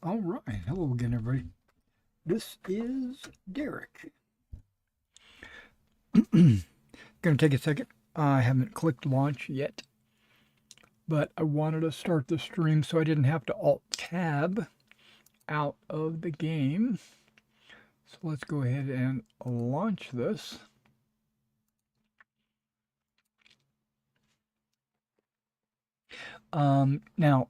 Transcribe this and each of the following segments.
All right, hello again, everybody. This is Derek. Gonna take a second. I haven't clicked launch yet, but I wanted to start the stream so I didn't have to Alt-Tab out of the game. So let's go ahead and launch this. Now,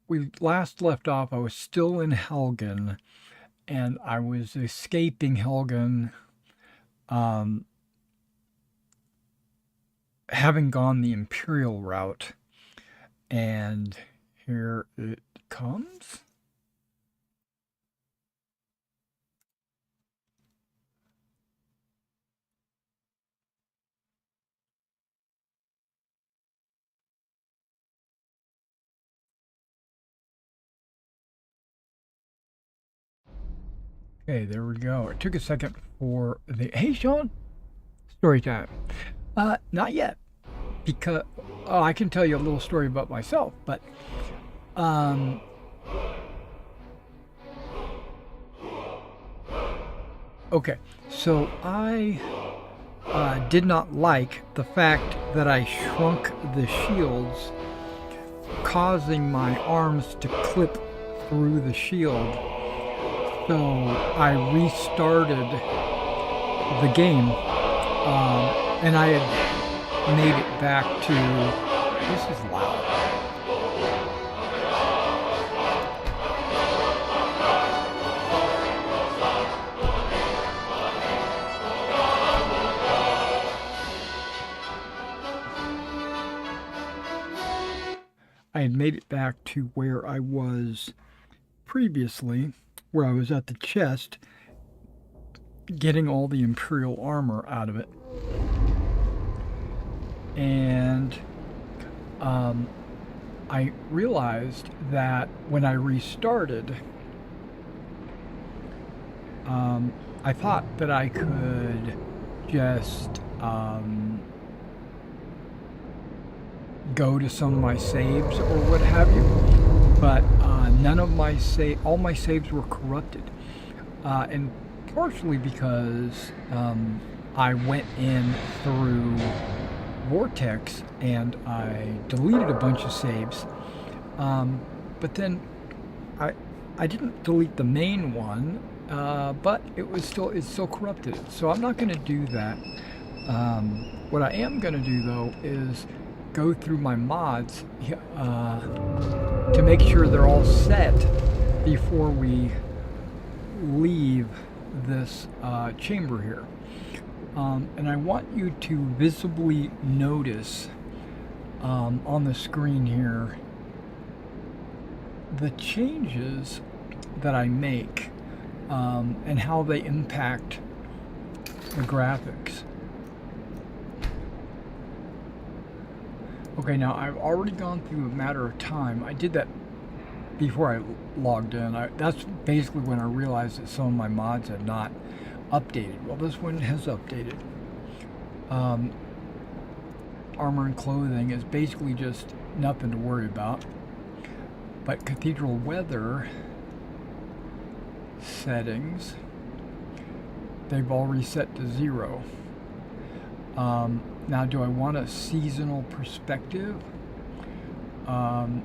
we last left off, I was still in Helgen, and I was escaping Helgen, having gone the Imperial route, and here it comes. Okay, there we go. It took a second for the... Hey, Sean! Story time. Not yet. Because... Oh, I can tell you a little story about myself, but... Okay, so I did not like the fact that I shrunk the shields, causing my arms to clip through the shield. So I restarted the game, and I had made it back to... This is loud. I had made it back to where I was previously, where I was at the chest, getting all the Imperial armor out of it. And I realized that when I restarted, I thought that I could just go to some of my saves or what have you, but none of my all my saves were corrupted, and partially because I went in through Vortex and I deleted a bunch of saves, but then I didn't delete the main one, but it's still corrupted. So I'm not going to do that. What I am going to do though is go through my mods to make sure they're all set before we leave this chamber here. And I want you to visibly notice on the screen here the changes that I make and how they impact the graphics. Okay, now I've already gone through a matter of time. I did that before I logged in. That's basically when I realized that some of my mods had not updated. Well, this one has updated. Armor and clothing is basically just nothing to worry about. But Cathedral weather settings, they've all reset to 0. Now, do I want a seasonal perspective? I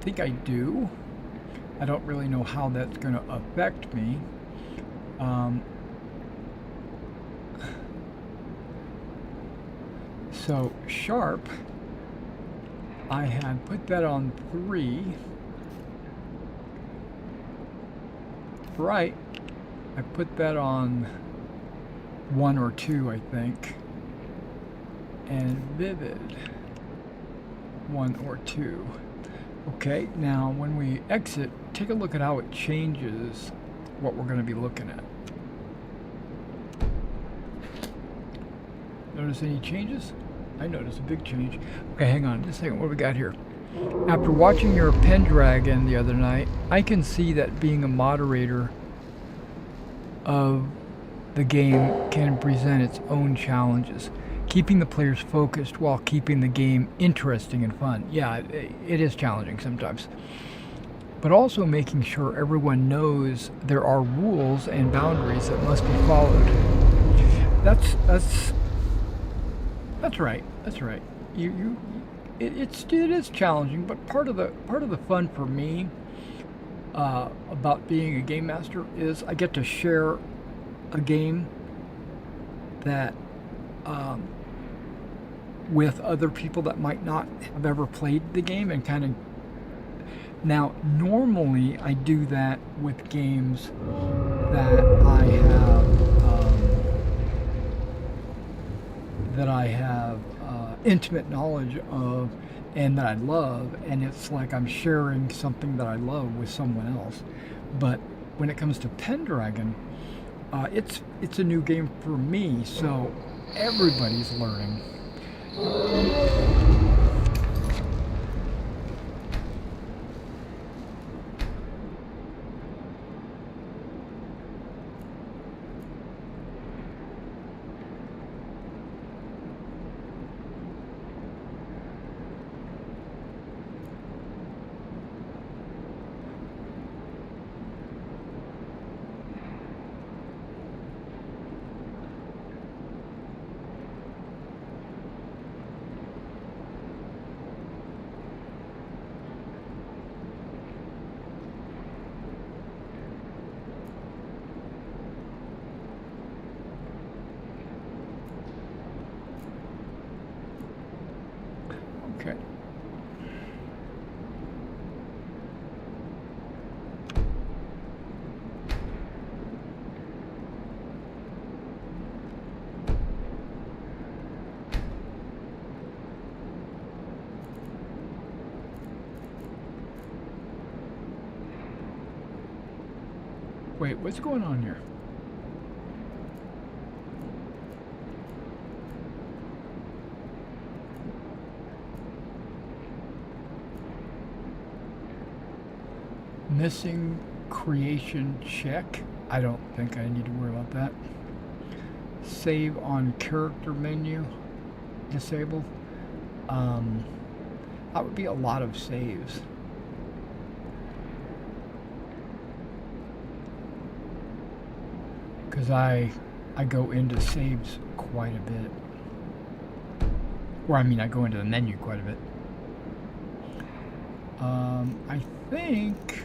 think I do. I don't really know how that's going to affect me. So, sharp, I had put that on 3. Bright, I put that on 1 or 2, I think. And vivid, 1 or 2. Okay, now when we exit, take a look at how it changes what we're going to be looking at. Notice any changes? I noticed a big change. Okay, hang on just a second. What do we got here? After watching your Pendragon the other night, I can see that being a moderator of the game can present its own challenges. Keeping the players focused while keeping the game interesting and fun. Yeah, it is challenging sometimes. but also making sure everyone knows there are rules and boundaries that must be followed. That's right. That's right. It is challenging, but part of the fun for me about being a game master is I get to share a game that with other people that might not have ever played the game, and kind of, now normally I do that with games that I have intimate knowledge of and that I love, and it's like I'm sharing something that I love with someone else. But when it comes to Pendragon, it's a new game for me, so everybody's learning. Okay. Wait, what's going on here? Missing creation check. I don't think I need to worry about that. Save on character menu disabled. That would be a lot of saves. Because I go into saves quite a bit. Or I mean, I go into the menu quite a bit. I think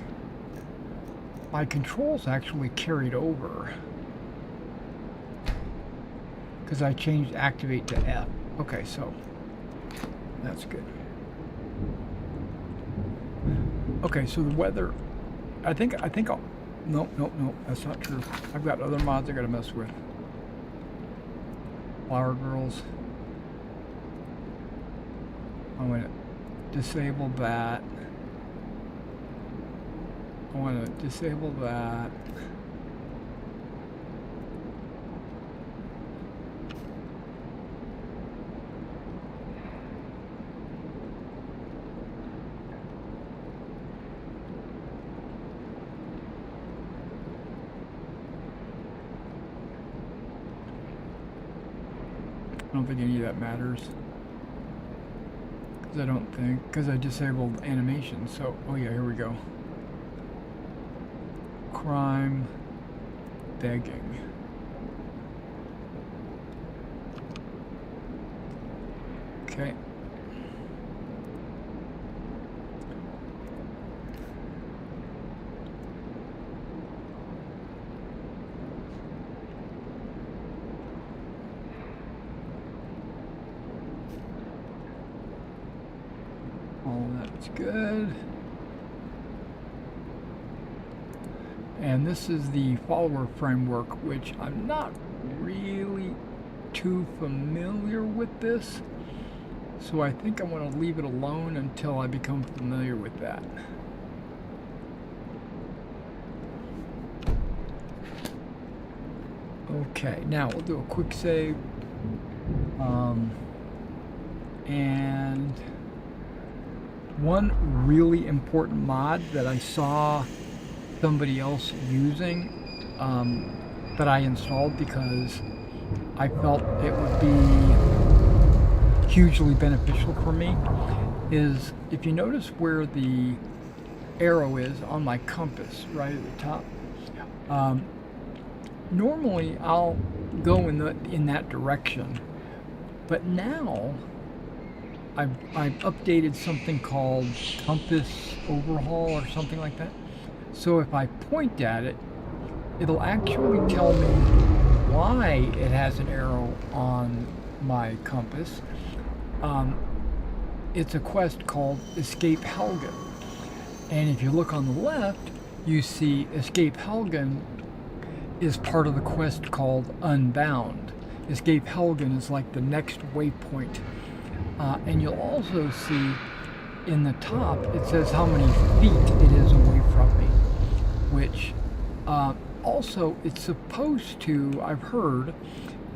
my controls actually carried over. Because I changed activate to F. Okay, so that's good. Okay, so the weather, I think I'll, nope, that's not true. I've got other mods I gotta mess with. Flower Girls. I'm gonna disable that. I want to disable that. I don't think any of that matters. Because I disabled animation. So, oh yeah, here we go. Crime, begging. Okay. All that's good. And this is the follower framework, which I'm not really too familiar with this. So I think I want to leave it alone until I become familiar with that. Okay, now we'll do a quick save. And one really important mod that I saw somebody else using, that I installed because I felt it would be hugely beneficial for me, is if you notice where the arrow is on my compass right at the top. Normally I'll go in that direction, but now I've updated something called compass overhaul or something like that. So if I point at it, it'll actually tell me why it has an arrow on my compass. It's a quest called Escape Helgen. And if you look on the left, you see Escape Helgen is part of the quest called Unbound. Escape Helgen is like the next waypoint. And you'll also see in the top, it says how many feet it is away from me, which also it's supposed to, I've heard,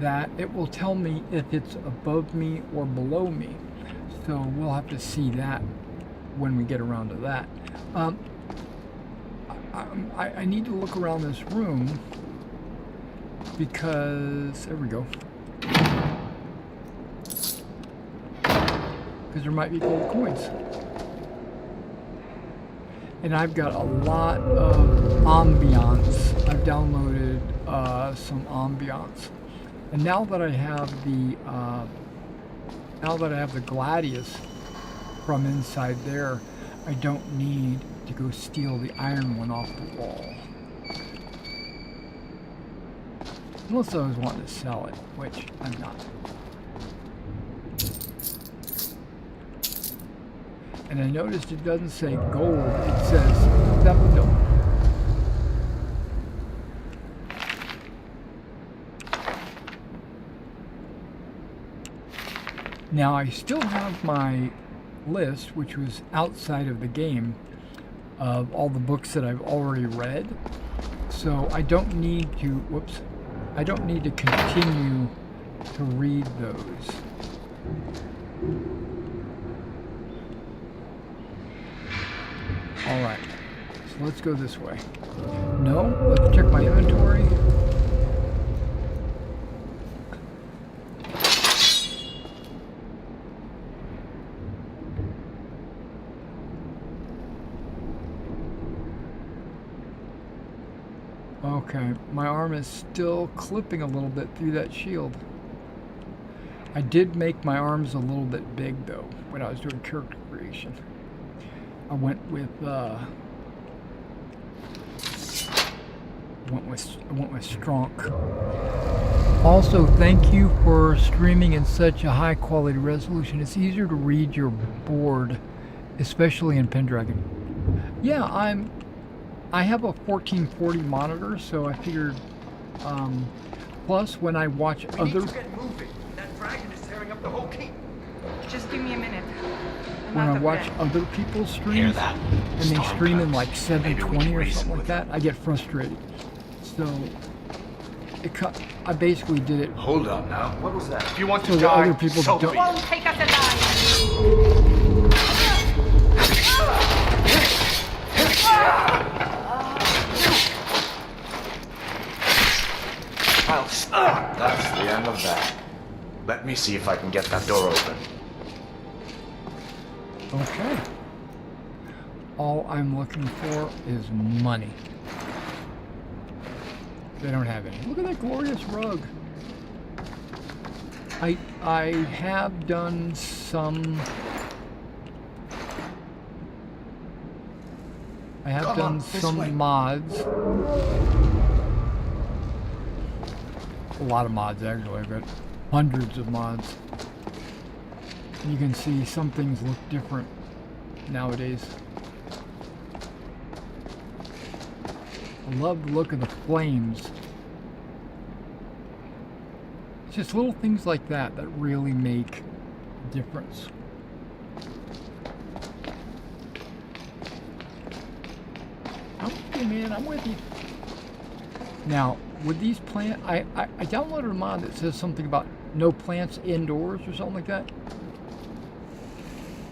that it will tell me if it's above me or below me. So we'll have to see that when we get around to that. I need to look around this room because, there we go. Because there might be gold coins. And I've got a lot of ambiance. I've downloaded some ambiance. And now that I have the Gladius from inside there, I don't need to go steal the iron one off the wall. Unless I was wanting to sell it, which I'm not. And I noticed it doesn't say gold, it says septum. Now I still have my list, which was outside of the game, of all the books that I've already read. So I don't need to, I don't need to continue to read those. Alright, so let's go this way. No, let's check my inventory. Okay, my arm is still clipping a little bit through that shield. I did make my arms a little bit big though when I was doing character creation. I went with Stronk. Also, thank you for streaming in such a high quality resolution. It's easier to read your board, especially in Pendragon. Yeah, I have a 1440 monitor, so I figured. Plus, when I watch We need to get moving. That dragon is tearing up the whole keep. Just give me a minute. When I watch other people's streams, and they stream in like 720 or something like that, I get frustrated. So, I basically did it. Hold on now. What was that? If you want so to die, other people so don't. Won't take us alive. I'll stop. That's the end of that. Let me see if I can get that door open. Okay. All I'm looking for is money. They don't have any. Look at that glorious rug. I have done some. I have done some mods. A lot of mods actually. I've got hundreds of mods. You can see some things look different nowadays. I love the look of the flames. It's just little things like that that really make a difference. Okay, man, I'm with you. Now, with these plants, I downloaded a mod that says something about no plants indoors or something like that.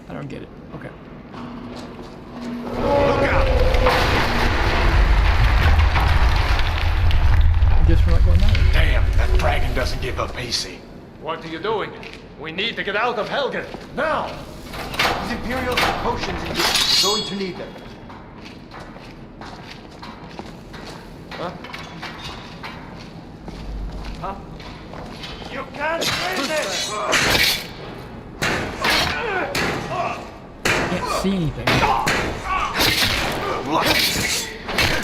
I don't get it. Okay. Look out! I guess we're not going that way. Damn, that dragon doesn't give up easy. What are you doing? We need to get out of Helgen. Now! These Imperial potions, we're going to need them. Huh? You can't win this! Can't see anything.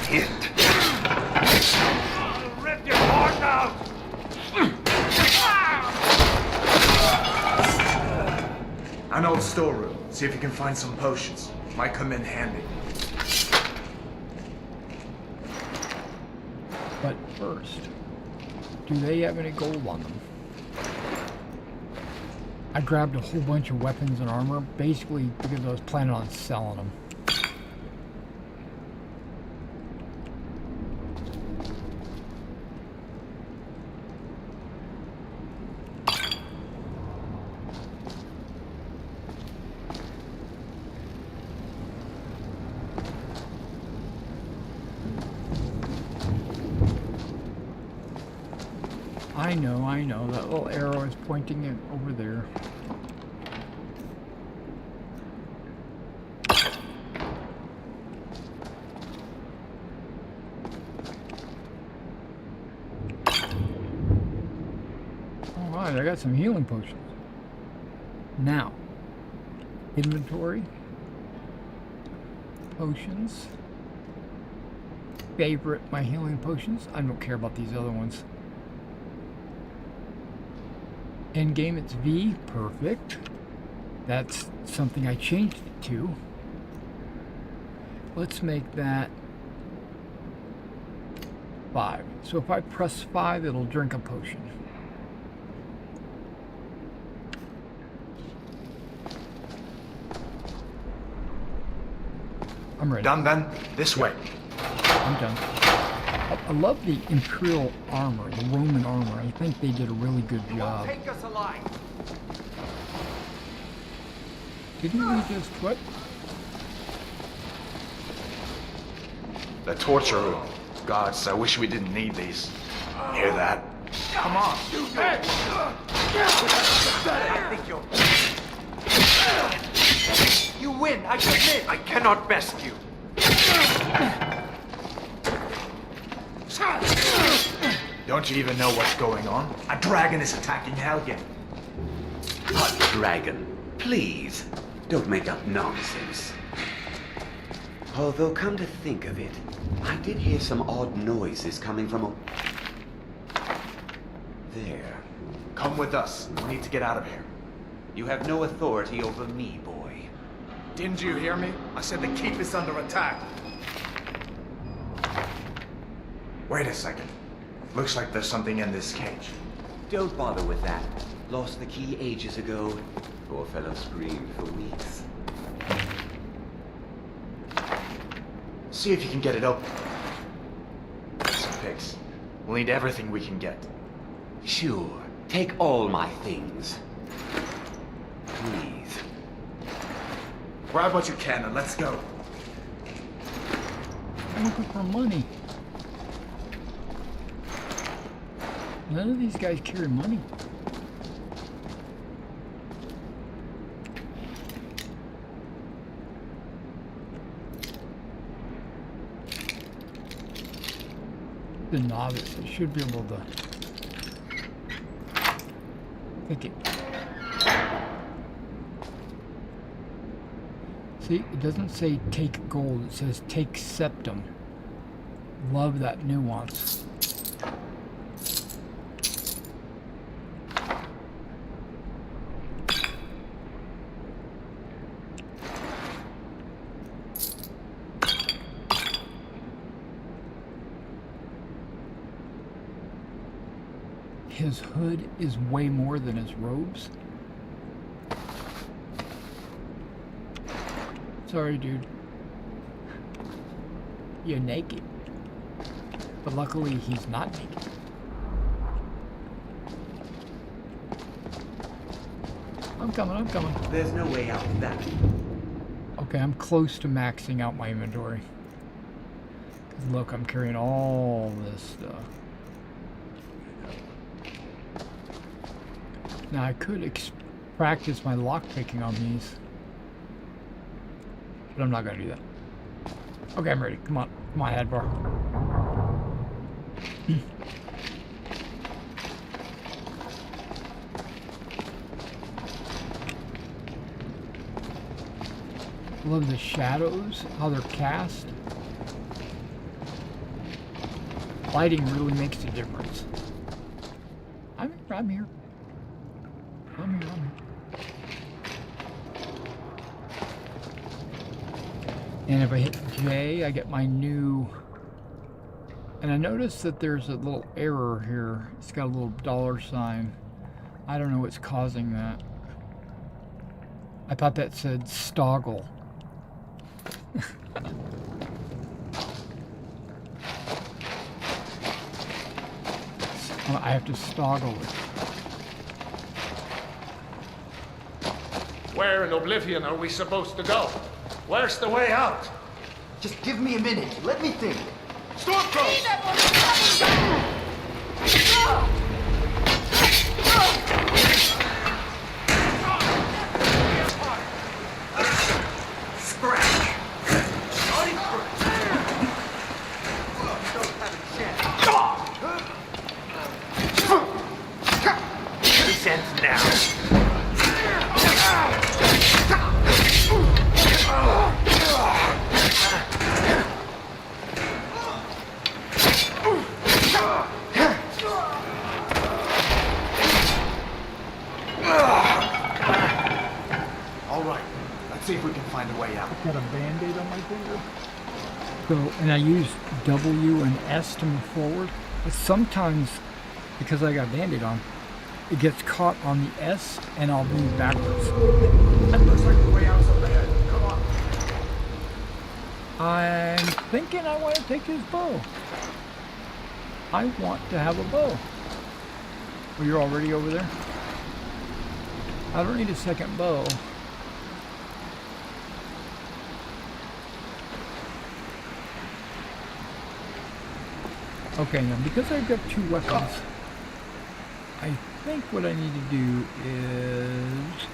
Hit. I'll rip your heart out! An old storeroom. See if you can find some potions. Might come in handy. But first, do they have any gold on them? I grabbed a whole bunch of weapons and armor, basically because I was planning on selling them. I know, that little arrow is pointing it over there. Alright, I got some healing potions. Now, inventory, potions, favorite my healing potions. I don't care about these other ones. In game it's V, perfect. That's something I changed it to. Let's make that 5. So if I press 5, it'll drink a potion. I'm ready. Done then? This way. I'm done. I love the Imperial armor, the Roman armor. I think they did a really good job. Take us alive! Didn't we just what? The torture room. Gods, I wish we didn't need these. Hear that? Come on! Hey! I think you win! I submit! I cannot best you! Don't you even know what's going on? A dragon is attacking Helgen. What dragon? Please, don't make up nonsense. Although, come to think of it, I did hear some odd noises coming from there. Come with us. We need to get out of here. You have no authority over me, boy. Didn't you hear me? I said the keep is under attack. Wait a second. Looks like there's something in this cage. Don't bother with that. Lost the key ages ago. Poor fellow screamed for weeks. See if you can get it open. Some picks. We'll need everything we can get. Sure. Take all my things. Please. Grab what you can and let's go. I'm looking for money. None of these guys carry money. The novice, I should be able to pick it. See, it doesn't say take gold, it says take septum. Love that nuance. His hood is way more than his robes. Sorry, dude. You're naked. But luckily, he's not naked. I'm coming. There's no way out of that. Okay, I'm close to maxing out my inventory. 'Cause look, I'm carrying all this stuff. Now I could practice my lockpicking on these, but I'm not gonna do that. Okay, I'm ready. Come on, Advar. Love the shadows, how they're cast. Lighting really makes a difference. I'm here. And if I hit J, I get my new... And I noticed that there's a little error here. It's got a little $sign. I don't know what's causing that. I thought that said stoggle. I have to stoggle it. Where in Oblivion are we supposed to go? Where's the way out? Just give me a minute. Let me think. Stormcrows! Scratch! This ends now. See if we can find a way out. Got a band-aid on my finger. So, and I use W and S to move forward. But sometimes, because I got a band-aid on, it gets caught on the S and I'll move backwards. That looks like the way out's up ahead. Come on. I'm thinking I want to take his bow. I want to have a bow. Oh, you're already over there? I don't need a second bow. Okay, now because I've got two weapons, I think what I need to do is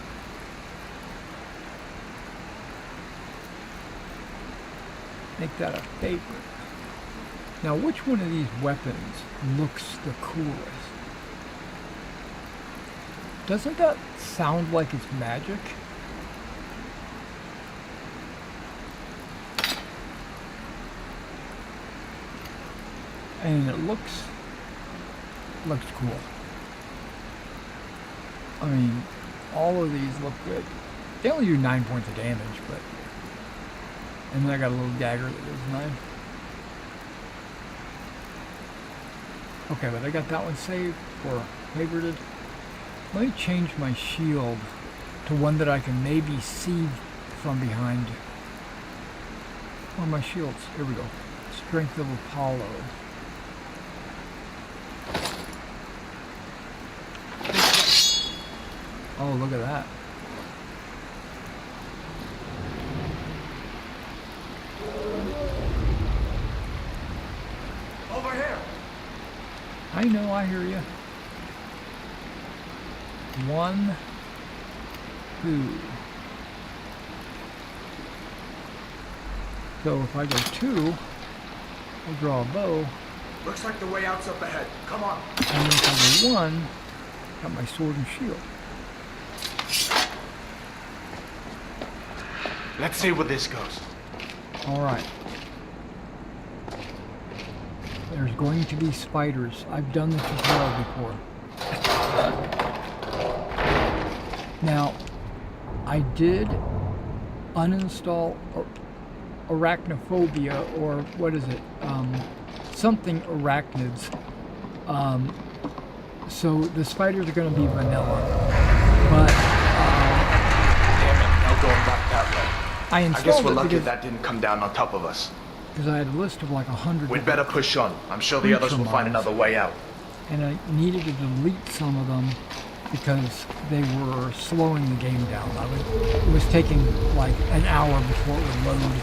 make that a favorite. Now, which one of these weapons looks the coolest? Doesn't that sound like it's magic? And it looks cool. I mean, all of these look good. They only do 9 points of damage, but... And then I got a little dagger that does 9. Okay, but I got that one saved or favorited. Let me change my shield to one that I can maybe see from behind. Oh, my shields. Here we go. Strength of Apollo. Oh, look at that. Over here. I know, I hear you. 1, 2. So if I go 2, I'll draw a bow. Looks like the way out's up ahead. Come on. And then if I go 1, got my sword and shield. Let's see where this goes. Alright. There's going to be spiders. I've done the tutorial before. Now, I did uninstall arachnophobia, or what is it? Something arachnids. So the spiders are going to be vanilla. But Damn it, no going back that way. I I installed guess we're it lucky because that didn't come down on top of us. I had a list of like 100. We'd better push on. I'm sure the others will find another way out. And I needed to delete some of them because they were slowing the game down. It was taking like an hour before it would load.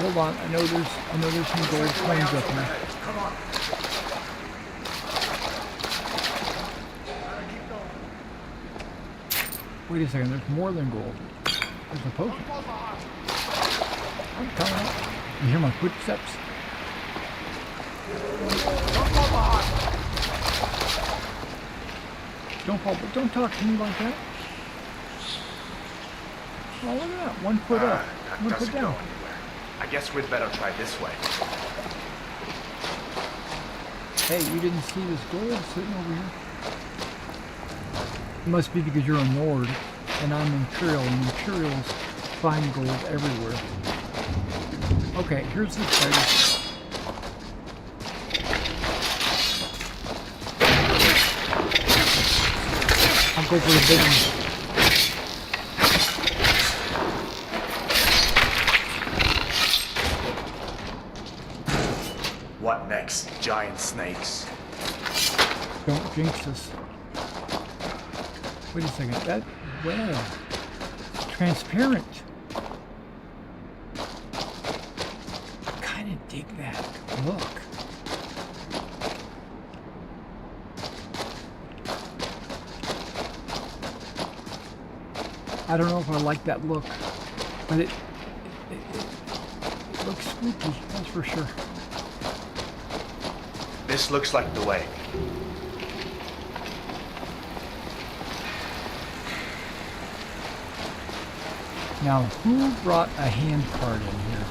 Hold on, I know there's some gold coins up here. Come on. Wait a second, there's more than gold. There's a potion. I'm coming up. You hear my footsteps? Don't fall behind. Don't fall, but don't talk to me like that. Oh, look at that. 1 foot up, That 1 foot doesn't go down. anywhere. I guess we'd better try this way. Hey, you didn't see this gold sitting over here? It must be because you're a Nord, and I'm Imperial, and Imperials find gold everywhere. Okay, here's the treasure. I'll go for the big one. What next? Giant snakes. Don't jinx us. Wait a second, that web is transparent. I kind of dig that look. I don't know if I like that look, but it looks spooky, that's for sure. This looks like the way. Now, who brought a hand cart in here?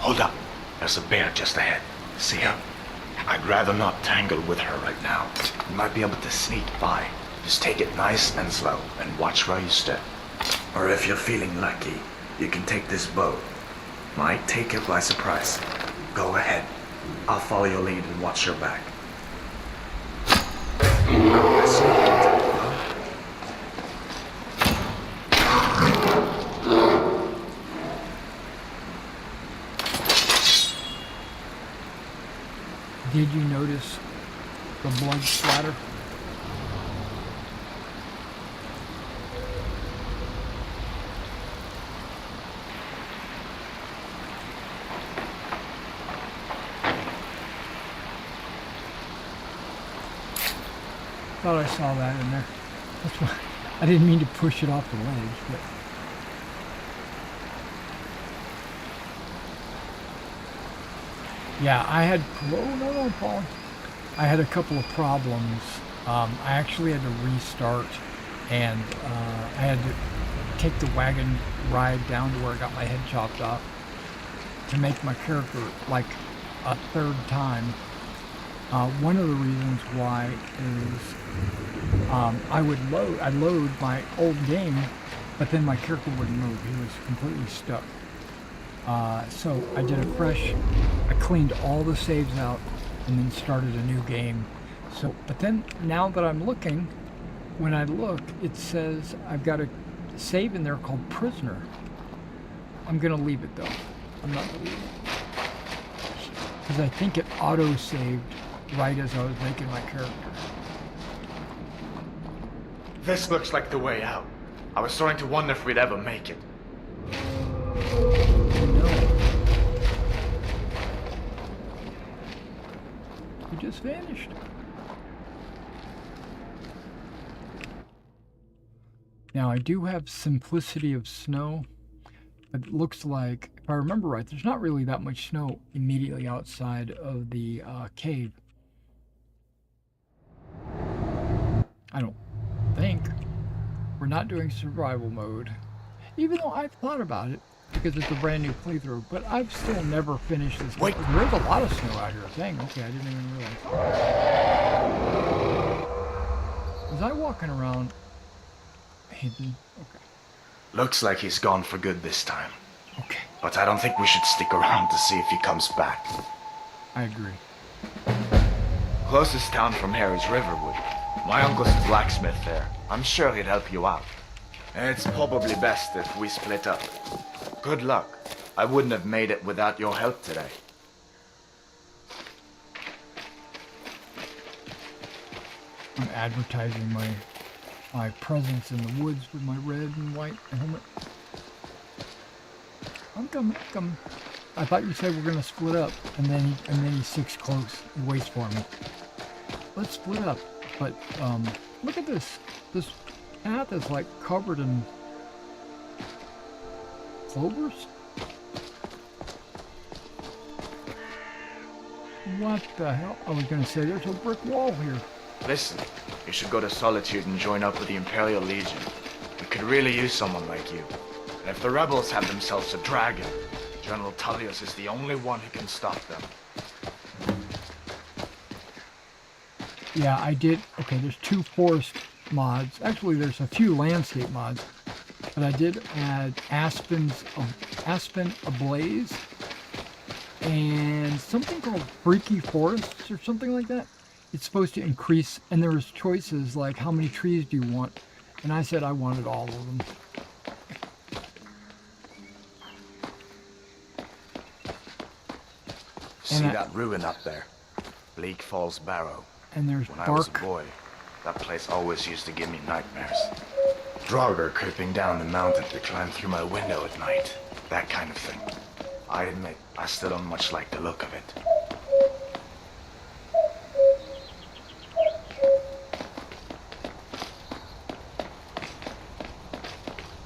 Hold up. There's a bear just ahead. See her? I'd rather not tangle with her right now. You might be able to sneak by. Just take it nice and slow and watch where you step. Or if you're feeling lucky, you can take this bow. Might take her by surprise. Go ahead. I'll follow your lead and watch your back. Let's sneak into it, huh? Did you notice the blood splatter? Thought I saw that in there. That's why I didn't mean to push it off the ledge, but yeah, I had no, Paul. I had a couple of problems. I actually had to restart, and I had to take the wagon ride down to where I got my head chopped off to make my character like a third time. One of the reasons why is I'd load my old game, but then my character wouldn't move. He was completely stuck. So I did I cleaned all the saves out and then started a new game. So, but then now that I'm looking, when I look, it says I've got a save in there called Prisoner. I'm gonna leave it though. I'm not gonna leave it. Because I think it auto-saved right as I was making my character. This looks like the way out. I was starting to wonder if we'd ever make it. No. You just vanished. Now I do have Simplicity of Snow, but it looks like, if I remember right, there's not really that much snow immediately outside of the cave. I don't think. We're not doing survival mode, even though I've thought about it because it's a brand new playthrough, but I've still never finished this. Wait. There's a lot of snow out here. Dang, okay, I didn't even realize. Was I walking around hidden? Okay. Looks like he's gone for good this time. Okay, But I don't think we should stick around to see if he comes back. I agree. Closest town from here is Riverwood. My uncle's a blacksmith there. I'm sure he'd help you out. It's probably best if we split up. Good luck. I wouldn't have made it without your help today. I'm advertising my presence in the woods with my red and white helmet. I'm coming. I thought you said we're gonna split up, and then he sticks close and waits for me. Let's split up, but look at this. This path is like covered in clovers. What the hell? I was gonna say there's a brick wall here. Listen, you should go to Solitude and join up with the Imperial Legion. We could really use someone like you. And if the rebels have themselves a dragon, General Tullius is the only one who can stop them. Yeah, I did. Okay, there's 2 forest mods. Actually, there's a few landscape mods. But I did add Aspen Ablaze and something called Freaky Forests or something like that. It's supposed to increase, and there was choices like how many trees do you want? And I said I wanted all of them. See that ruin up there? Bleak Falls Barrow. And there's When I was a bark. boy, that place always used to give me nightmares. Draugr creeping down the mountain to climb through my window at night. That kind of thing. I admit, I still don't much like the look of it.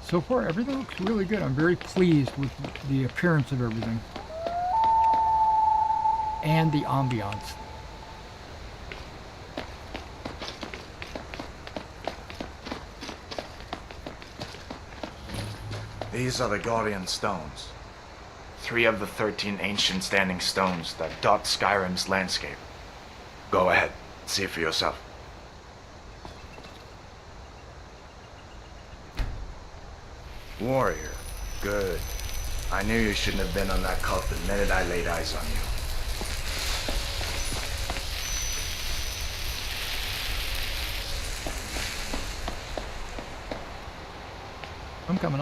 So far, everything looks really good. I'm very pleased with the appearance of everything. And the ambiance. These are the Guardian Stones. 3 of the 13 ancient standing stones that dot Skyrim's landscape. Go ahead, see it for yourself. Warrior. Good. I knew you shouldn't have been on that cult the minute I laid eyes on you. I'm coming.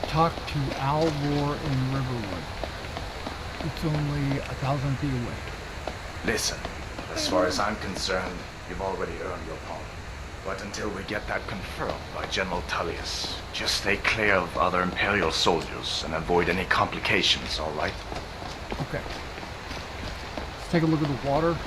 Talk to Gallore in Riverwood. It's only 1,000 feet away. Listen, as far as I'm concerned, you've already earned your palm. But until we get that confirmed by General Tullius, just stay clear of other Imperial soldiers and avoid any complications, all right? Okay. Let's take a look at the water.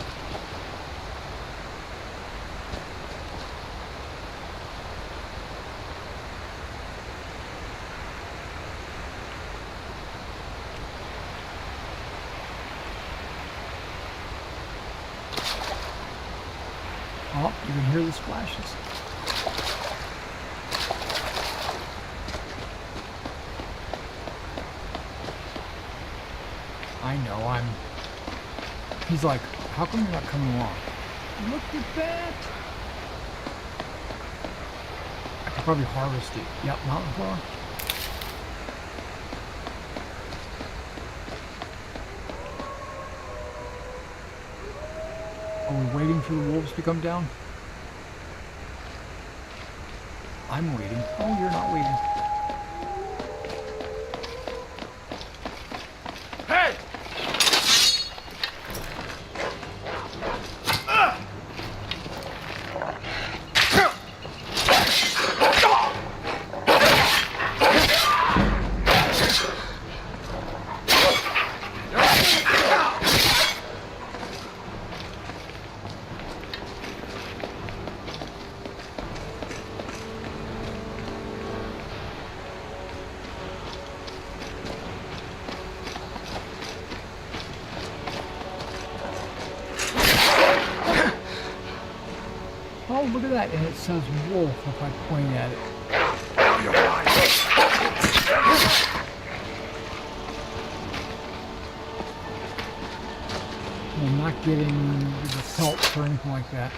Oh, you can hear the splashes. I know, He's like, how come you're not coming along? Look at that! I could probably harvest it. Yep, mountain flower. Are we waiting for the wolves to come down? I'm waiting. Oh, you're not waiting. Hey! Oh, look at that. And it says wolf if I point at it. Now you're mine. I'm not getting the pelts or anything like that.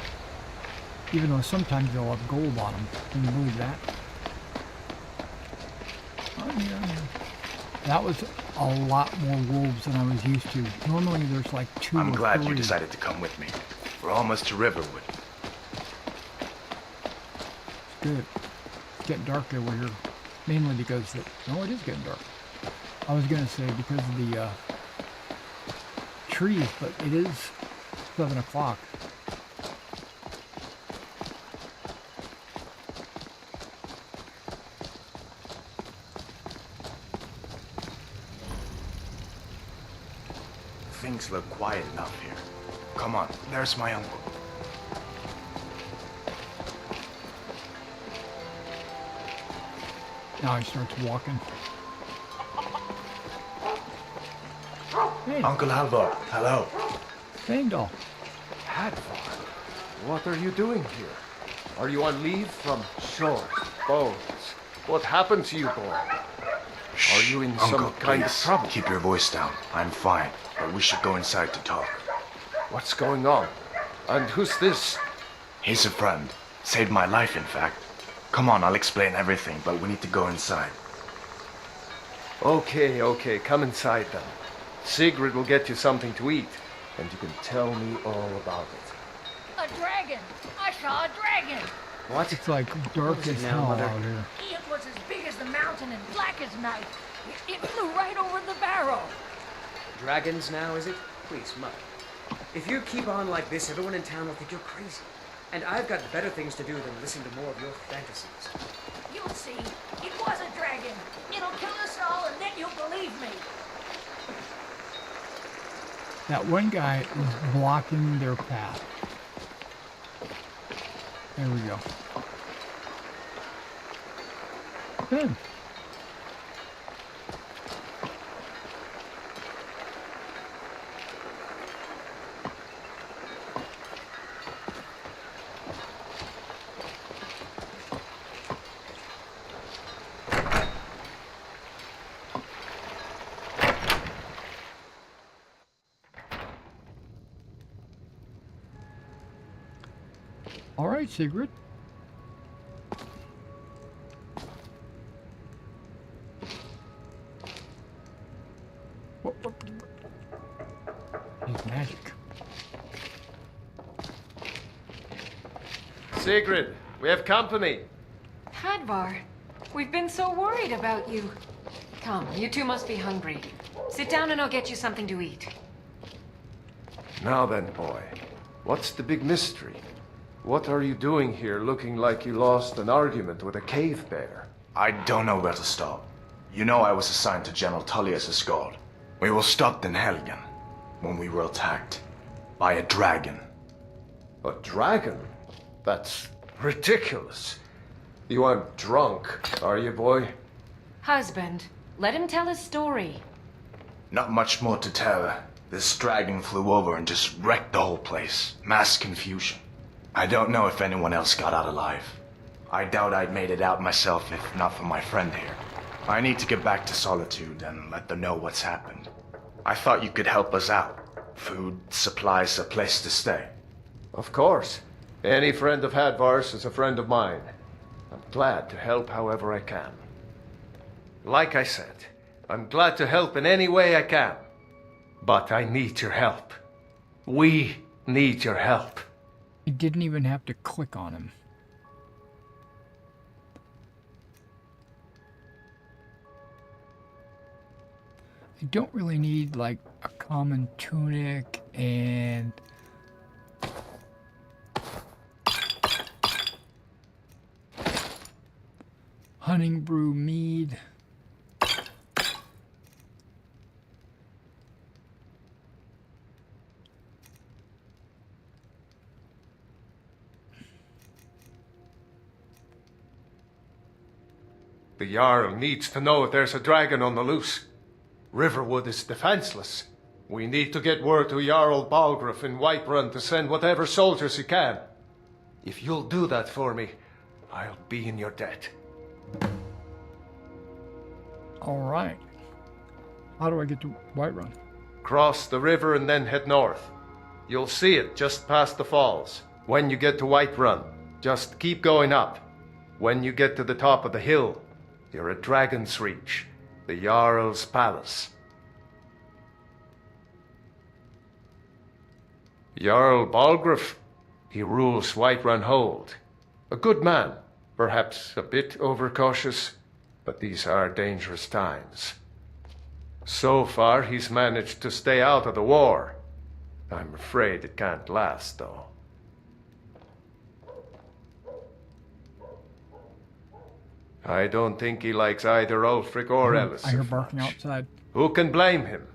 Even though sometimes they'll have gold on them. Can you believe that? Oh, yeah. That was a lot more wolves than I was used to. Normally there's like 2 I'm or glad 3. you decided to come with me. We're almost to Riverwood. It's good. It's getting dark over here. Mainly because no, it is getting dark. I was gonna say because of the trees, but it is 7 o'clock. Things look quiet enough here. Come on, there's my uncle. Now he starts walking. Hey, Uncle Halvor, hello. Fandal. Hadvar, what are you doing here? Are you on leave from shores, boats? What happened to you, boy? Are you in some Uncle, kind of please, trouble? keep your voice down. I'm fine, but we should go inside to talk. What's going on? And who's this? He's a friend. Saved my life, in fact. Come on, I'll explain everything, but we need to go inside. Okay, come inside then. Sigrid will get you something to eat, and you can tell me all about it. A dragon! I saw a dragon! What? It's like dark What is it as now, hell Mother? out here. It was as big as the mountain and black as night. It flew right over the barrow. Dragons now, is it? Please, Mother. If you keep on like this, everyone in town will think you're crazy. And I've got better things to do than listen to more of your fantasies. You'll see. It was a dragon. It'll kill us all and then you'll believe me. That one guy is blocking their path. There we go. Good. All right, Sigrid. What? He's magic. Sigrid, we have company. Hadvar, we've been so worried about you. Come, you two must be hungry. Sit down and I'll get you something to eat. Now then, boy, what's the big mystery? What are you doing here looking like you lost an argument with a cave bear? I don't know where to start. You know I was assigned to General Tullius' guard. We were stopped in Helgen when we were attacked by a dragon. A dragon? That's ridiculous. You aren't drunk, are you, boy? Husband, let him tell his story. Not much more to tell. This dragon flew over and just wrecked the whole place. Mass confusion. I don't know if anyone else got out alive. I doubt I'd made it out myself if not for my friend here. I need to get back to Solitude and let them know what's happened. I thought you could help us out. Food, supplies, a place to stay. Of course. Any friend of Hadvar's is a friend of mine. I'm glad to help however I can. Like I said, I'm glad to help in any way I can. But I need your help. We need your help. I didn't even have to click on him. I don't really need like a common tunic and hunting brew mead. The Jarl needs to know if there's a dragon on the loose. Riverwood is defenseless. We need to get word to Jarl Balgruuf in Whiterun to send whatever soldiers he can. If you'll do that for me, I'll be in your debt. All right. How do I get to Whiterun? Cross the river and then head north. You'll see it just past the falls. When you get to Whiterun, just keep going up. When you get to the top of the hill, you're at Dragon's Reach, the Jarl's palace. Jarl Balgruuf, he rules Whiterun Hold. A good man, perhaps a bit overcautious, but these are dangerous times. So far, he's managed to stay out of the war. I'm afraid it can't last, though. I don't think he likes either Ulfric or Ellis. I hear barking outside. Who can blame him?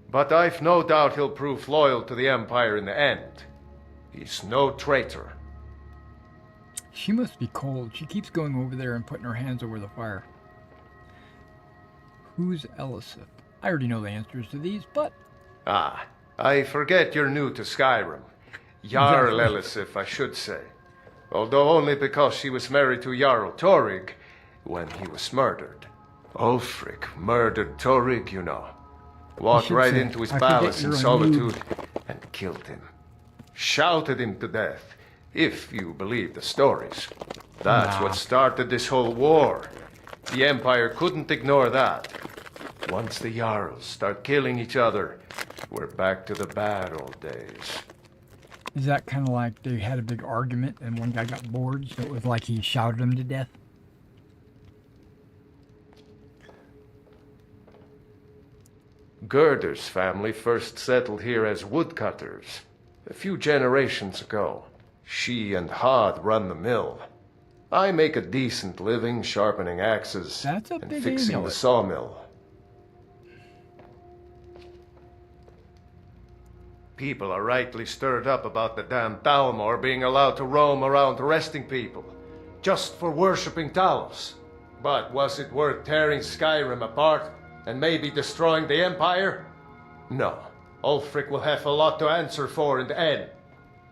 But I've no doubt he'll prove loyal to the Empire in the end. He's no traitor. She must be cold. She keeps going over there and putting her hands over the fire. Who's Elisif? I already know the answers to these, but... Ah, I forget you're new to Skyrim. Jarl Exactly. Elisif, I should say. Although only because she was married to Jarl Torrig when he was murdered. Ulfric murdered Torrig, you know. Walked should right say, into his I forget palace in you're a solitude and killed him. Shouted him to death, if you believe the stories. That's Nah. what started this whole war. The Empire couldn't ignore that. Once the Jarls start killing each other, we're back to the bad old days. Is that kind of like they had a big argument and one guy got bored, so it was like he shouted him to death? Gerder's family first settled here as woodcutters. A few generations ago. She and Hod run the mill. I make a decent living sharpening axes That's a and big fixing the amulet. sawmill. People are rightly stirred up about the damn Thalmor being allowed to roam around arresting people, just for worshipping Talos. But was it worth tearing Skyrim apart and maybe destroying the Empire? No. Ulfric will have a lot to answer for in the end.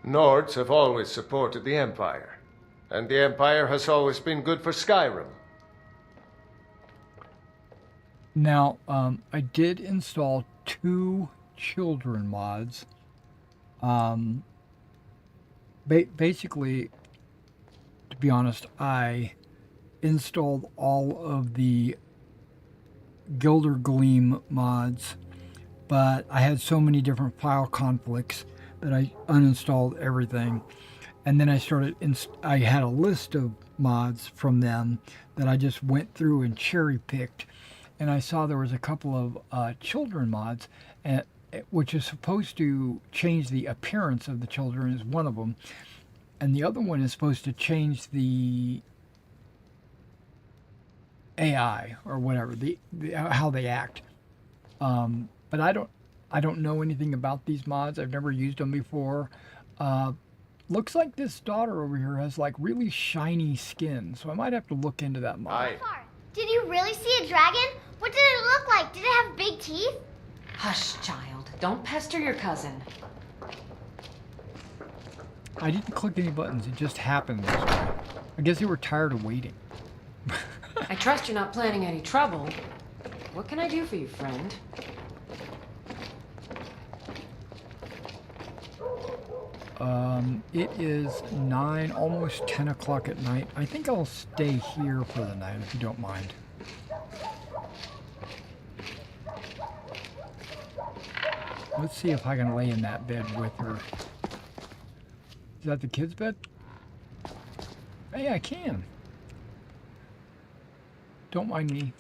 Nords have always supported the Empire, and the Empire has always been good for Skyrim. Now, I did install 2 children mods. Basically, to be honest, I installed all of the Gilder Gleam mods, but I had so many different file conflicts that I uninstalled everything. And then I started, I had a list of mods from them that I just went through and cherry picked. And I saw there was a couple of children mods, which is supposed to change the appearance of the children, is one of them. And the other one is supposed to change the AI or whatever, the how they act. But I don't know anything about these mods. I've never used them before. Looks like this daughter over here has like really shiny skin, so I might have to look into that mod. Did you really see a dragon? What did it look like? Did it have big teeth? Hush, child. Don't pester your cousin. I didn't click any buttons. It just happened this way. I guess they were tired of waiting. I trust you're not planning any trouble. What can I do for you, friend? It is 9, almost 10 o'clock at night. I think I'll stay here for the night if you don't mind. Let's see if I can lay in that bed with her. Is that the kid's bed? Hey, I can. Don't mind me.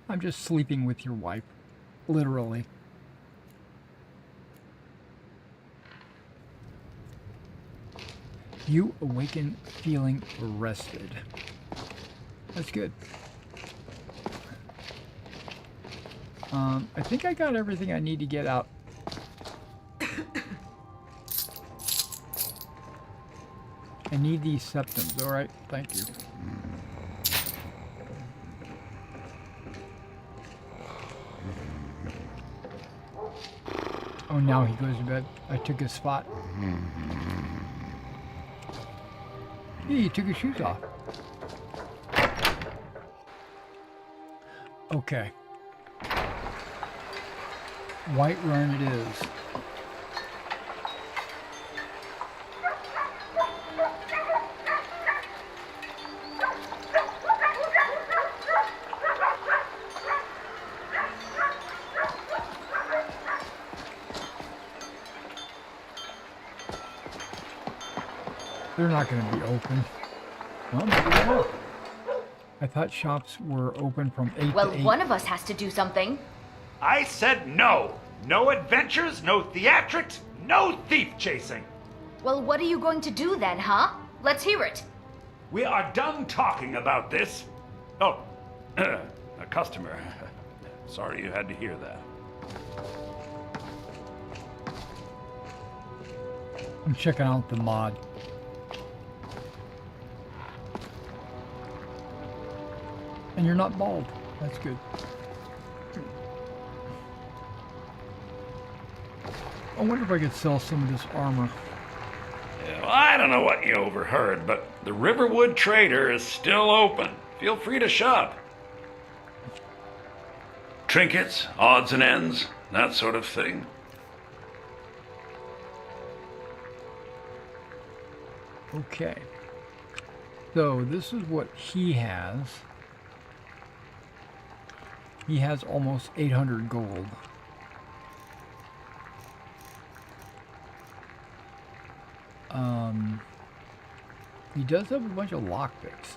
I'm just sleeping with your wife. Literally. You awaken feeling rested. That's good. I think I got everything I need to get out. I need these septums, alright? Thank you. Oh, now he goes to bed. I took his spot. Yeah, he took his shoes off. Okay. White Run it is. They're not going to be open. Well, maybe they are. I thought shops were open from 8 Well, to 8. one of us has to do something. I said no. No adventures, no theatrics, no thief chasing. Well, what are you going to do then, huh? Let's hear it. We are done talking about this. Oh, a customer. Sorry you had to hear that. I'm checking out the mod. And you're not bald. That's good. I wonder if I could sell some of this armor. Yeah, well, I don't know what you overheard, but the Riverwood Trader is still open. Feel free to shop. Trinkets, odds and ends, that sort of thing. Okay. So this is what he has. He has almost 800 gold. He does have a bunch of lockpicks.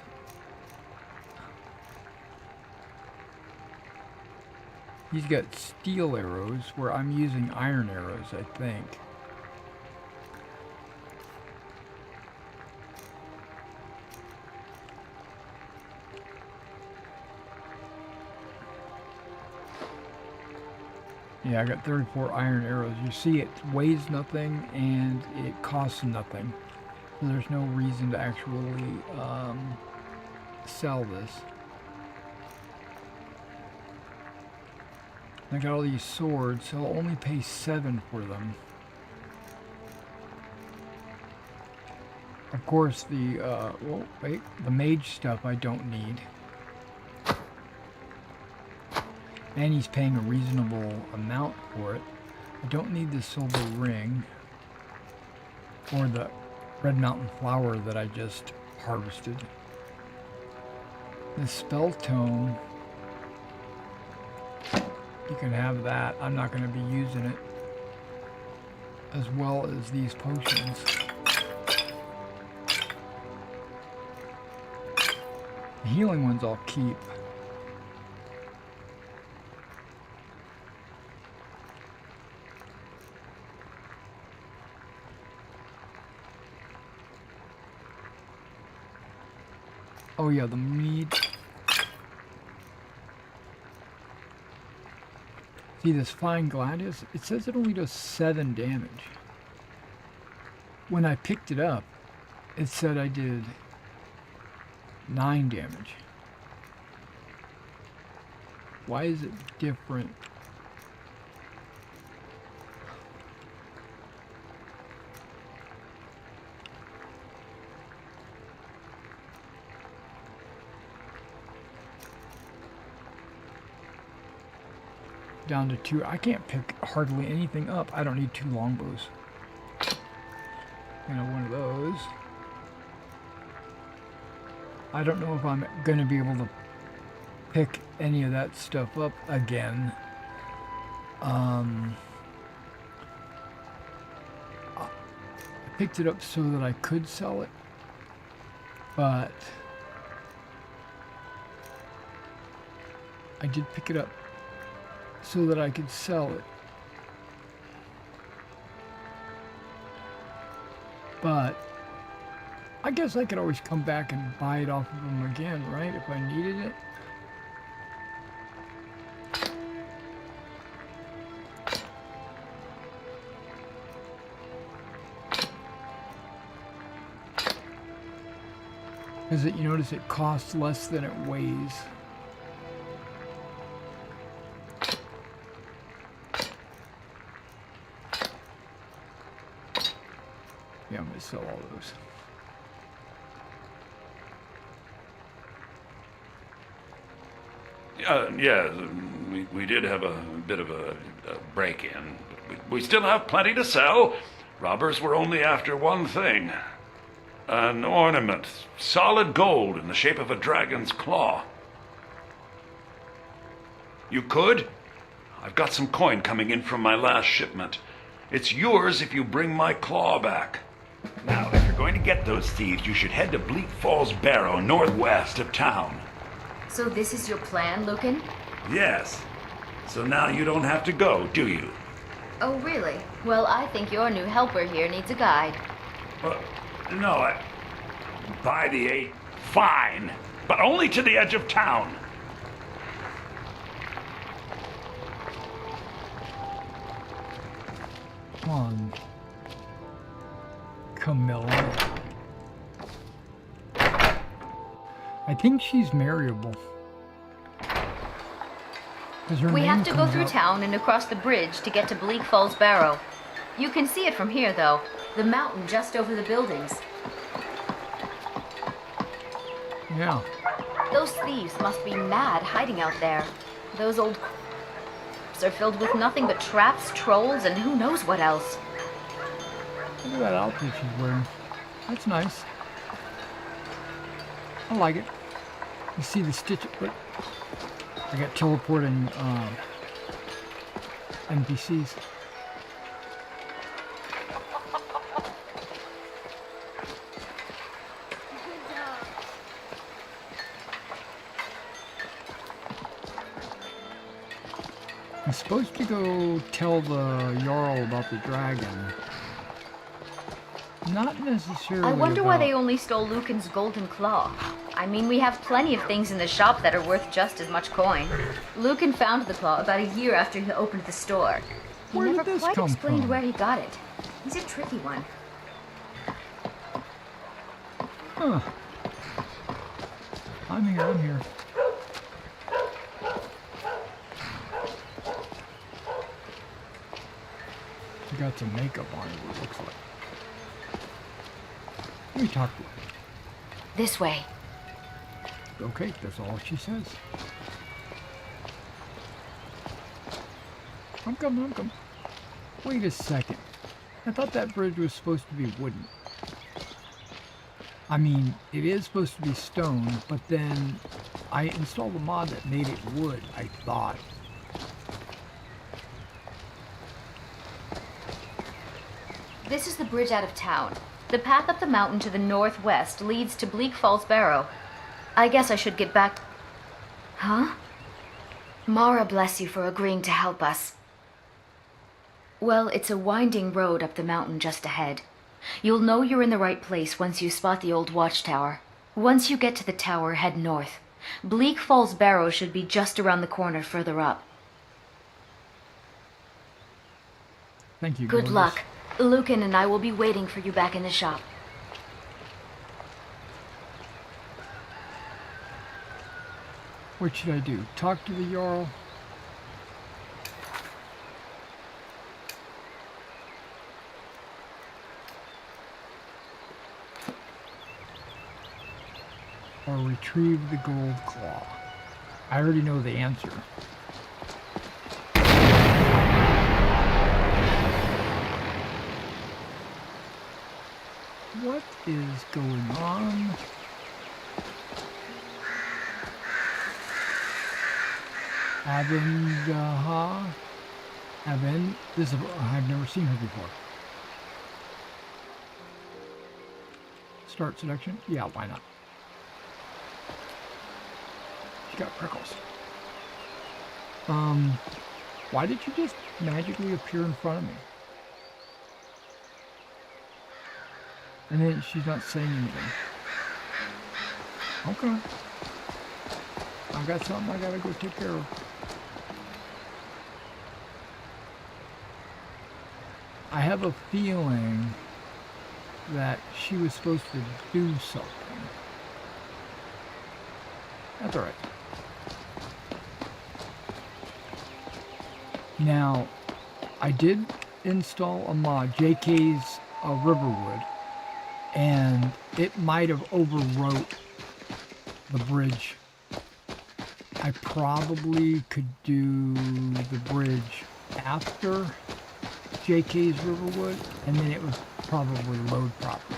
He's got steel arrows, where I'm using iron arrows, I think. Yeah, I got 34 iron arrows. You see, it weighs nothing and it costs nothing. So there's no reason to actually sell this. I got all these swords, so I'll only pay 7 for them. Of course, the, well, wait, the mage stuff I don't need. And he's paying a reasonable amount for it. I don't need the silver ring. Or the red mountain flower that I just harvested. The spell tome. You can have that. I'm not going to be using it. As well as these potions. The healing ones I'll keep. Oh yeah, the meat. See this fine gladius? It says it only does 7 damage. When I picked it up, it said I did 9 damage. Why is it different? Down to 2. I can't pick hardly anything up. I don't need 2 longbows. One of those. I don't know if I'm going to be able to pick any of that stuff up again. I picked it up so that I could sell it, but I did pick it up so that I could sell it. But I guess I could always come back and buy it off of them again, right? If I needed it. Because you notice it costs less than it weighs. Yeah, I'm going to sell all those. Yeah, we did have a bit of a break-in. We still have plenty to sell. Robbers were only after one thing. An ornament, solid gold in the shape of a dragon's claw. You could? I've got some coin coming in from my last shipment. It's yours if you bring my claw back. Now, if you're going to get those thieves, you should head to Bleak Falls Barrow, northwest of town. So this is your plan, Lucan? Yes. So now you don't have to go, do you? Oh, really? Well, I think your new helper here needs a guide. No, by the 8, fine. But only to the edge of town. Come on, Camilla. I think she's marriable. 'Cause her We name have to go comes through up. town and across the bridge to get to Bleak Falls Barrow. You can see it from here, though. The mountain just over the buildings. Yeah. Those thieves must be mad hiding out there. Those old are filled with nothing but traps, trolls, and who knows what else. Look at that outfit she's wearing. That's nice. I like it. You see the stitch. Look. I got teleporting NPCs. I'm supposed to go tell the Jarl about the dragon. Not necessarily. I wonder why about- they only stole Lucan's golden claw. I mean, we have plenty of things in the shop that are worth just as much coin. Lucan found the claw about a year after he opened the store. He Where did never this quite come explained from? where he got it. He's a tricky one. Huh. I'm here. She got some makeup on it, it looks like. Let me talk to her. This way. Okay, that's all she says. I'm coming. Wait a second. I thought that bridge was supposed to be wooden. I mean, it is supposed to be stone, but then I installed a mod that made it wood, I thought. This is the bridge out of town. The path up the mountain to the northwest leads to Bleak Falls Barrow. I guess I should get back. Huh? Mara bless you for agreeing to help us. Well, it's a winding road up the mountain just ahead. You'll know you're in the right place once you spot the old watchtower. Once you get to the tower, head north. Bleak Falls Barrow should be just around the corner further up. Thank you. Good Gorgeous. luck. Lucan and I will be waiting for you back in the shop. What should I do? Talk to the Jarl? Or retrieve the gold claw? I already know the answer. What is going on? This is, I've never seen her before. Start selection? Yeah, why not? She got prickles. Why did you just magically appear in front of me? And then she's not saying anything. Okay. I got something I gotta go take care of. I have a feeling that she was supposed to do something. That's alright. Now, I did install a mod, JKs Riverwood, and it might have overwrote the bridge. I probably could do the bridge after JK's Riverwood, and then it would probably load properly.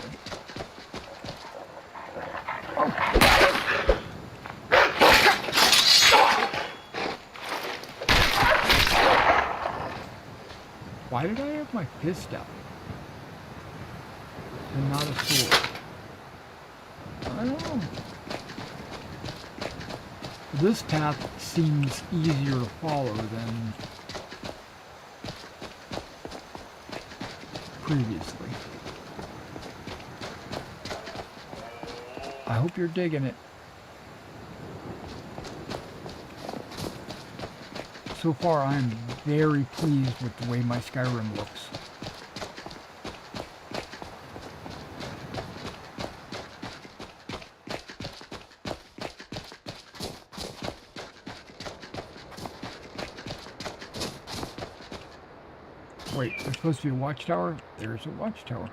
Why did I have my fist out? And not a sword? I don't know. This path seems easier to follow than previously. I hope you're digging it. So far, I'm very pleased with the way my Skyrim looks. Wait, there's supposed to be a watchtower? There's a watchtower.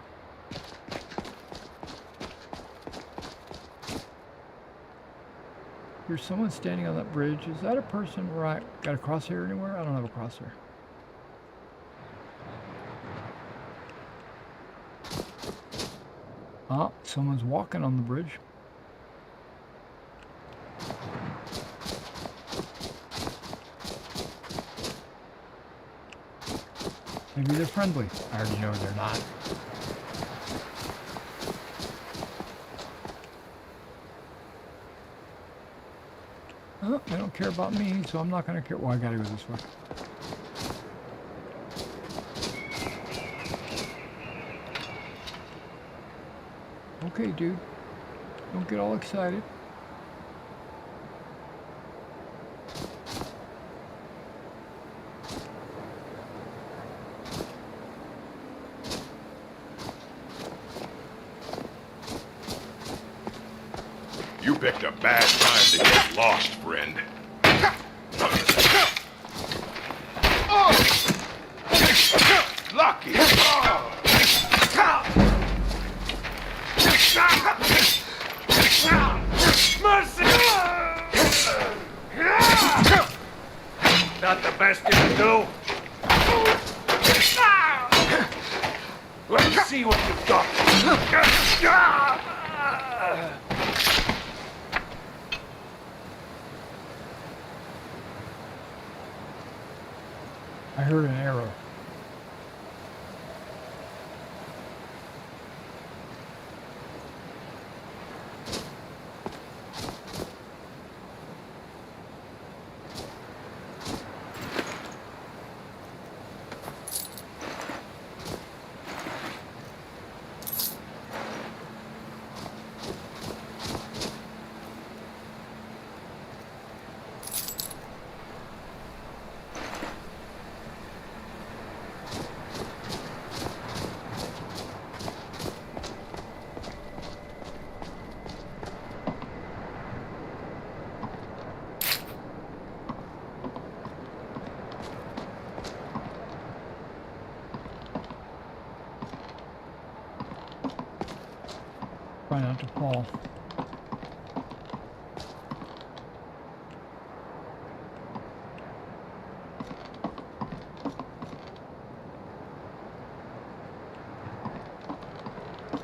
There's someone standing on that bridge. Is that a person right? Got a crosshair anywhere? I don't have a crosshair. Ah, someone's walking on the bridge. Maybe they're friendly. I already know they're not. Oh, they don't care about me, so I'm not going to care. Well, I gotta go this way. Okay, dude. Don't get all excited. You picked a bad time to get lost, friend. Lucky! Mercy! Not the best you can do. Let's see what you've got. I heard an arrow. Try not to fall.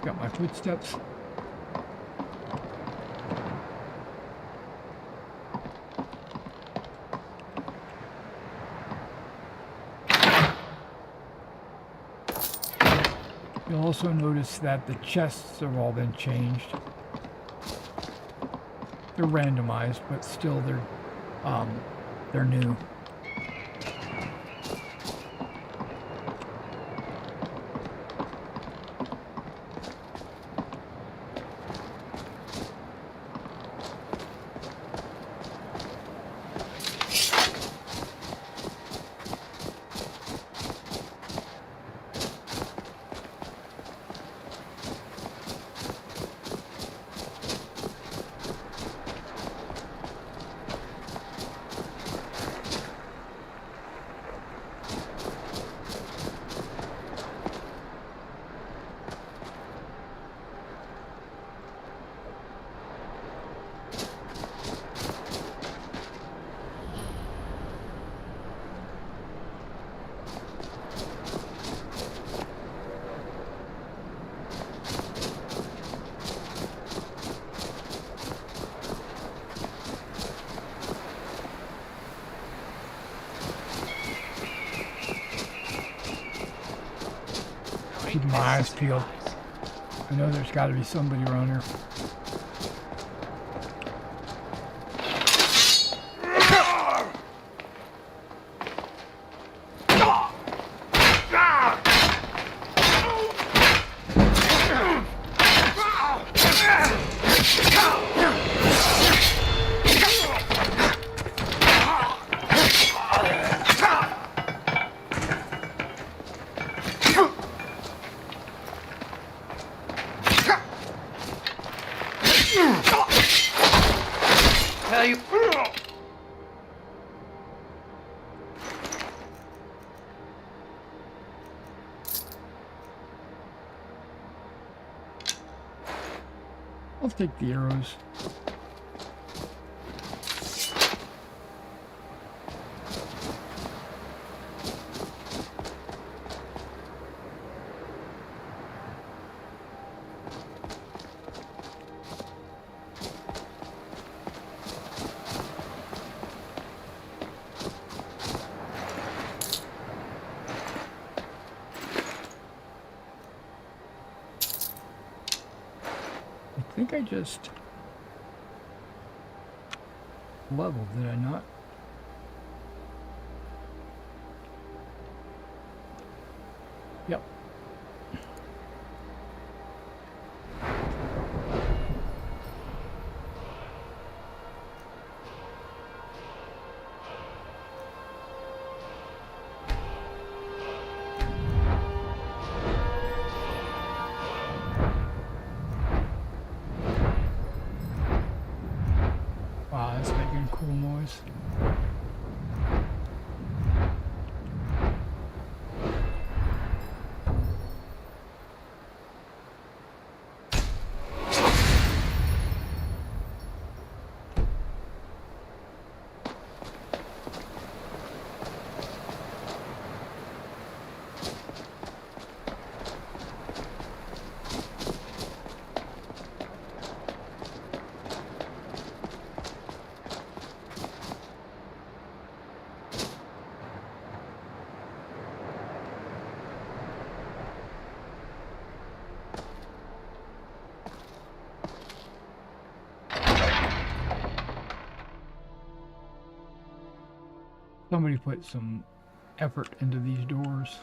Got my footsteps. You'll also notice that the chests have all been changed. They're randomized, but still they're new. Keep my eyes peeled. I know there's got to be somebody around here. take the arrows. I think I just leveled, did I not? Yep. Wow, that's making a cool noise. Somebody put some effort into these doors.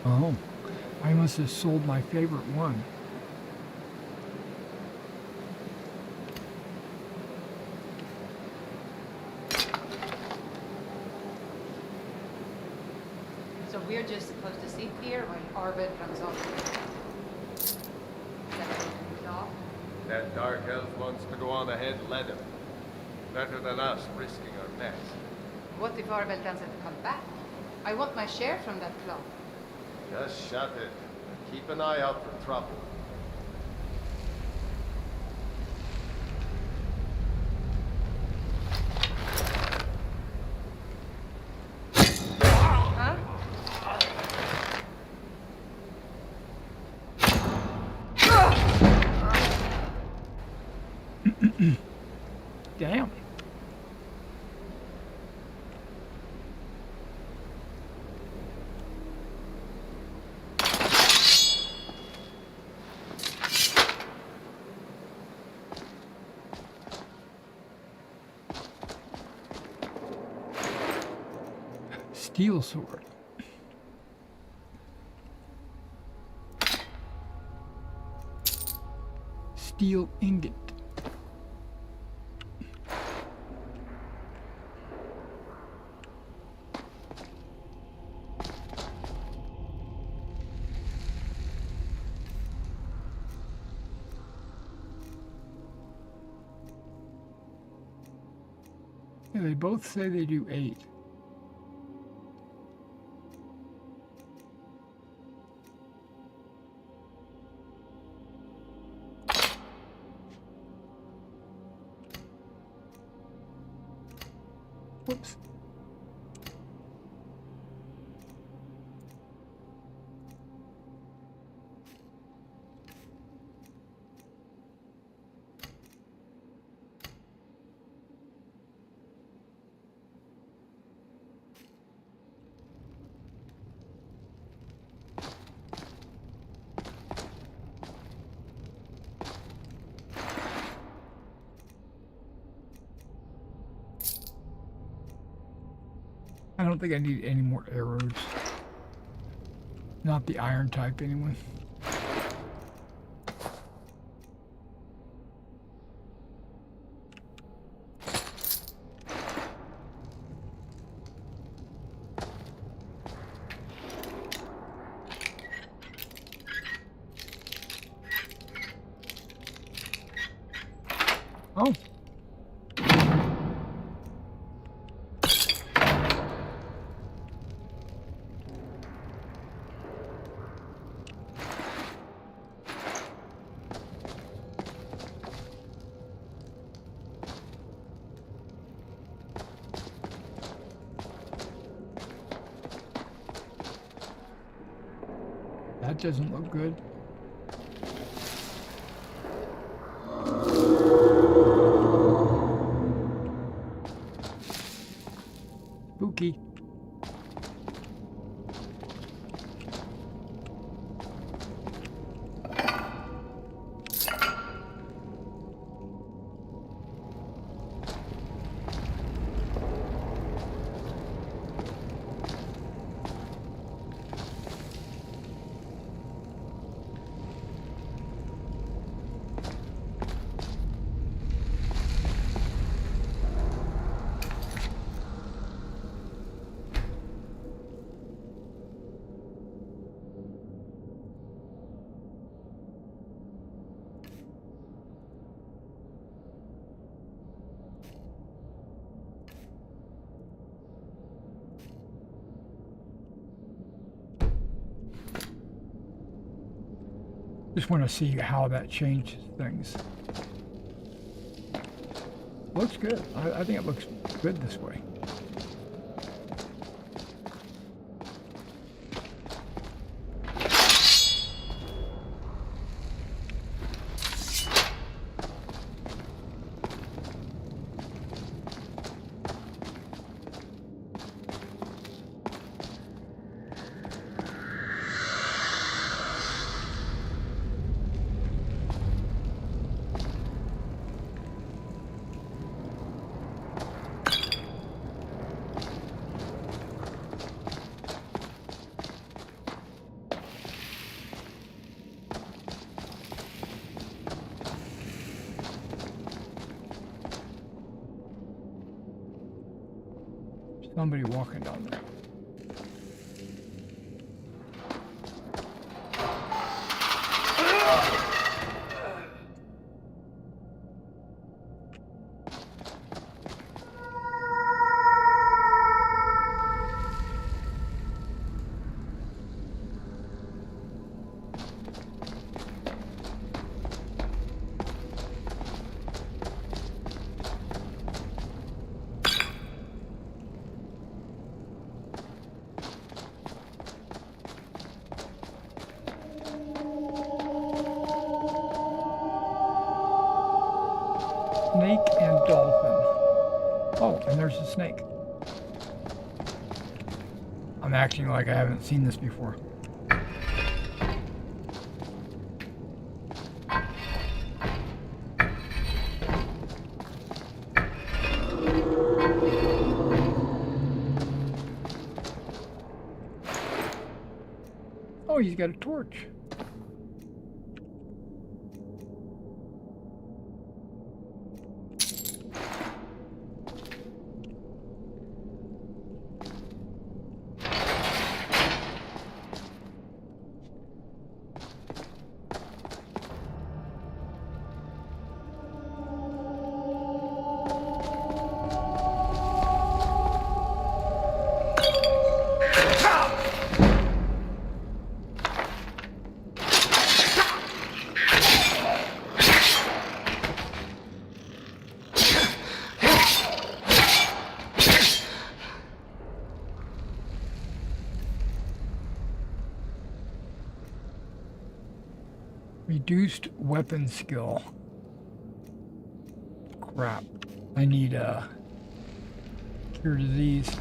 Oh, I must have sold my favorite one. So we're just supposed to sit here while Arvid runs off. Is that what you thought? That dark elf wants to go on ahead, let him. Better than us risking our necks. What if Arvid doesn't come back? I want my share from that club. Just shut it. Keep an eye out for trouble. Huh? Damn. Steel sword. Steel ingot. Yeah, they both say they do 8. Whoops. I don't think I need any more arrows. Not the iron type, anyway. Oh. That doesn't look good. Spooky. Just want to see how that changes things. Looks good. I think it looks good this way. Somebody walking down there. Snake and dolphin. Oh, and there's a snake. I'm acting like I haven't seen this before. Oh, he's got a torch. Reduced weapon skill. Crap. I need cure disease.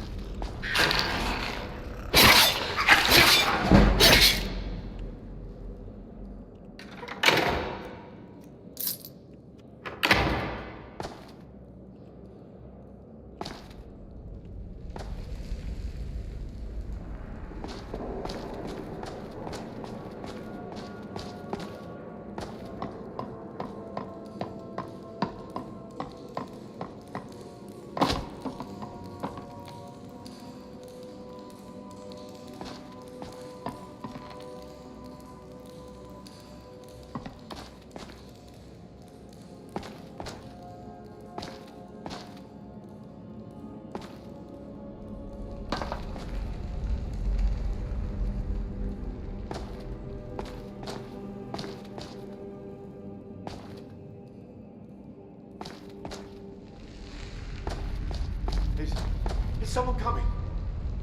someone coming?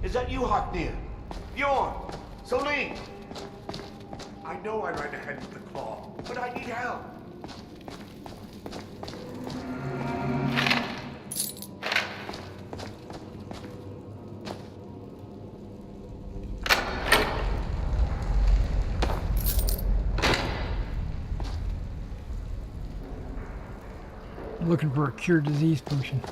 Is that you, Haknir? Bjorn? Celine? I know I ran ahead with the claw, but I need help. I'm looking for a cure disease potion.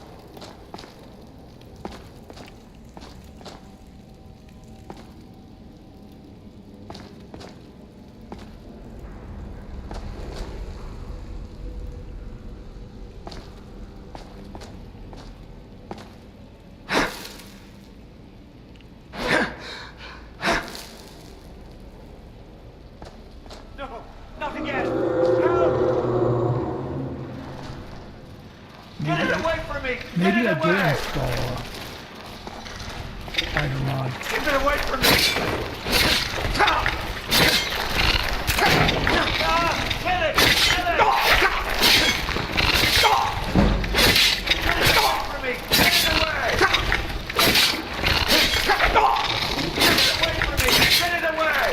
Maybe I did install Spider mod. Get it away from me! Get it! Get it! Get it away from me! Get it away! Get it away from me! Get it away!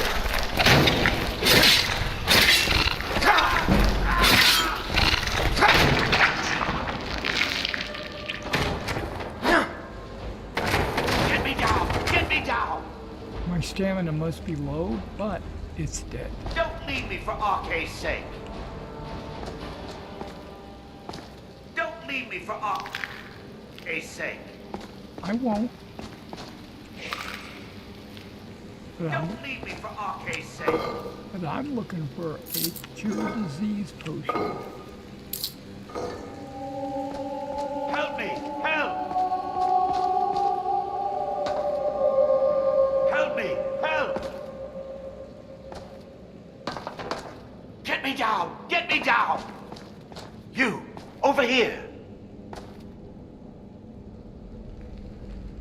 My stamina must be low, but it's dead. Don't leave me for Arke's sake. Don't leave me for Arke's sake. I won't. Don't leave me for Arke's sake. But I'm looking for a cure disease potion. Help me! Help! Help me! Help! Get me down! Get me down! You! Over here!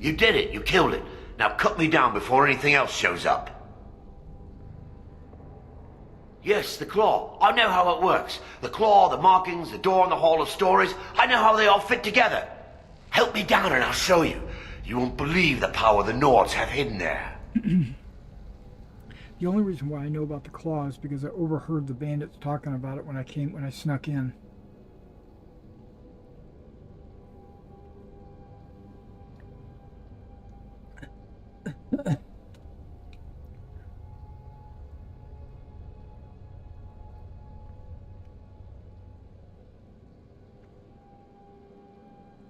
You did it! You killed it! Now cut me down before anything else shows up. Yes, the claw. I know how it works. The claw, the markings, the door in the Hall of Stories. I know how they all fit together. Help me down and I'll show you. You won't believe the power the Nords have hidden there. The only reason why I know about the claw is because I overheard the bandits talking about it when I snuck in.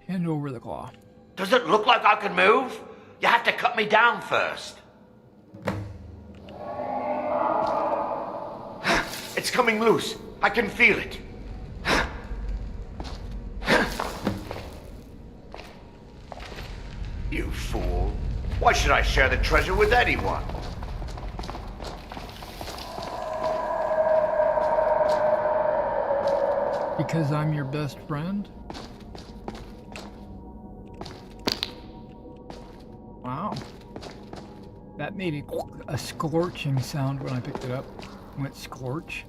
Hand over the claw. Does it look like I can move? You have to cut me down first. It's coming loose. I can feel it. You fool. Why should I share the treasure with anyone? Because I'm your best friend? Wow. That made a scorching sound when I picked it up. It went scorch.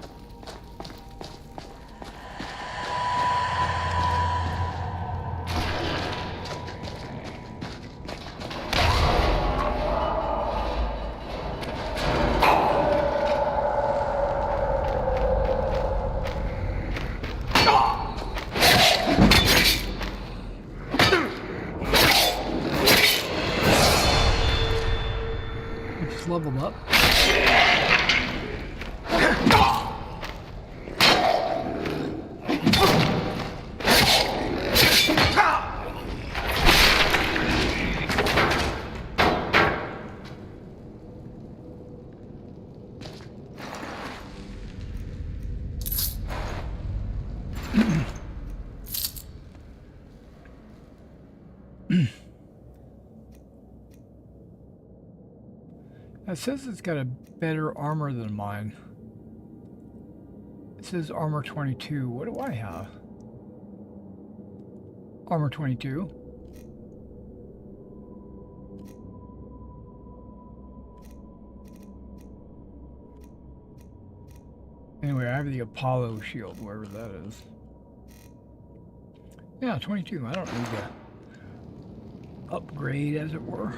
Leveled up. It says it's got a better armor than mine. It says armor 22. What do I have? Armor 22. Anyway, I have the Apollo shield, wherever that is. Yeah, 22. I don't need that. upgrade, as it were.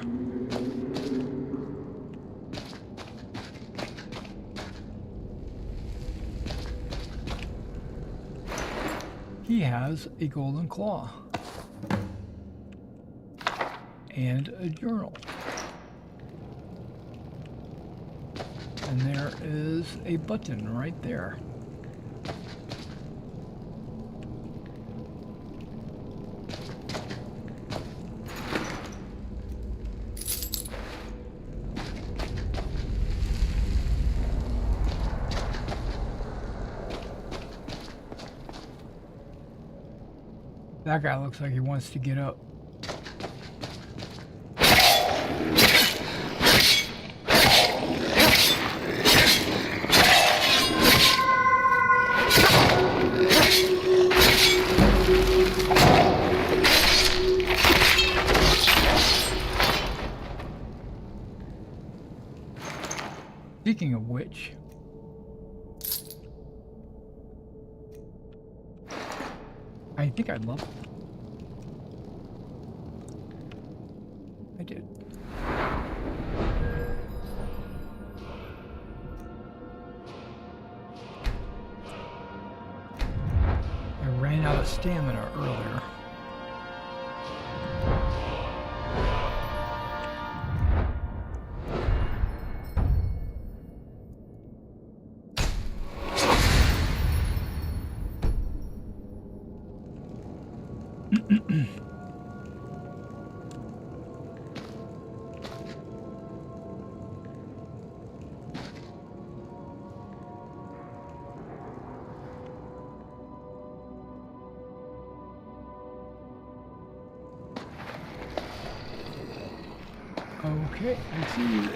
He has a golden claw and a journal. And there is a button right there. That guy looks like he wants to get up. Speaking of which, I think I love it. I did. I ran out of stamina earlier. Okay, I see you.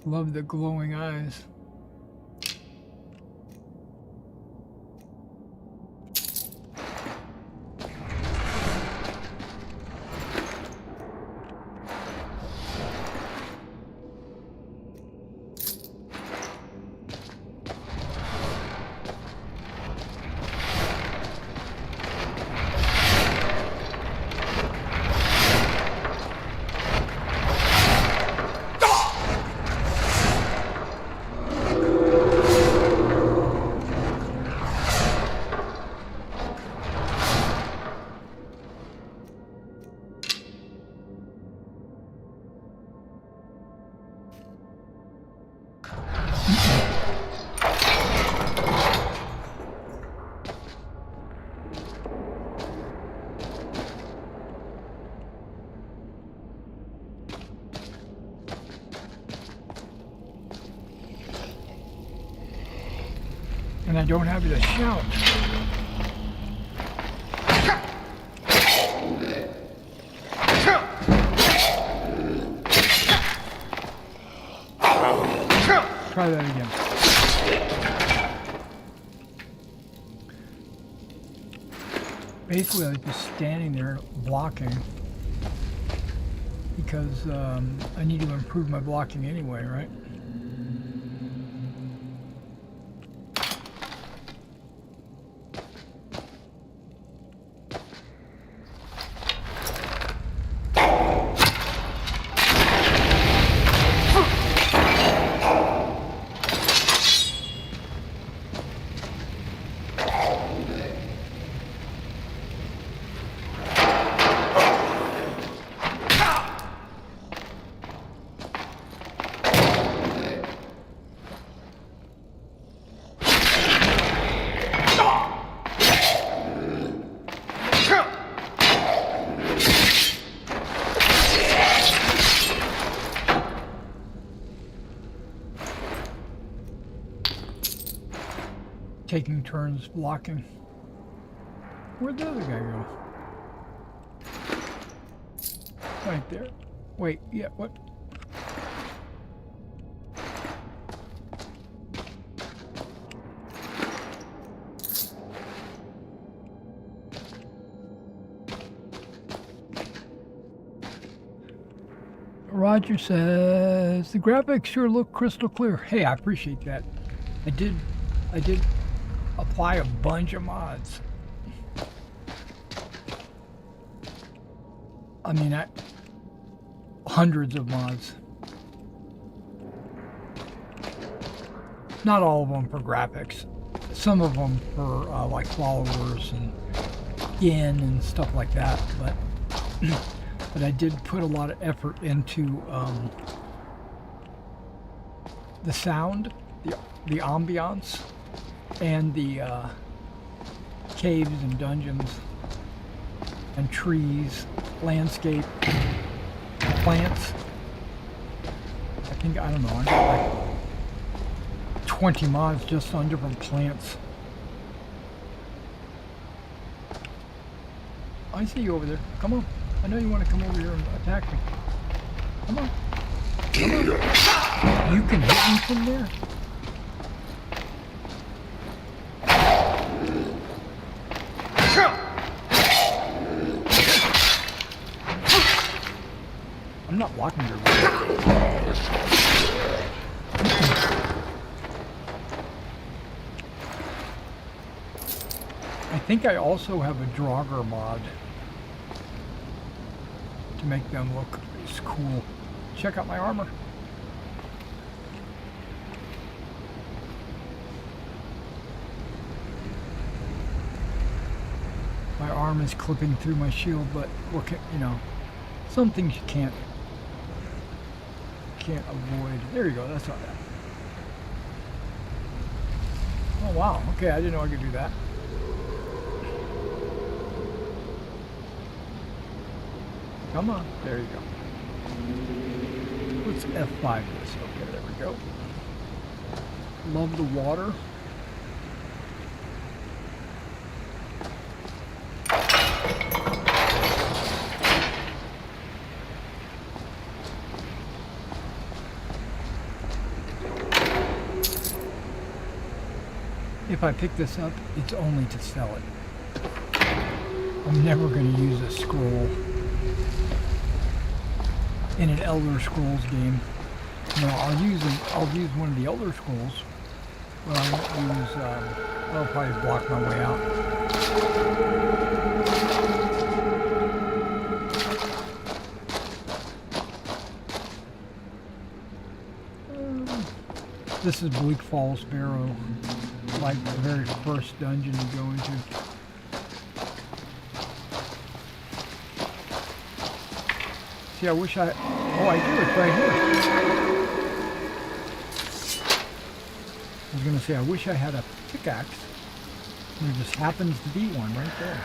Love the glowing eyes. And I don't have to shout. Try that again. Basically, I was just standing there blocking because I need to improve my blocking anyway, right? taking turns blocking. Where'd the other guy go? Right there. Wait, yeah, what? Roger says the graphics sure look crystal clear. Hey, I appreciate that. I did apply a bunch of mods. I mean, hundreds of mods. Not all of them for graphics. Some of them for like followers and skin and stuff like that. But but I did put a lot of effort into the sound, the ambiance, and the caves and dungeons and trees, landscape, plants. I don't know, I got like 20 mods just on different plants. I see you over there. Come on. I know you want to come over here and attack me. Come on. Come on. You can hit me from there. I'm not blocking your way. I think I also have a Draugr mod to make them look cool. Check out my armor. My arm is clipping through my shield, but what can, you know, some things you can't avoid. There you go, that's not bad. Oh wow, okay, I didn't know I could do that. Come on, there you go. Let's F5 this. Okay, there we go. Love the water. If I pick this up, it's only to sell it. I'm never going to use a scroll in an Elder Scrolls game. You know, I'll use one of the Elder Scrolls, but I won't use. I'll probably block my way out. This is Bleak Falls Barrow, like the very first dungeon you go into. See, I wish I... Oh, I do. It's right here. I was going to say, I wish I had a pickaxe. There just happens to be one right there.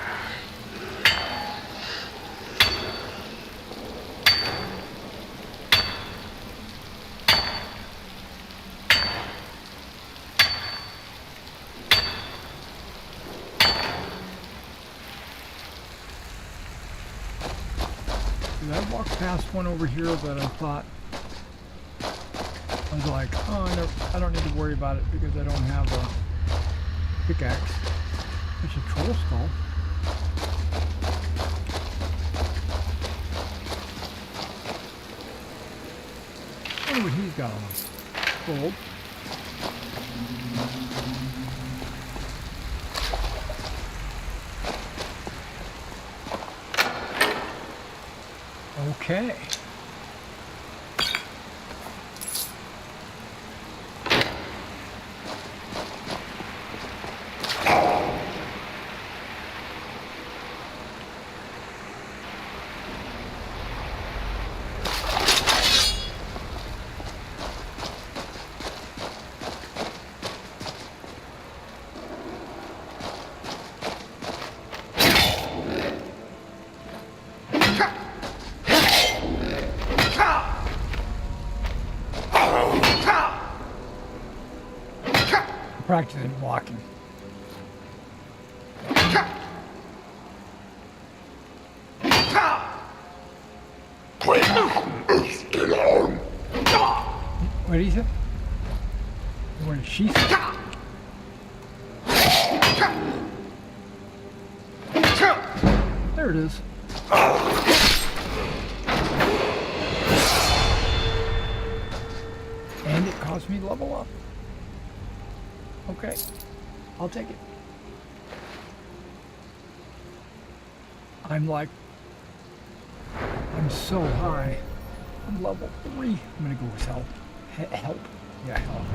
I walked past one over here that I thought, I was like, oh, I don't need to worry about it because I don't have a pickaxe. It's a troll skull. I wonder what he's got on him. Gold. Okay. Practicing blocking. What did he say? What did she say? There it is. And it caused me to level up. Okay, I'll take it. I'm so high. I'm level 3. I'm gonna go with help. Help. Yeah, help.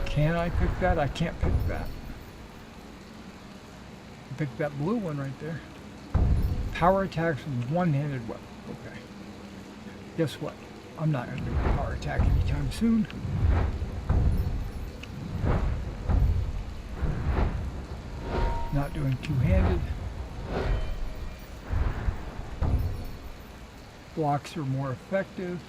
Can I pick that? I can't pick that. Pick that blue one right there. Power attacks with one-handed weapon. Okay. Guess what? I'm not going to do a power attack anytime soon. Not doing two-handed. Blocks are more effective.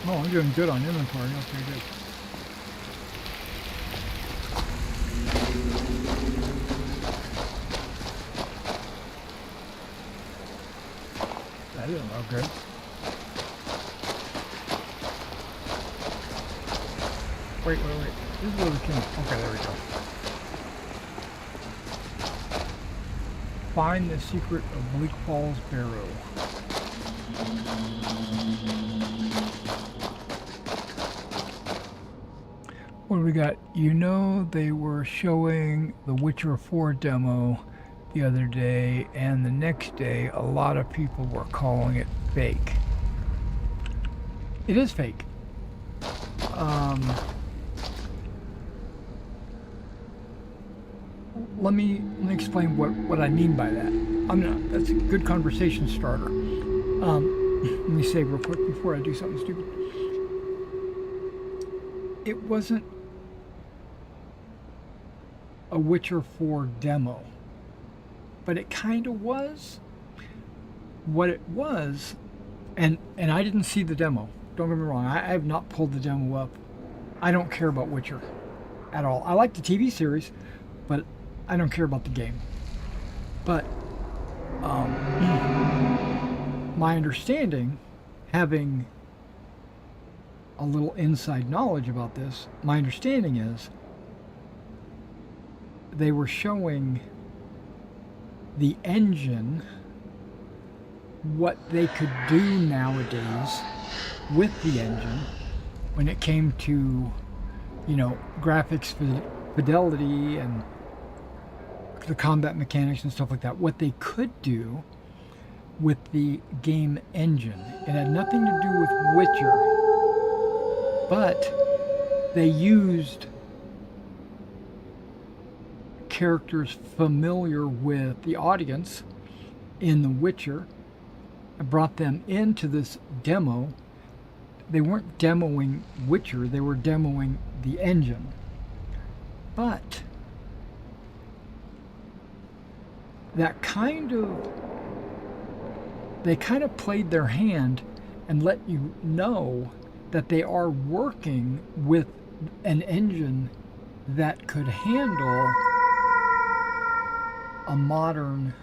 Oh, I'm doing good on inventory. Okay, good. That didn't look good. Wait. This is where we can... Okay, there we go. Find the secret of Bleak Falls Barrow. What do we got? You know, they were showing the Witcher 4 demo the other day, and the next day a lot of people were calling it fake. It is fake. Let me explain what I mean by that. That's a good conversation starter. Let me say real quick before I do something stupid. It wasn't a Witcher 4 demo, but it kind of was. What it was, and I didn't see the demo. Don't get me wrong, I have not pulled the demo up. I don't care about Witcher at all. I like the TV series, but I don't care about the game. But my understanding, having a little inside knowledge about this, my understanding is they were showing the engine, what they could do nowadays with the engine when it came to, you know, graphics fidelity and the combat mechanics and stuff like that, what they could do with the game engine. It had nothing to do with Witcher, but they used characters familiar with the audience in The Witcher and brought them into this demo. They weren't demoing Witcher, they were demoing the engine. But that kind of they kind of played their hand and let you know that they are working with an engine that could handle a modern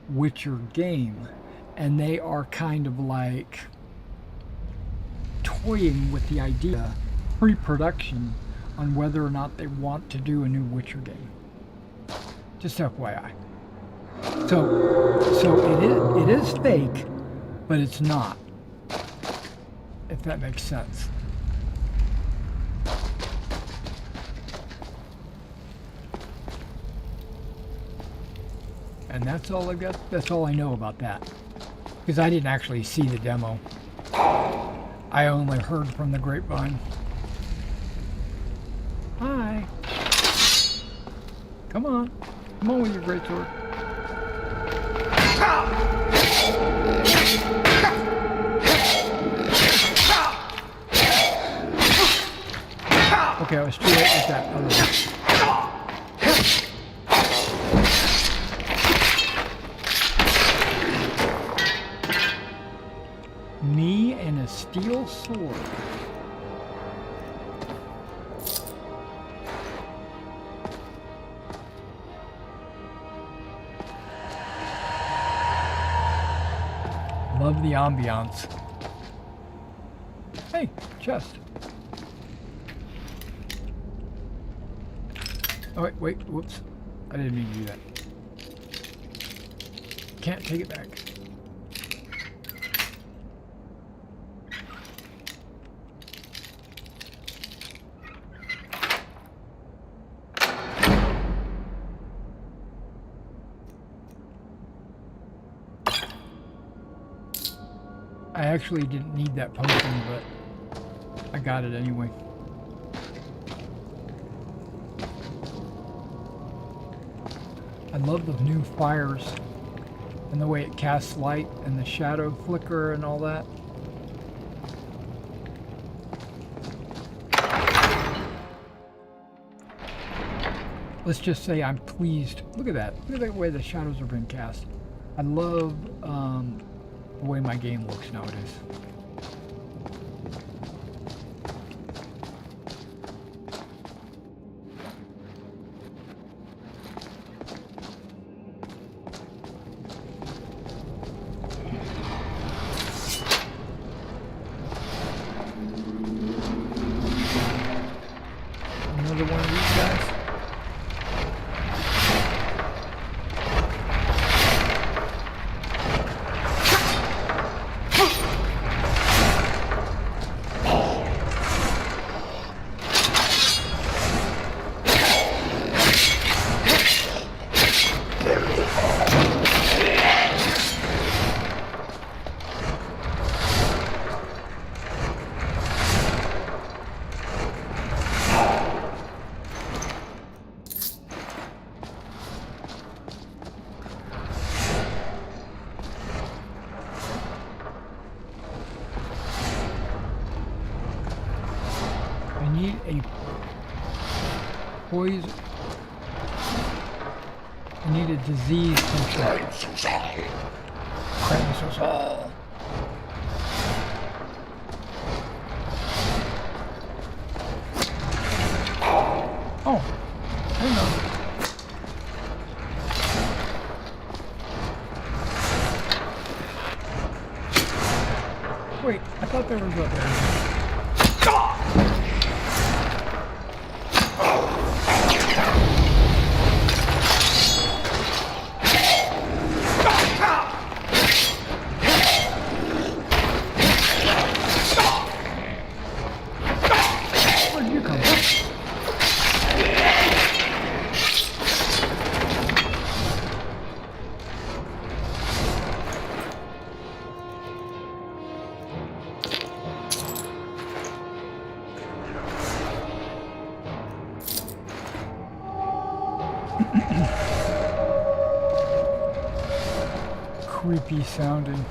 Witcher game. And they are kind of like toying with the idea, pre-production, on whether or not they want to do a new Witcher game. Just FYI. So it is fake, but it's not. If that makes sense. And that's all I've got. That's all I know about that. Because I didn't actually see the demo. I only heard from the grapevine. Hi. Come on. Come on with your greatsword. Okay, I was too late with that other one. Me and a steel sword. Love the ambiance. Hey, chest. Oh, wait, whoops. I didn't mean to do that. Can't take it back. I actually didn't need that potion, but I got it anyway. I love the new fires and the way it casts light and the shadow flicker and all that. Let's just say I'm pleased. Look at that. Look at the way the shadows are being cast. I love the way my game looks nowadays. Another one of these guys. Poison. I need a disease control. Crimsosol. Oh, hang on. Wait, I thought there was up there. Creepy sounding.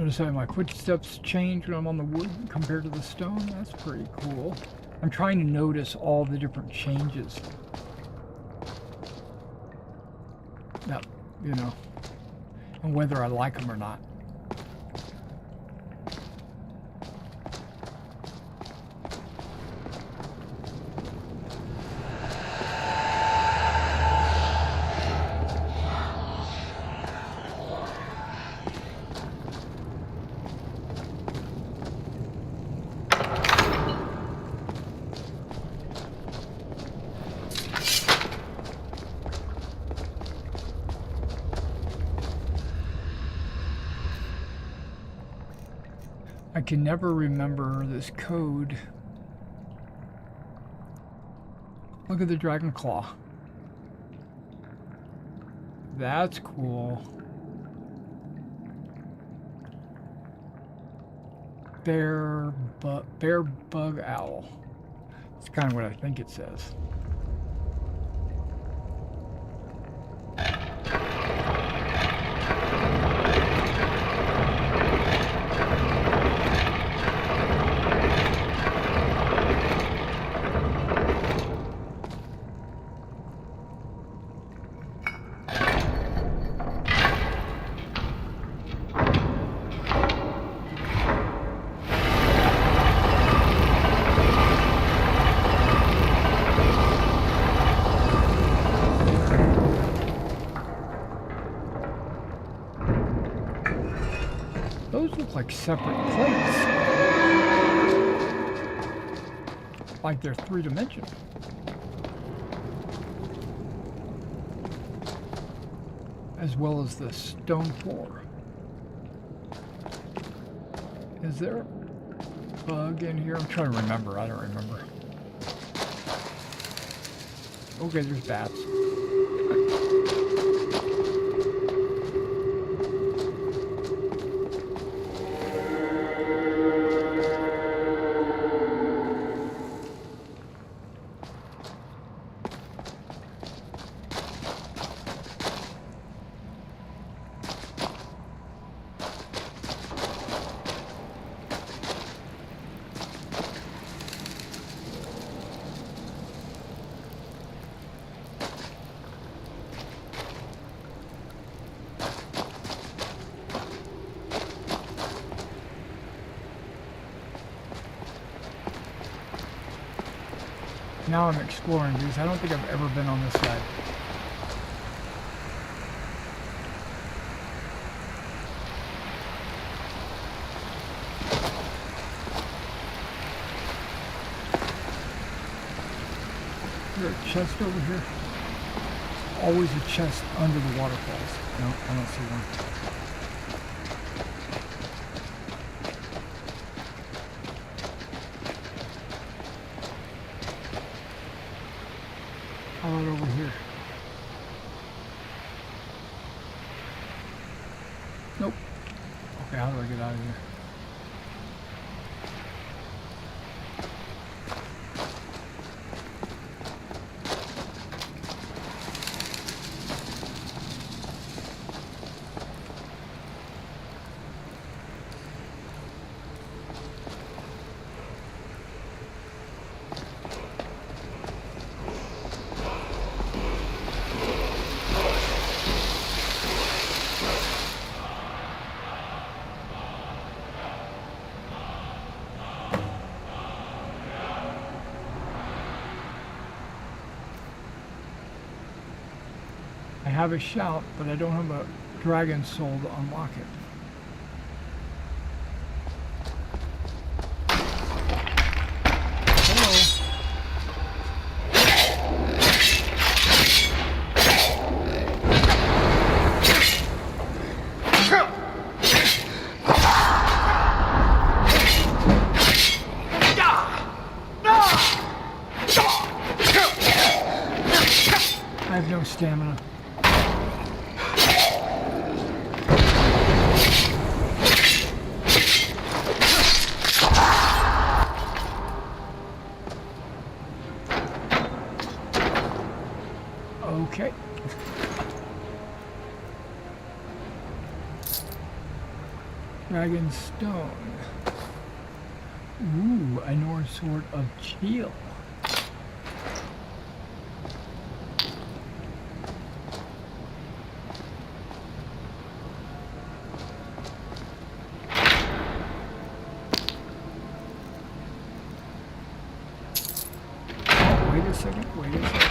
Notice how my footsteps change when I'm on the wood compared to the stone. That's pretty cool. I'm trying to notice all the different changes. That, you know, and whether I like them or not. I can never remember this code. Look at the dragon claw. That's cool. Bear bug owl. It's kind of what I think it says. Those look like separate plates. Like they're three-dimensional. As well as the stone floor. Is there a bug in here? I'm trying to remember. I don't remember. Okay, there's bats. Now I'm exploring these. I don't think I've ever been on this side. Is there a chest over here? Always a chest under the waterfalls. No, I don't see one. How about over here? Nope. Okay, how do I get out of here? I have a shout, but I don't have a dragon soul to unlock it. I have no stamina. Okay. Dragon Stone. Ooh, a Norse Sword of Chill. Oh, wait a second, wait a second.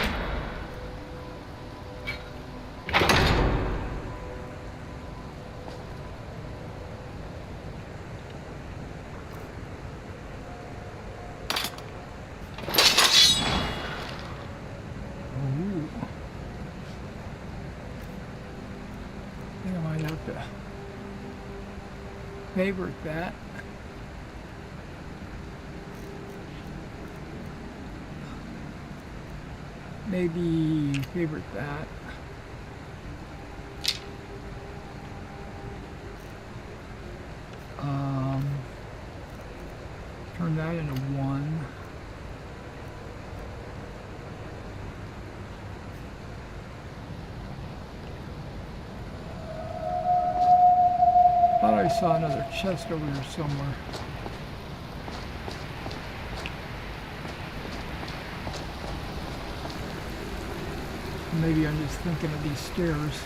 Favorite that. Maybe favorite that. Turn that into 1. Thought I saw another chest over here somewhere. Maybe I'm just thinking of these stairs.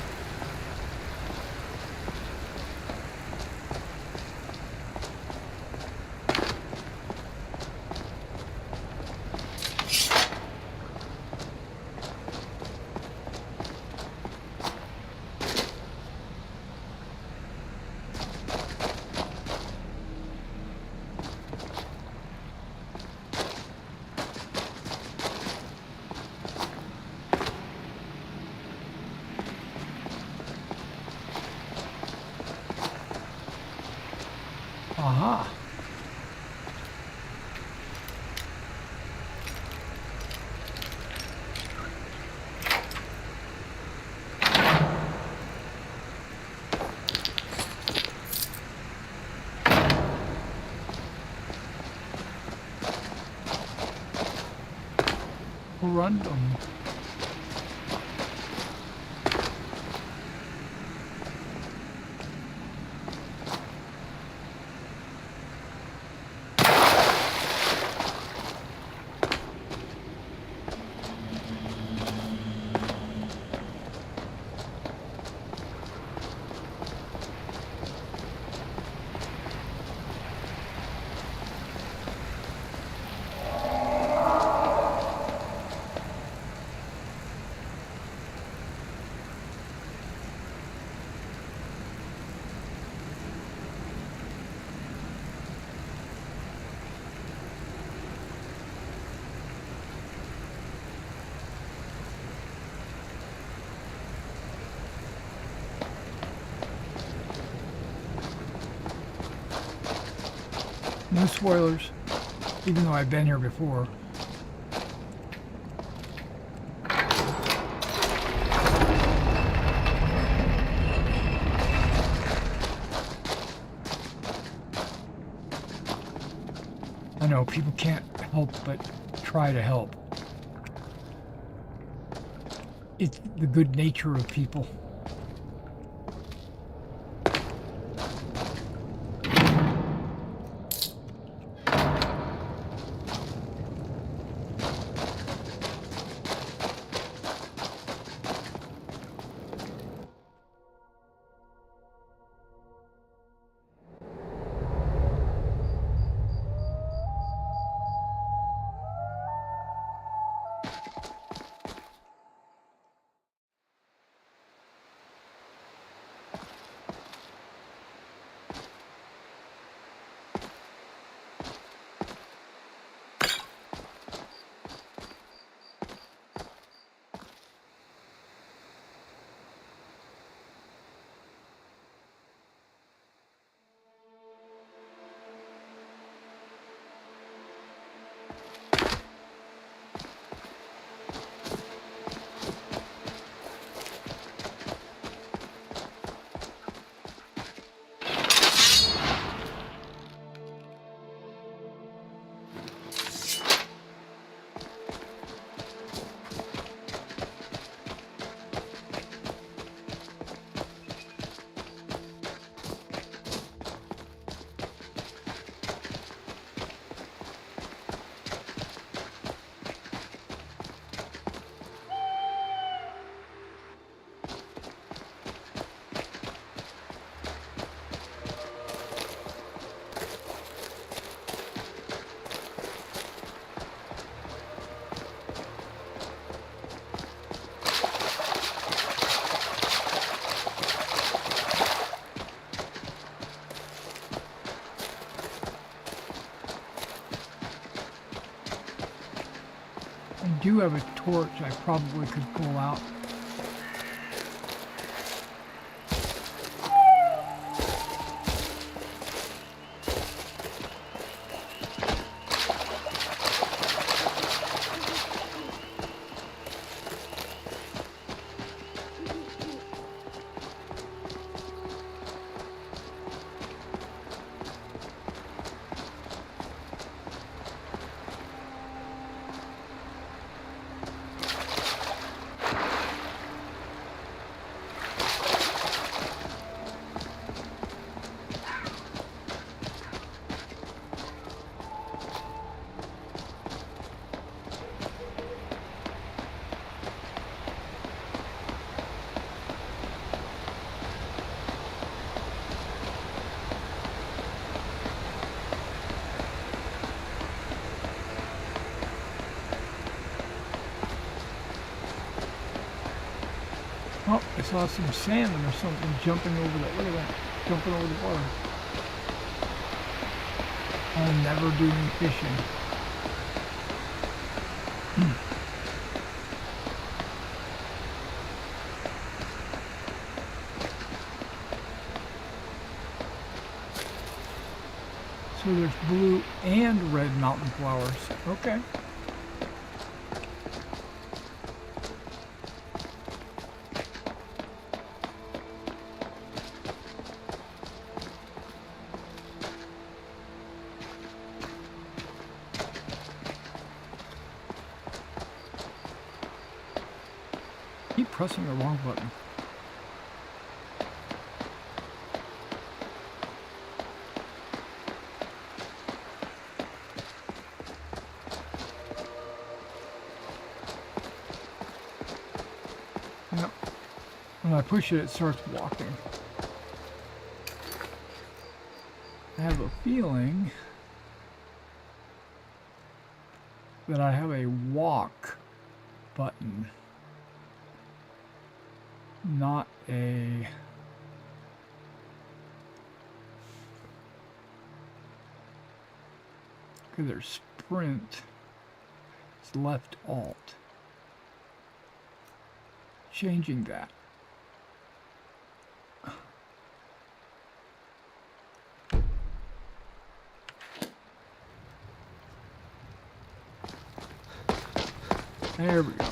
Aha. Random. No spoilers, even though I've been here before. I know people can't help but try to help. It's the good nature of people. do have a torch I probably could pull out. Oh, I saw some salmon or something jumping over the, look at that, jumping over the water. I'll never do any fishing. So there's blue and red mountain flowers. Okay. Keep pressing the wrong button. Yep. When I push it, it starts walking. I have a feeling that I have a walk button. Not a... Okay, there's sprint. It's left alt. Changing that. There we go.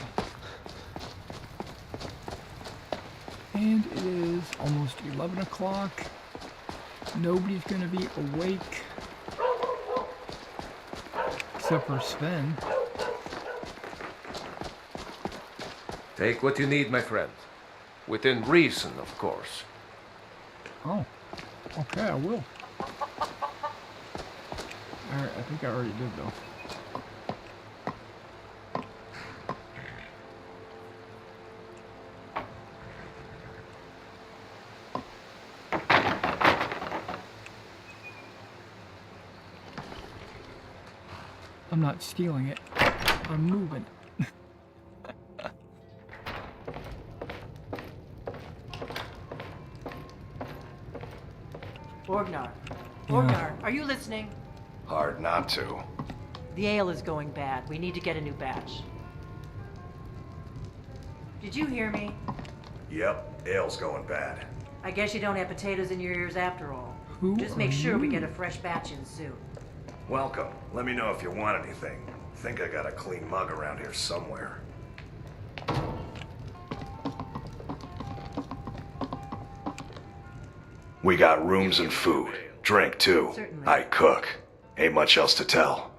And it is almost 11 o'clock. Nobody's going to be awake. Except for Sven. Take what you need, my friend. Within reason, of course. Oh. Okay, I will. Alright, I think I already did though. I'm not stealing it. I'm moving. Borgnar. Borgnar, are you listening? Hard not to. The ale is going bad. We need to get a new batch. Did you hear me? Yep, ale's going bad. I guess you don't have potatoes in your ears after all. Who Just make are sure we you? get a fresh batch in soon. Welcome. Let me know if you want anything. Think I got a clean mug around here somewhere. We got rooms and food. Drink, too. Certainly. I cook. Ain't much else to tell.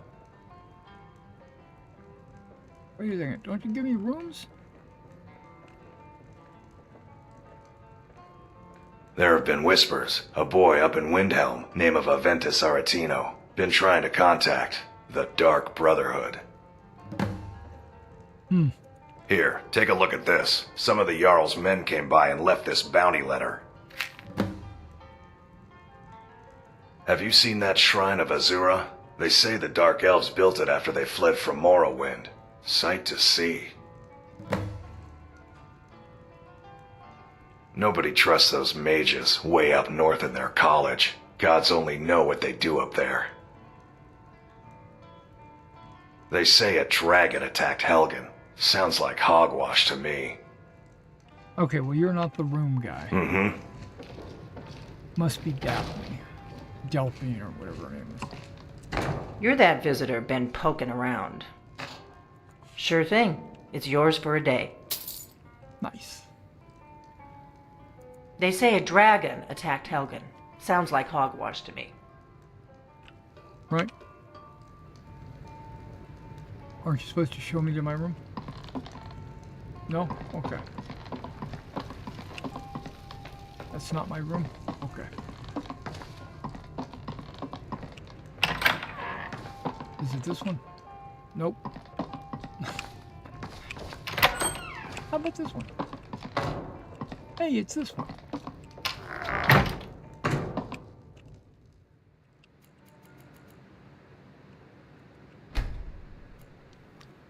Wait a second, don't you give me rooms? There have been whispers. A boy up in Windhelm, name of Aventus Aretino, been trying to contact the Dark Brotherhood. Here, take a look at this. Some of the Jarl's men came by and left this bounty letter. Have you seen that shrine of Azura? They say the Dark Elves built it after they fled from Morrowind. Sight to see. Nobody trusts those mages way up north in their college. Gods only know what they do up there. They say a dragon attacked Helgen. Sounds like hogwash to me. Okay, well, you're not the room guy. Mm-hmm. Must be Daphne. Delphine, or whatever her name is. You're that visitor been poking around. Sure thing. It's yours for a day. Nice. They say a dragon attacked Helgen. Sounds like hogwash to me. Right. Aren't you supposed to show me to my room? No? Okay. That's not my room? Okay. Is it this one? Nope. How about this one? Hey, it's this one.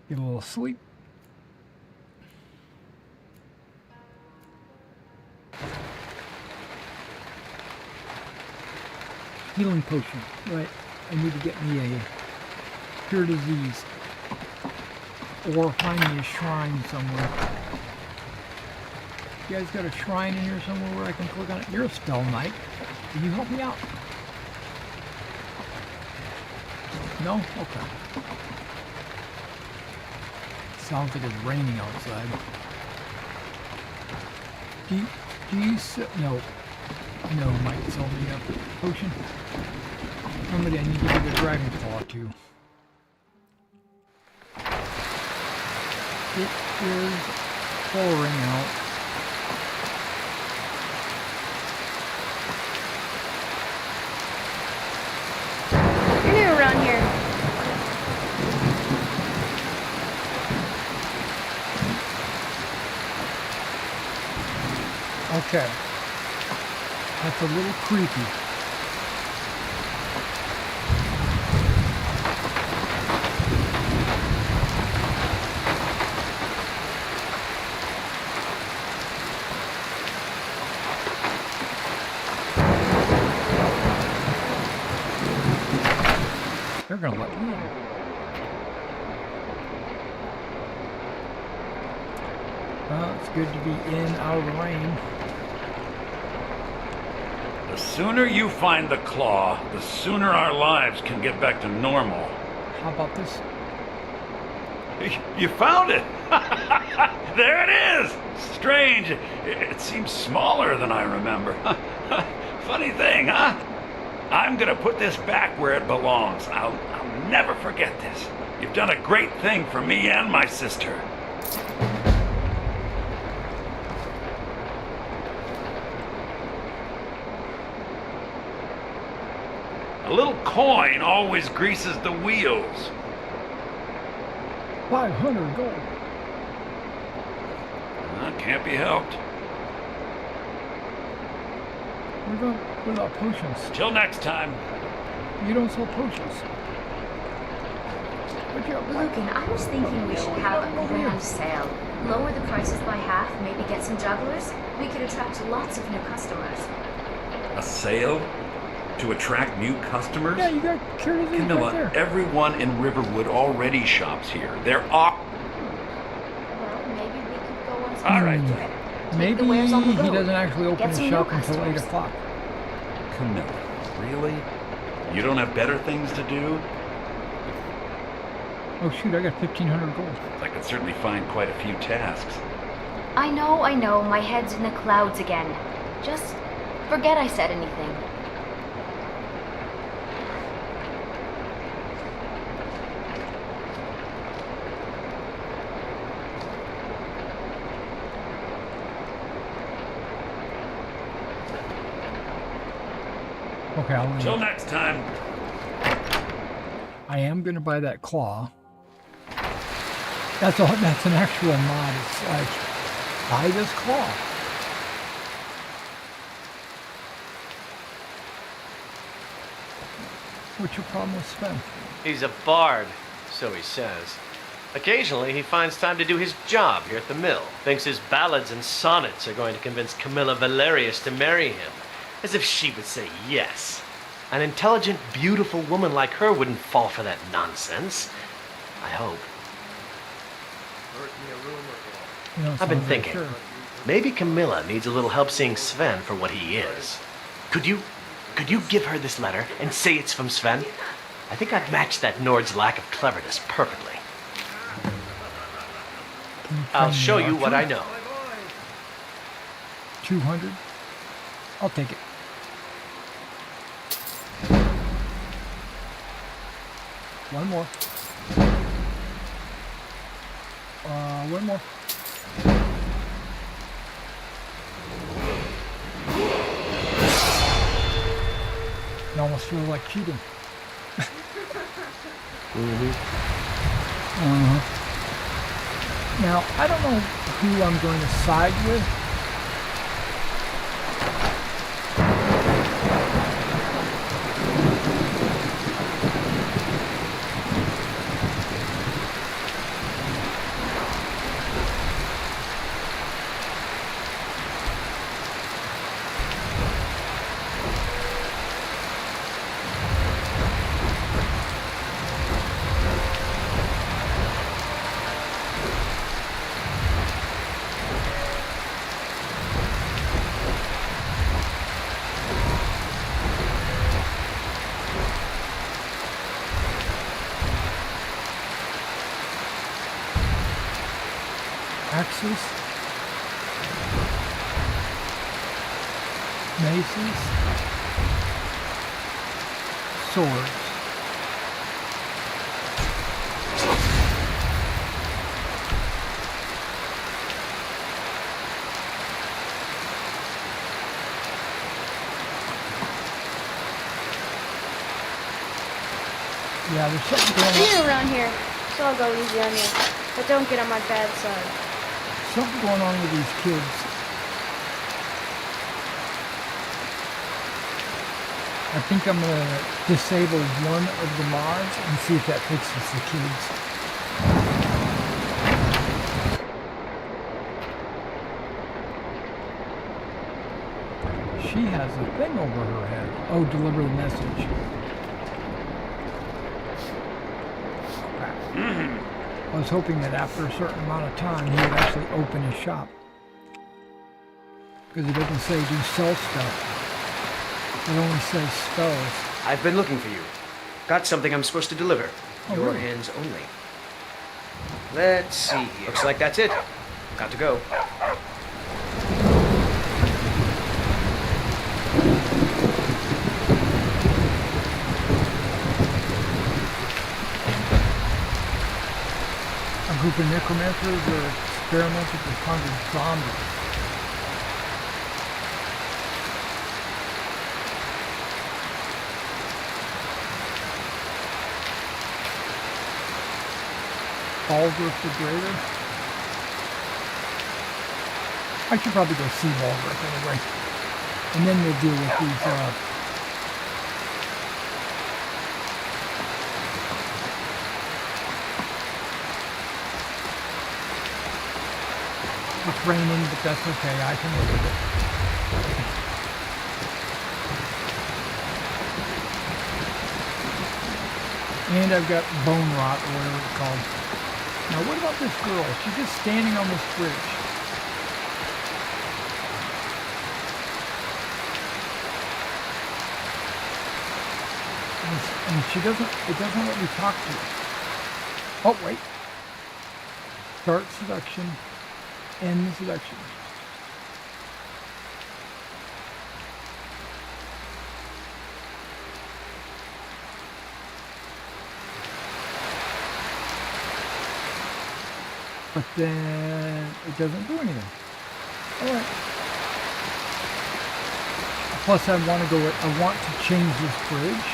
Get a little sleep. Healing potion. Right. I need to get me a cure disease. Or find me a shrine somewhere. You guys got a shrine in here somewhere where I can click on it? You're a spell knight. Can you help me out? No? Okay. Sounds like it's raining outside. No, might sell me a potion. Somebody I need to get a dragon claw to. It is pouring out. You're new around here. Okay. That's a little creepy. They're gonna let me in. Well, it's good to be in out of the rain. The sooner you find the claw, the sooner our lives can get back to normal. How about this? You found it! There it is! Strange. It seems smaller than I remember. Funny thing, huh? I'm gonna put this back where it belongs. I'll never forget this. You've done a great thing for me and my sister. A little coin always greases the wheels. 500 gold. That can't be helped. What about potions? Till next time. You don't sell potions. Lucan, I was thinking we should have a grand sale. Lower the prices by half, maybe get some jugglers. We could attract lots of new customers. A sale? To attract new customers? Yeah, you got cure disease Camilla, right there. everyone in Riverwood already shops here. There are... Well, maybe we could go on some All right. trip. Take Maybe the wares on the he road. doesn't actually open Get his some shop new until 8 customers. o'clock. Camilla, really? You don't have better things to do? Oh shoot, I got 1,500 gold. I could certainly find quite a few tasks. I know, my head's in the clouds again. Just forget I said anything. Okay, I'll leave. Till next time. I am gonna buy that claw. That's an actual mod. It's like, buy this claw. What's your problem with Sven? He's a bard, so he says. Occasionally, he finds time to do his job here at the mill. Thinks his ballads and sonnets are going to convince Camilla Valerius to marry him. As if she would say yes. An intelligent, beautiful woman like her wouldn't fall for that nonsense. I hope. You don't I've been sound very thinking. sure. Maybe Camilla needs a little help seeing Sven for what he is. Could you give her this letter and say it's from Sven? I think I'd match that Nord's lack of cleverness perfectly. I'll show you what I know. 200. I'll take it. One more. One more. It almost feels like cheating. Now, I don't know who I'm going to side with. Axes, maces, swords. Yeah, there's something going on. New around here, so I'll go easy on you. But don't get on my bad side. Something going on with these kids. I think I'm going to disable one of the mods and see if that fixes the kids. She has a thing over her head. Oh, deliver the message. I was hoping that after a certain amount of time he would actually open his shop. Because it doesn't say do sell stuff. It only says spells. I've been looking for you. Got something I'm supposed to deliver. Oh, Your really? hands only. Let's see here. Looks like that's it. Got to go. A group of necromancers are experimenting with conjured zombies. Baldriff the Greater. I should probably go see Baldriff anyway. And then we'll deal with these it's raining, but that's okay. I can live with it. And I've got bone rot, or whatever it's called. Now, what about this girl? She's just standing on this bridge. And it doesn't let me talk to her. Oh, wait. Start seduction. End the seduction. But then it doesn't do anything. All right. Plus, I want to change this bridge.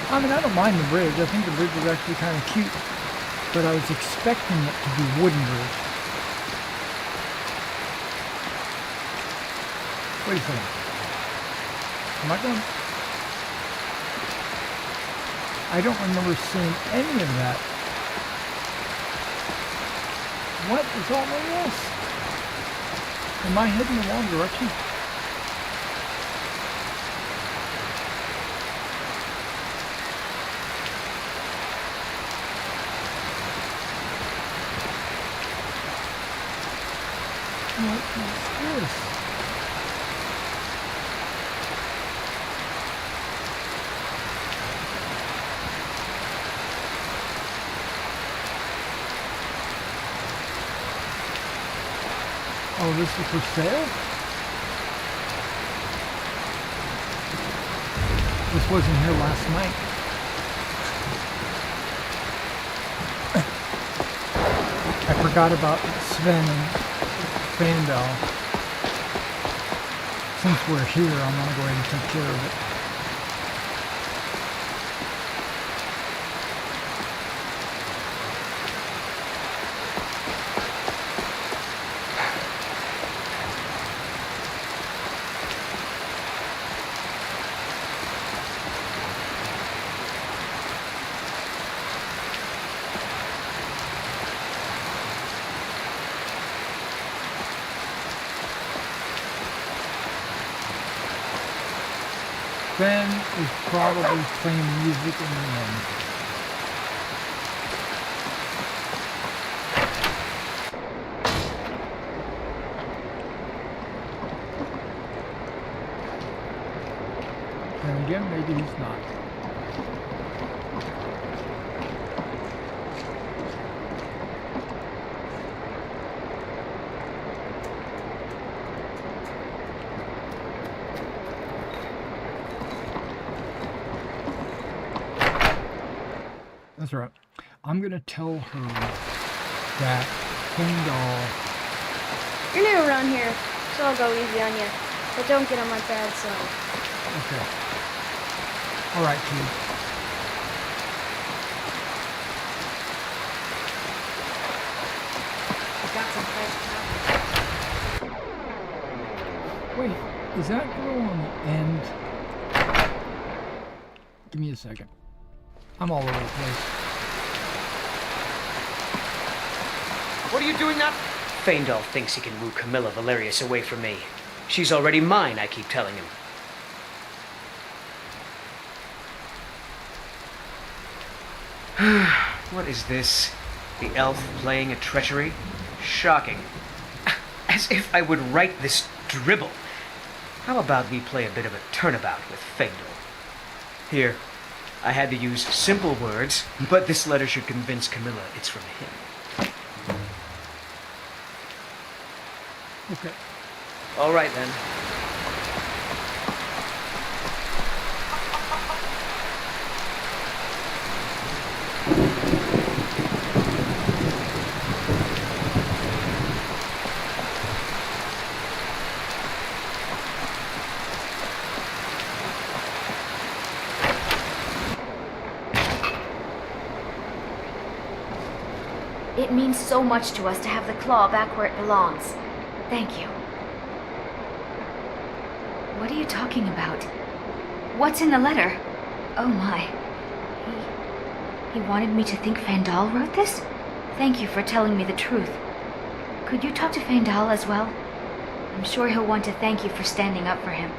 I mean, I don't mind the bridge. I think the bridge is actually kind of cute. But I was expecting it to be wooden bridge. Wait a second. Am I going? I don't remember seeing any of that. What is all of this? Am I heading the wrong direction? this? Oh, this is for sale? This wasn't here last night. I forgot about Sven and Fandel. Since we're here, I'm gonna go ahead and take care of it. Ben is probably playing music in the end. Then again, maybe he's not. That's right. I'm gonna tell her that Fandel. You're new around here, so I'll go easy on you. But don't get on my bad side. Okay. All right, kid. Wait, is that girl on the end? Give me a second. I'm all over the place. What are you doing now? Faendal thinks he can woo Camilla Valerius away from me. She's already mine, I keep telling him. What is this? The elf playing a treachery? Shocking. As if I would write this dribble. How about we play a bit of a turnabout with Faendal? Here, I had to use simple words, but this letter should convince Camilla it's from him. Okay. All right, then. It means so much to us to have the claw back where it belongs. Thank you. What are you talking about? What's in the letter? Oh my. He wanted me to think Faendal wrote this? Thank you for telling me the truth. Could you talk to Faendal as well? I'm sure he'll want to thank you for standing up for him.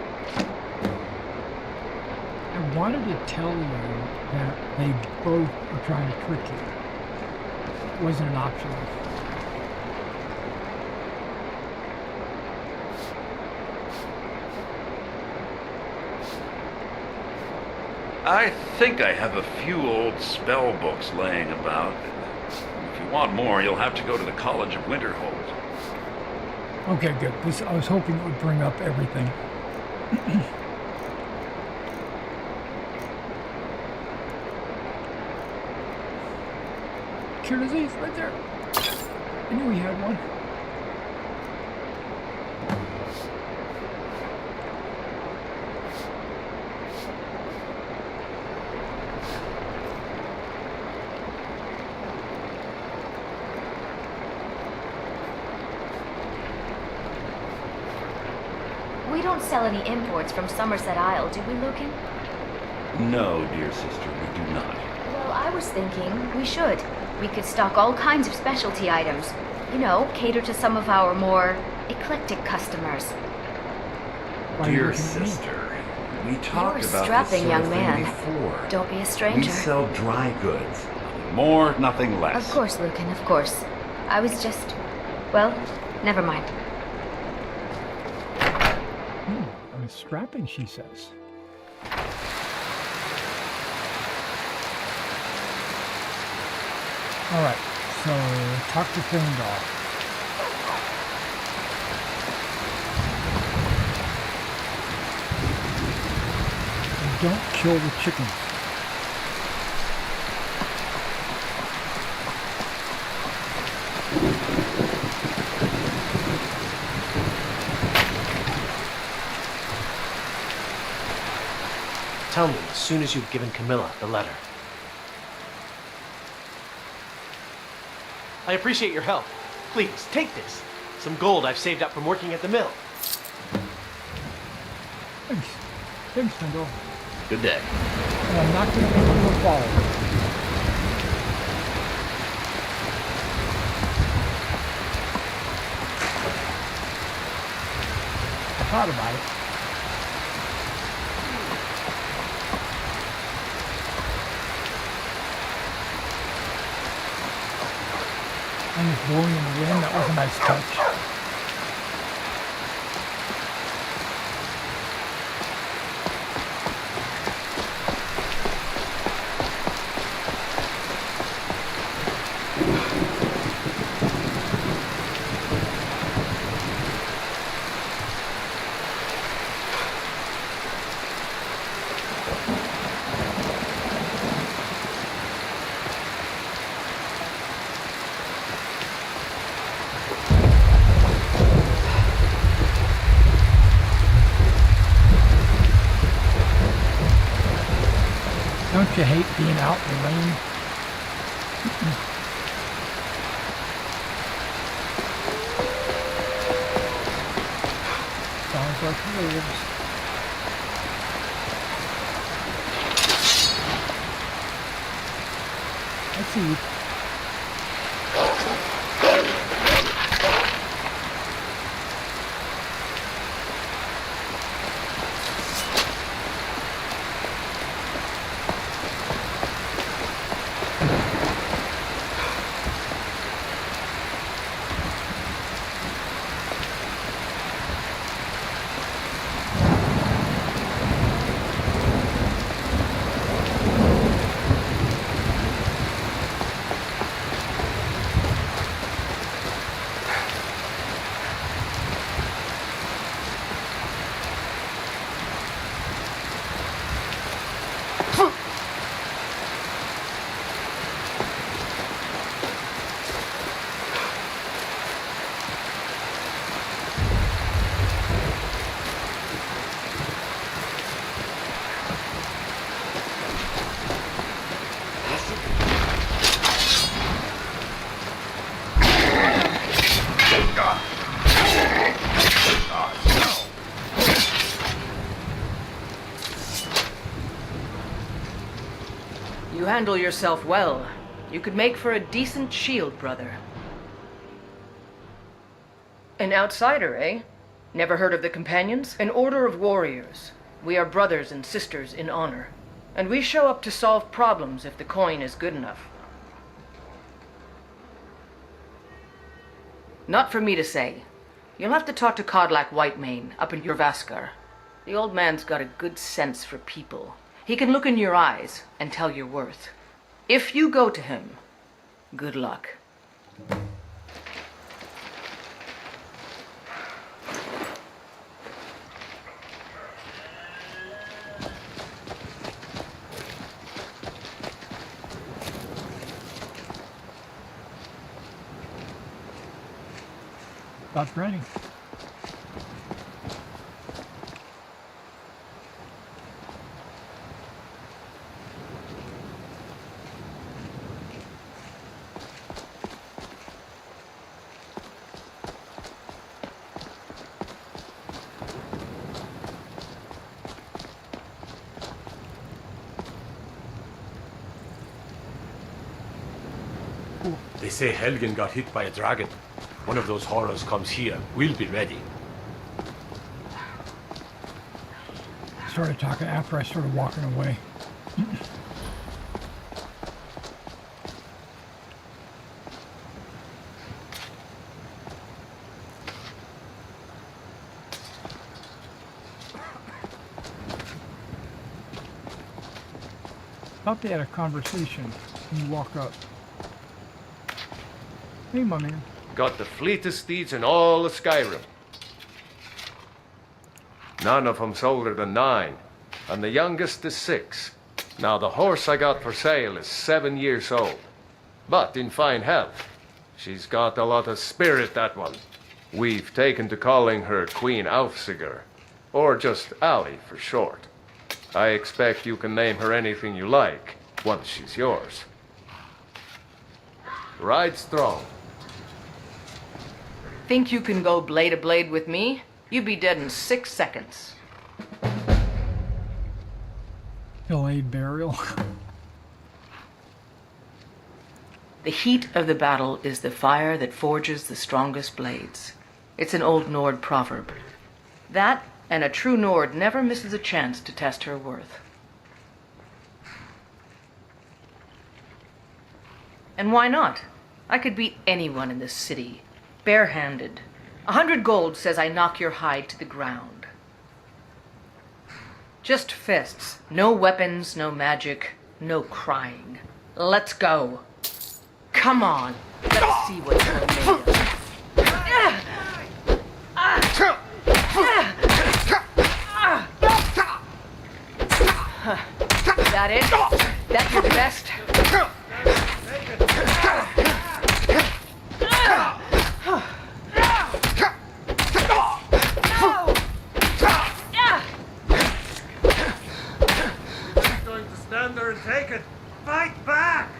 I wanted to tell you that they both are trying to trick you. It wasn't an option. I think I have a few old spell books laying about. If you want more, you'll have to go to the College of Winterhold. Okay, good. I was hoping it would bring up everything. Cure disease right there. I knew he had one. We don't sell any imports from Somerset Isle, do we, Lucan? No, dear sister, we do not. Well, I was thinking we should. We could stock all kinds of specialty items. You know, cater to some of our more eclectic customers. Dear sister, we talked You're a about strapping this sort young of thing man. before. Don't be a We stranger. sell dry goods. Nothing more, nothing less. Of course, Lucan, of course. I was just... well, never mind. Strapping, she says. Alright, so talk to Thingdall. And don't kill the chickens. Tell me as soon as you've given Camilla the letter. I appreciate your help. Please, take this. Some gold I've saved up from working at the mill. Thanks. Thanks, Thingdall. Good day. And I'm not going to make you a follower. I thought about it. And it's blowing in the wind. That was a nice touch. Don't you hate being out in the rain? Sounds like wolves. I see you. You handle yourself well. You could make for a decent shield, brother. An outsider, eh? Never heard of the Companions? An order of warriors. We are brothers and sisters in honor. And we show up to solve problems if the coin is good enough. Not for me to say. You'll have to talk to Codlac Whitemane up in Urvaskar. The old man's got a good sense for people. He can look in your eyes and tell your worth. If you go to him, good luck. Stop running. They say Helgen got hit by a dragon. One of those horrors comes here. We'll be ready. Started talking after I started walking away. Thought they had a conversation when you walk up. Hey, my man. Got the fleetest steeds in all of Skyrim. None of them's older than 9, and the youngest is 6. Now, the horse I got for sale is 7 years old, but in fine health. She's got a lot of spirit, that one. We've taken to calling her Queen Alfsiger, or just Allie for short. I expect you can name her anything you like, once she's yours. Ride strong. Think you can go blade to blade with me? You'd be dead in 6 seconds. Delayed burial. The heat of the battle is the fire that forges the strongest blades. It's an old Nord proverb. That, and a true Nord never misses a chance to test her worth. And why not? I could beat anyone in this city, barehanded. 100 gold says I knock your hide to the ground. Just fists. No weapons, no magic, no crying. Let's go. Come on. Let's see what you're made of. Is that it? That your best? Going to stand there and take it. Fight back!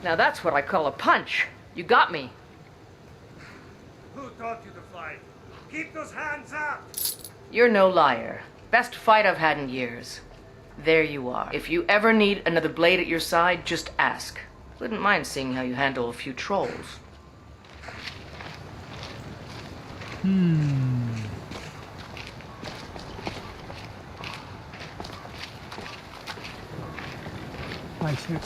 Now that's what I call a punch. You got me. Who taught you to fight? Keep those hands up! You're no liar. Best fight I've had in years. There you are. If you ever need another blade at your side, just ask. Wouldn't mind seeing how you handle a few trolls. Nice hit.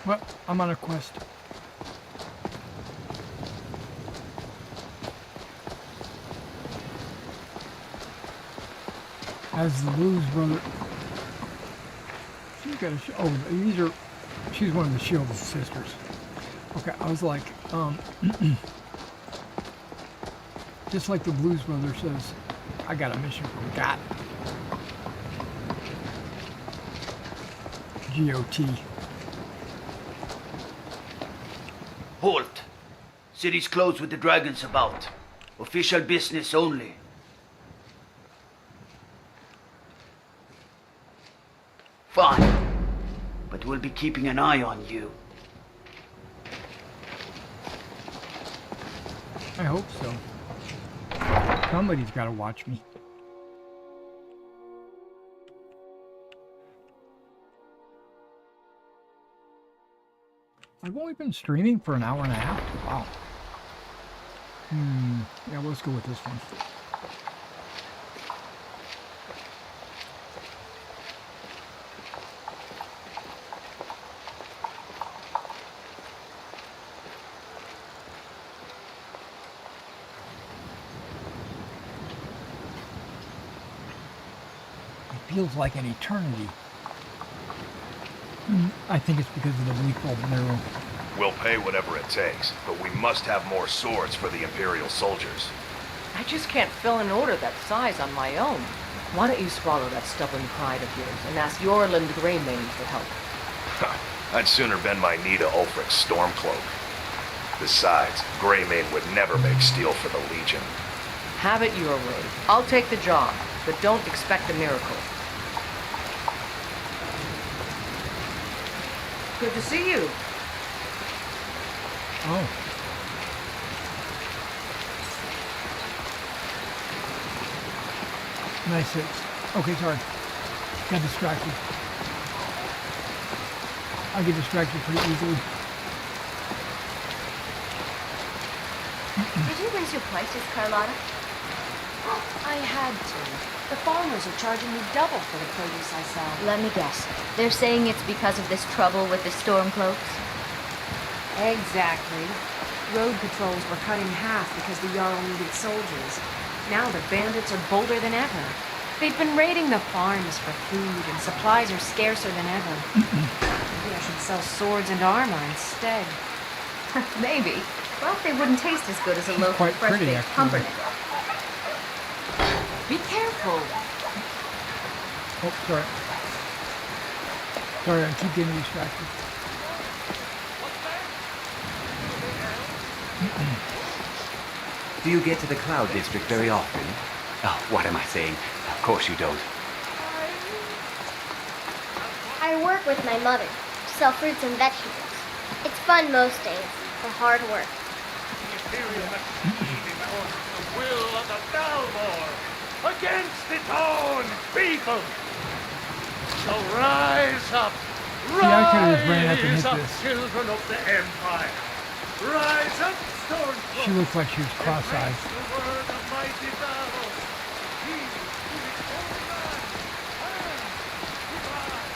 Well, I'm on a quest. As the Blues brother. She's got a oh, these are. She's one of the Shield sisters. Okay, I was like, just like the Blues brother says, I got a mission from God. GOT. Halt. City's closed with the dragons about. Official business only. Fine. But we'll be keeping an eye on you. I hope so. Somebody's got to watch me. I've only been streaming for an hour and a half. Wow. Yeah, let's go with this one. It feels like an eternity. I think it's because of the lethal arrow. We'll pay whatever it takes, but we must have more swords for the Imperial soldiers. I just can't fill an order that size on my own. Why don't you swallow that stubborn pride of yours and ask Yorland Greymane for help? I'd sooner bend my knee to Ulfric's Stormcloak. Besides, Greymane would never make steel for the Legion. Have it your way. I'll take the job, but don't expect a miracle. Good to see you. Oh. Nice hits. Okay, sorry. Got distracted. I get distracted pretty easily. Did you raise your prices, Carlotta? I had to. The farmers are charging me double for the produce I sell. Let me guess. They're saying it's because of this trouble with the Stormcloaks? Exactly. Road patrols were cut in half because the Jarl needed soldiers. Now the bandits are bolder than ever. They've been raiding the farms for food, and supplies are scarcer than ever. Maybe I should sell swords and armor instead. Maybe. But they wouldn't taste as good as a loaf Quite of fresh pretty, baked actually. pumpernickel. Be careful. Oh, sorry. Sorry, I keep getting distracted. Do you get to the Cloud District very often? Oh, what am I saying? Of course you don't. I work with my mother to sell fruits and vegetables. It's fun most days, but hard work. The will of the Gallore against its own people. So rise up, See, I could have ran up and hit rise up, this. children of the Empire. Rise up, stone. She looked like she was cross-eyed. The word of mighty battle. He who is holy man and divine.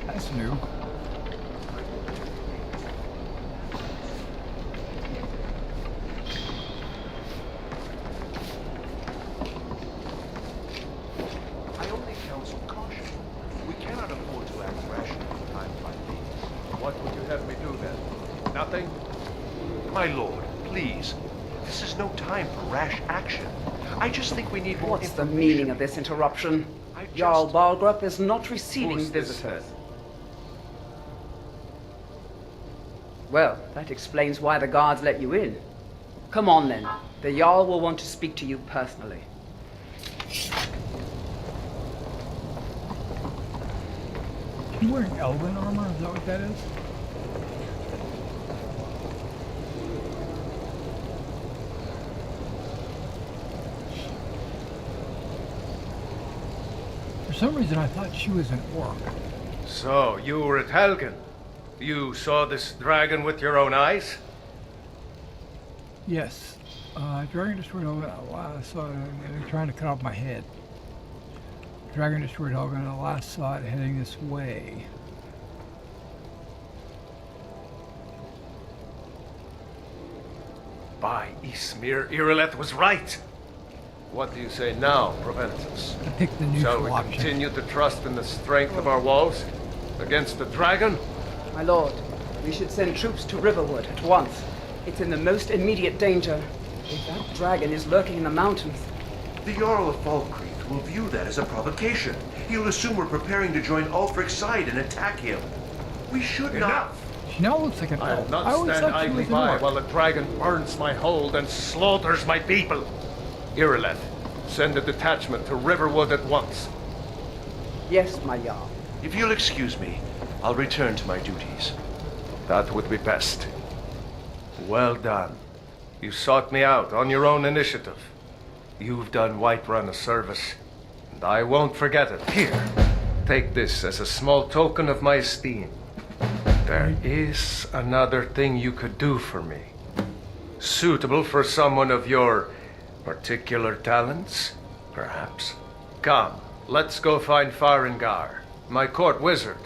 That's new. I only counsel caution. We cannot afford to act rashly in times like these. What would you have me do then? Nothing? My lord, please. This is no time for rash action. I just think we need more What's the meaning of this interruption? Jarl Balgrup is not receiving Who's this? visitors. Well, that explains why the guards let you in. Come on then. The Jarl will want to speak to you personally. She's wearing elven armor? Is that what that is? For some reason, I thought she was an orc. So, you were at Helgen. You saw this dragon with your own eyes? Yes. Dragon destroyed Helgen. Last saw it. They're trying to cut off my head. Dragon destroyed Helgen. I last saw it heading this way. By Ysmir, Irileth was right. What do you say now, Proventus? I picked the Shall neutral we option. continue to trust in the strength of our walls against the dragon? My lord, we should send troops to Riverwood at once. It's in the most immediate danger. If that dragon is lurking in the mountains. The Jarl of Falkreath will view that as a provocation. He'll assume we're preparing to join Ulfric's side and attack him. We should not. She now looks like an I'll elf. not I always stand thought she idly was an by orc. while the dragon burns my hold and slaughters my people. Irileth, send a detachment to Riverwood at once. Yes, my Jarl. If you'll excuse me, I'll return to my duties. That would be best. Well done. You sought me out on your own initiative. You've done Whiterun a service, and I won't forget it. Here, take this as a small token of my esteem. There is another thing you could do for me. Suitable for someone of your particular talents, perhaps. Come, let's go find Farengar, my court wizard.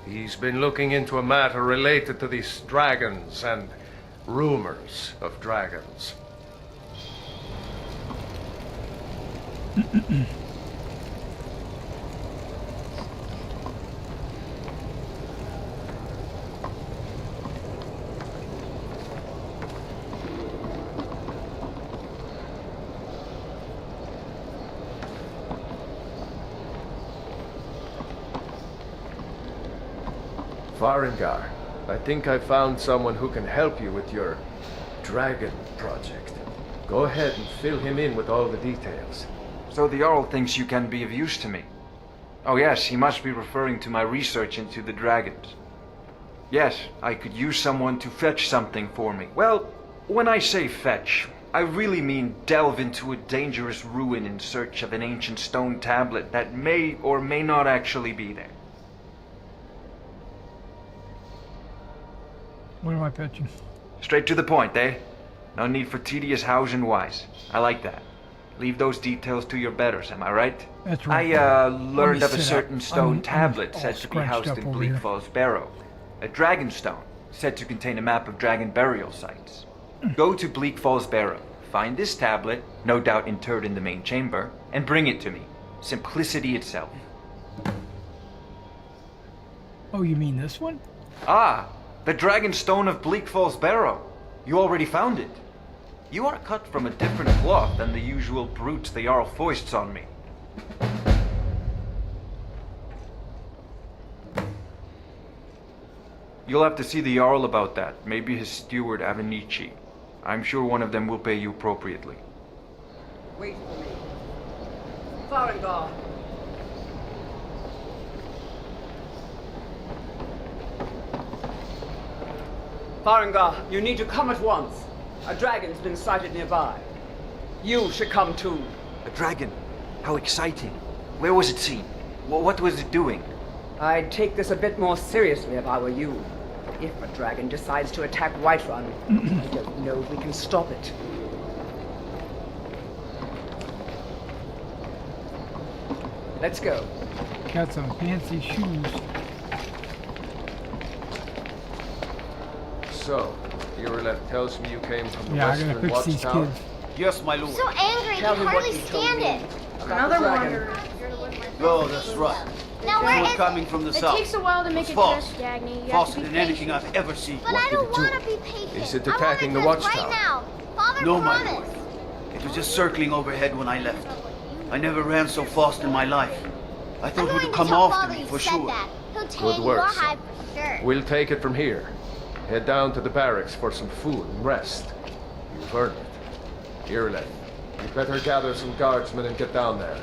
He's been looking into a matter related to these dragons and rumors of dragons. Farengar, I think I found someone who can help you with your dragon project. Go ahead and fill him in with all the details. So the Jarl thinks you can be of use to me. Oh yes, he must be referring to my research into the dragons. Yes, I could use someone to fetch something for me. Well, when I say fetch, I really mean delve into a dangerous ruin in search of an ancient stone tablet that may or may not actually be there. What am I pitching? Straight to the point, eh? No need for tedious hows and whys. I like that. Leave those details to your betters, am I right? That's right. I learned of a certain stone I'm tablet all said to be scrunched housed up in over Bleak here. Falls Barrow. A dragon stone, said to contain a map of dragon burial sites. Go to Bleak Falls Barrow, find this tablet, no doubt interred in the main chamber, and bring it to me. Simplicity itself. Oh, you mean this one? Ah, the dragon stone of Bleak Falls Barrow. You already found it. You are cut from a different cloth than the usual brutes the Jarl foists on me. You'll have to see the Jarl about that. Maybe his steward Avenici. I'm sure one of them will pay you appropriately. Wait for me. Farengar. Farengar, you need to come at once. A dragon's been sighted nearby. You should come too. A dragon? How exciting. Where was it seen? What was it doing? I'd take this a bit more seriously if I were you. If a dragon decides to attack Whiterun, I don't know if we can stop it. Let's go. Got some fancy shoes. So, Irileth tells me you came from the Yeah, I gotta Western fix these Watchtower? kids. Yes, my lord. So angry, he Tell him can what hardly you told stand me. it. Another wanderer. Oh, that's right. Now They where were is coming it? from the It south. takes a while to make It's it false. just, Dagny. You have Faster to be than anything patient. I've ever seen. But What I did don't it do? want to be patient. Is it I want attacking the this watchtower? right now. Father No, my promised. lord. It was just circling overhead when I left. I never ran so fast in my life. I I'm thought it going would to come tell after Father me you for said sure. that. He'll Good take your work, hide son. for sure. We'll take it from here. Head down to the barracks for some food and rest. You've earned it. Irileth, you better gather some guardsmen and get down there.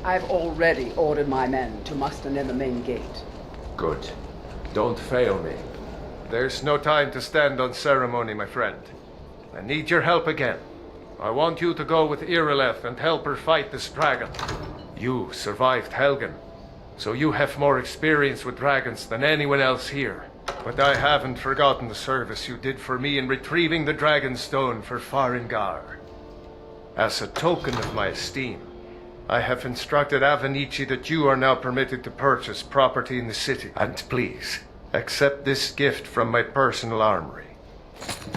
I've already ordered my men to muster near the main gate. Good. Don't fail me. There's no time to stand on ceremony, my friend. I need your help again. I want you to go with Irileth and help her fight this dragon. You survived Helgen, so you have more experience with dragons than anyone else here. But I haven't forgotten the service you did for me in retrieving the dragon stone for Farengar. As a token of my esteem, I have instructed Avenici that you are now permitted to purchase property in the city. And please, accept this gift from my personal armory.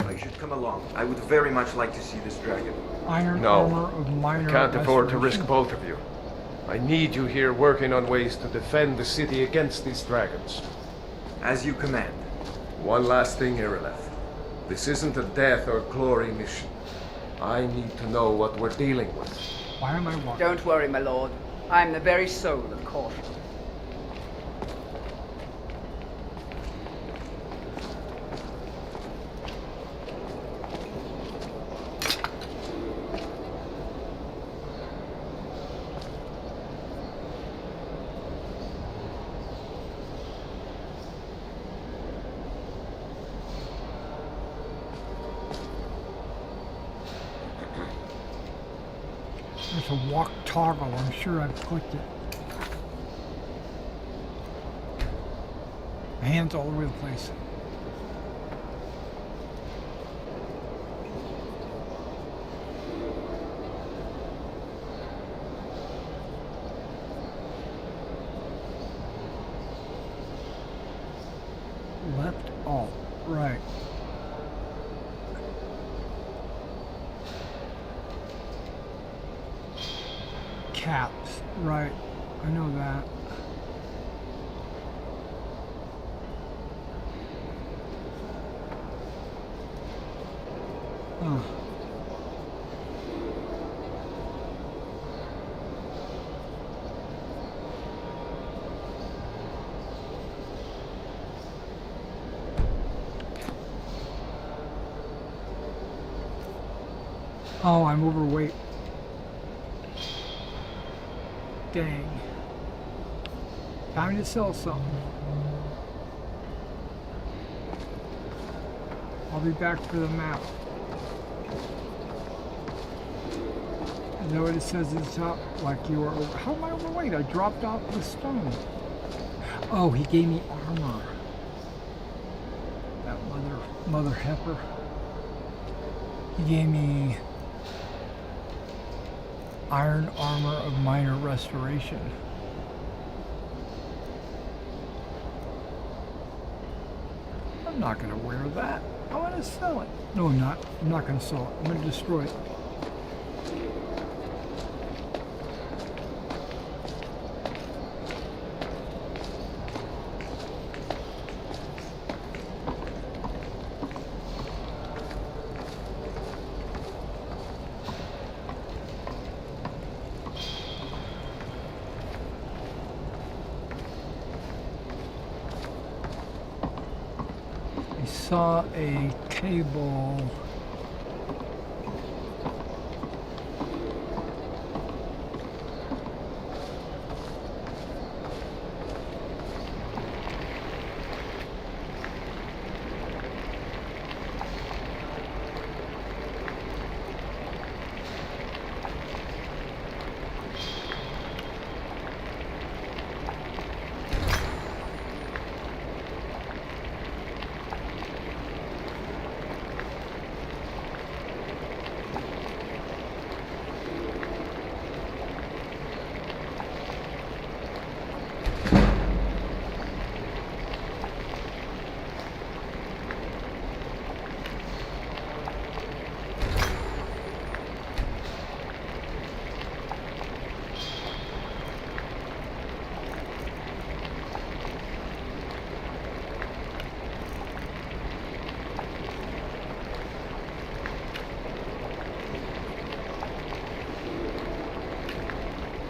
I should come along. I would very much like to see this dragon. Iron No, armor of minor I can't afford to restoration. risk both of you. I need you here working on ways to defend the city against these dragons. As you command. One last thing, Irileth. This isn't a death or glory mission. I need to know what we're dealing with. Why am I walking? Don't worry, my lord. I'm the very soul of caution. There's a walk toggle. I'm sure I've clicked it. My hands all over the place. Left, alt, right. Caps, right. I know that. Oh. Oh, I'm overweight. Dang. Time to sell something. I'll be back for the map. Is that what it says at the top? Like you are over. How am I overweight? I dropped off the stone. Oh, he gave me armor. That mother. Mother Heifer. He gave me iron armor of minor restoration. I'm not going to wear that. I want to sell it. No, I'm not. I'm not going to sell it. I'm going to destroy it. Saw a cable.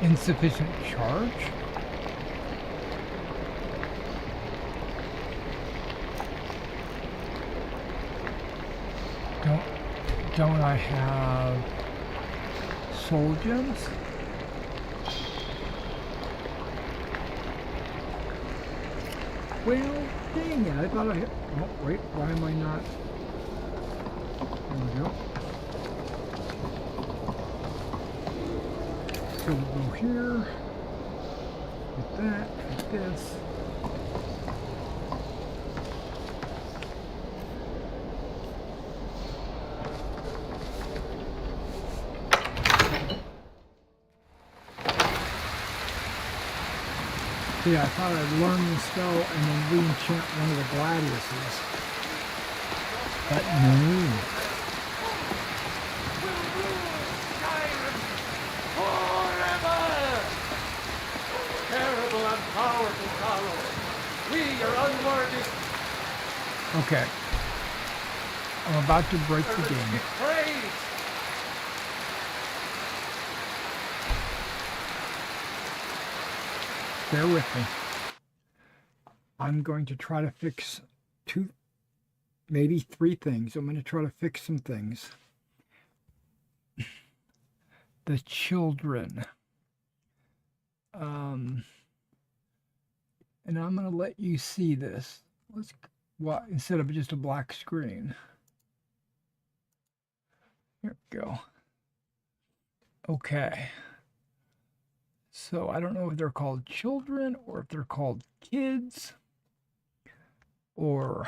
Insufficient charge? Don't I have soul gems? Well, dang it, I thought I had... Oh, wait, why am I not... There we go. So we'll go here, with that, with this. Yeah, I thought I'd learn the spell and then re-enchant one of the gladiuses. But no. We are unworthy. Okay. I'm about to break the game. Bear with me. I'm going to try to fix two, maybe three things. I'm going to try to fix some things. The children. And I'm going to let you see this. Let's, well, instead of just a black screen. Here we go. Okay. So I don't know if they're called children or if they're called kids or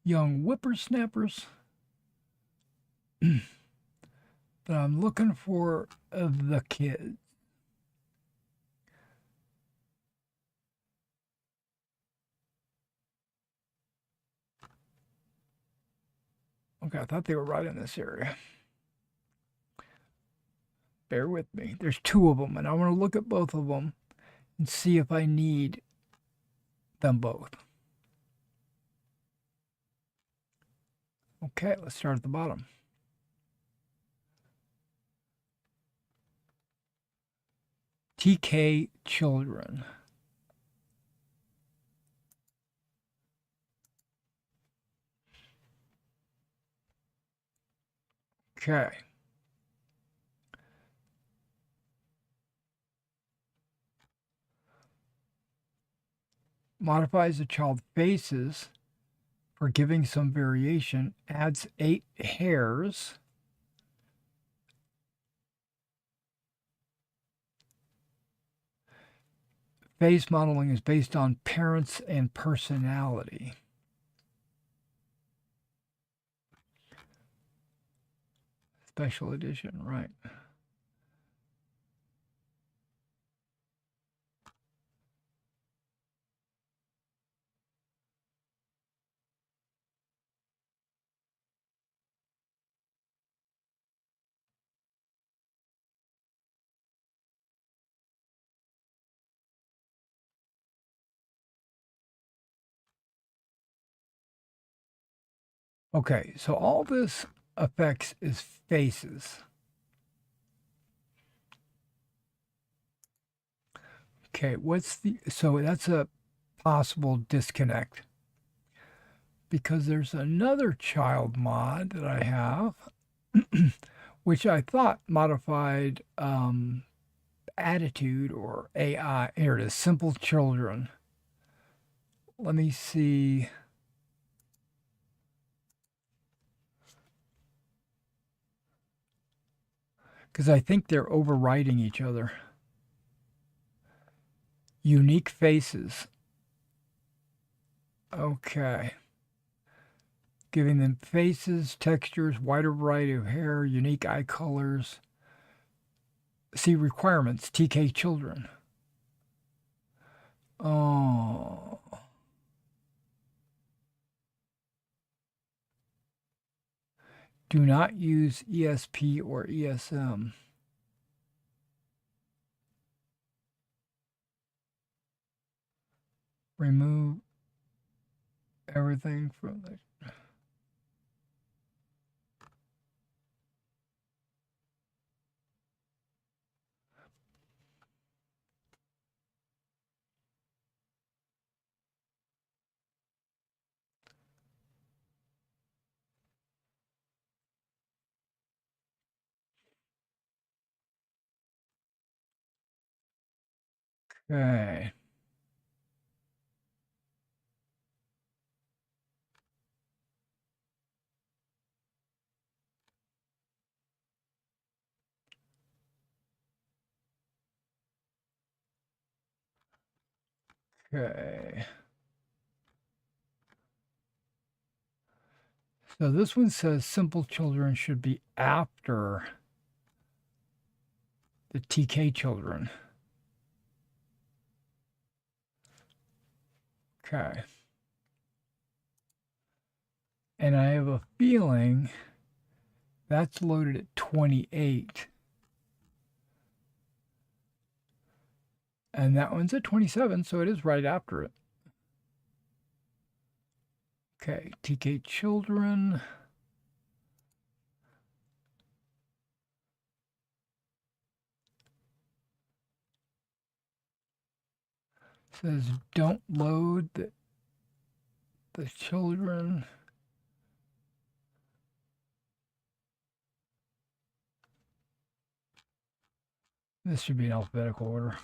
young whippersnappers. But I'm looking for the kids. Okay, I thought they were right in this area. Bear with me. There's two of them, and I want to look at both of them and see if I need them both. Okay, let's start at the bottom. TK children. Okay. Modifies the child faces for giving some variation, adds 8 hairs. Face modeling is based on parents and personality. special edition, right? Okay, so all this affects is faces. Okay, so that's a possible disconnect. Because there's another child mod that I have, which I thought modified attitude or AI. Here it is, simple children. Let me see. Because I think they're overriding each other. Unique faces. Okay. Giving them faces, textures, wider variety of hair, unique eye colors. See requirements, TK children. Oh. Do not use ESP or ESM. Remove everything from the... Okay. Okay. So this one says simple children should be after the TK children. Okay. And I have a feeling that's loaded at 28. And that one's at 27, so it is right after it. Okay, TK children. Says don't load the children. This should be in alphabetical order.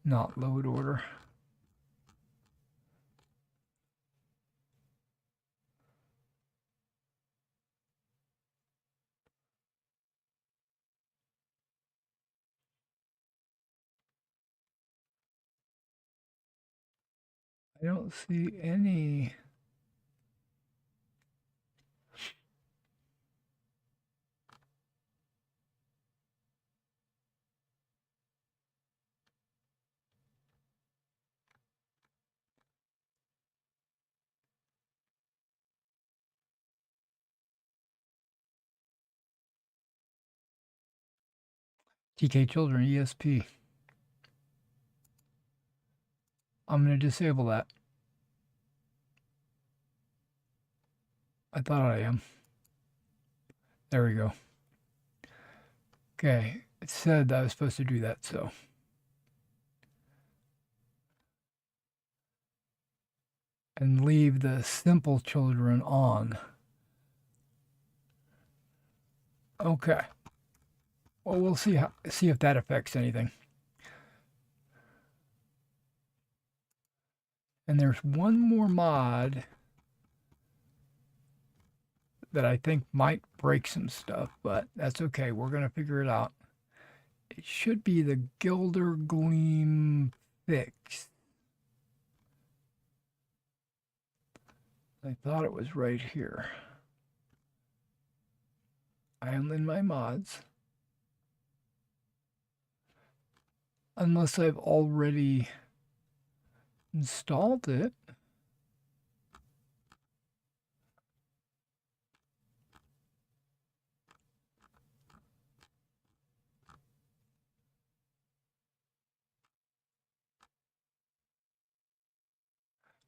Not load order. I don't see any. TK children, ESP. I'm going to disable that. I thought I am. There we go. Okay, it said that I was supposed to do that, so. And leave the simple children on. Okay. Well, we'll see if that affects anything. And there's one more mod that I think might break some stuff, but that's okay. We're going to figure it out. It should be the Gilder Gleam fix. I thought it was right here. I am in my mods. Unless I've already installed it.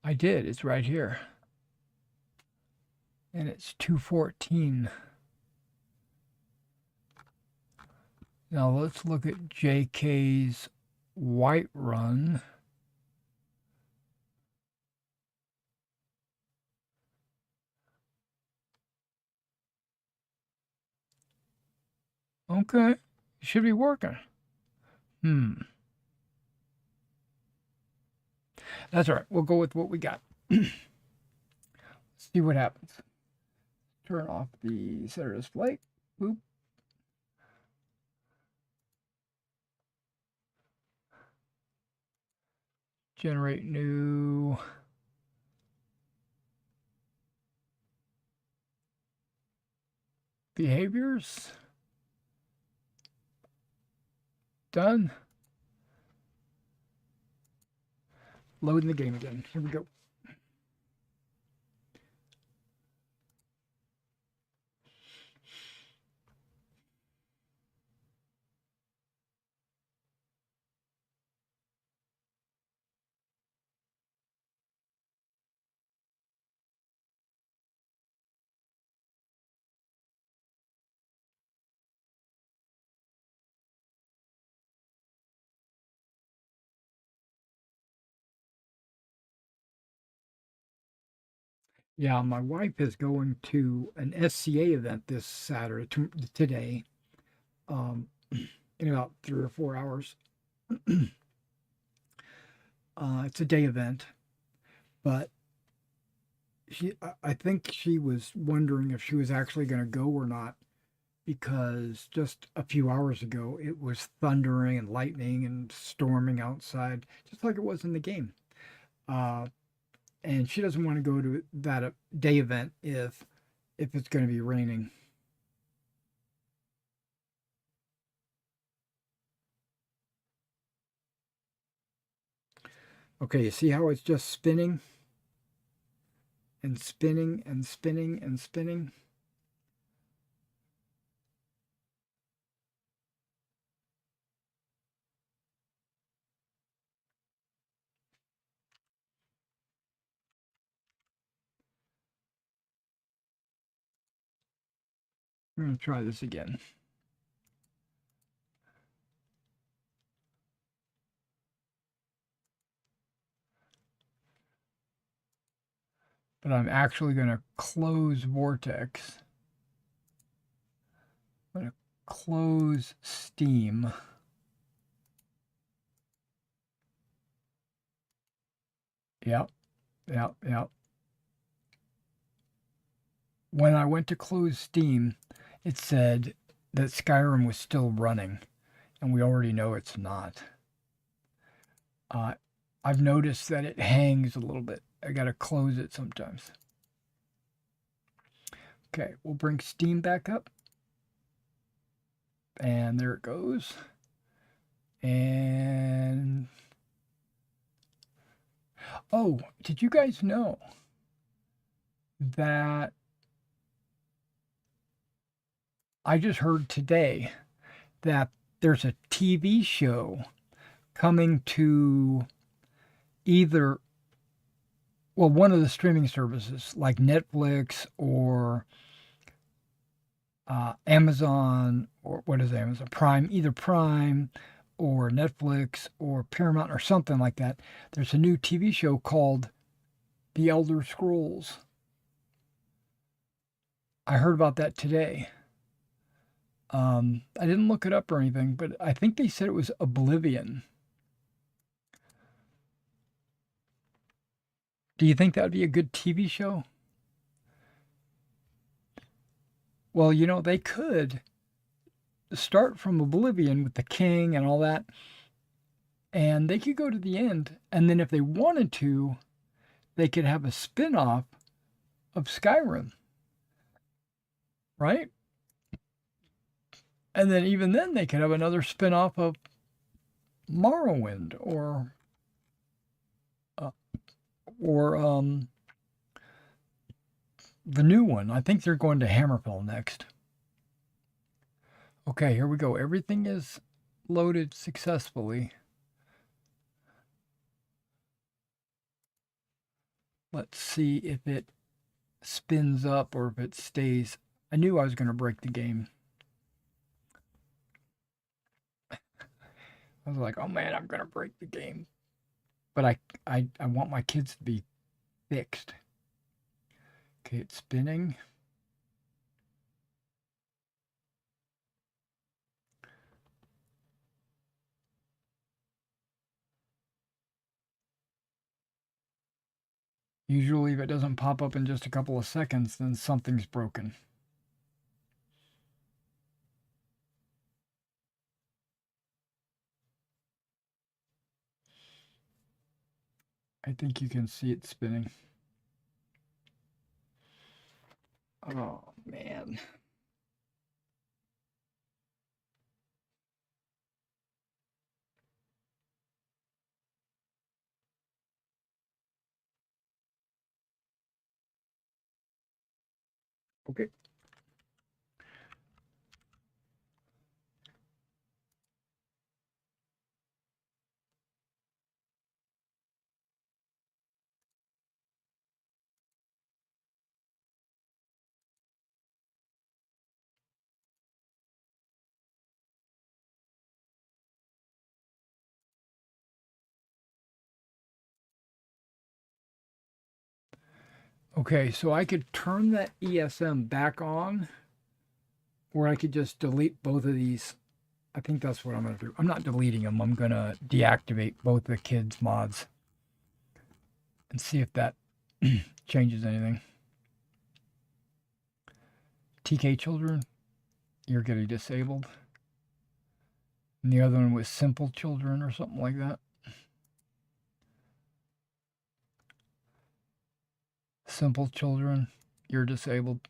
I did. It's right here. And it's 214. Now let's look at JK's Whiterun. Okay. It should be working. That's all right. We'll go with what we got. Let's see what happens. Turn off the center display. Boop. Generate new. Behaviors. Done. Loading the game again. Here we go. Yeah, my wife is going to an SCA event this Saturday, today, in about 3 or 4 hours. It's a day event, but I think she was wondering if she was actually going to go or not, because just a few hours ago it was thundering and lightning and storming outside, just like it was in the game. And she doesn't want to go to that day event if it's going to be raining. Okay, you see how it's just spinning and spinning and spinning and spinning? I'm going to try this again. But I'm actually going to close Vortex. I'm going to close Steam. Yep. When I went to close Steam, it said that Skyrim was still running, and we already know it's not. I've noticed that it hangs a little bit. I gotta close it sometimes. Okay, we'll bring Steam back up. And there it goes. And oh, did you guys know that I just heard today that there's a TV show coming to either, well, one of the streaming services like Netflix or Amazon, or what is Amazon? Prime, either Prime or Netflix or Paramount or something like that. There's a new TV show called The Elder Scrolls. I heard about that today. I didn't look it up or anything, but I think they said it was Oblivion. Do you think that would be a good TV show? Well, you know, they could start from Oblivion with the king and all that, and they could go to the end, and then if they wanted to, they could have a spin-off of Skyrim. Right? And then even then they could have another spin-off of Morrowind or the new one. I think they're going to Hammerfell next. Okay, here we go. Everything is loaded successfully. Let's see if it spins up or if it stays. I knew I was going to break the game. I was like, oh man, I'm going to break the game. But I want my kids to be fixed. Okay, it's spinning. Usually if it doesn't pop up in just a couple of seconds, then something's broken. I think you can see it spinning. Oh, man. Okay. Okay, so I could turn that ESM back on, or I could just delete both of these. I think that's what I'm going to do. I'm not deleting them. I'm going to deactivate both the kids' mods and see if that changes anything. TK children, you're getting disabled. And the other one was simple children or something like that. Simple children, you're disabled.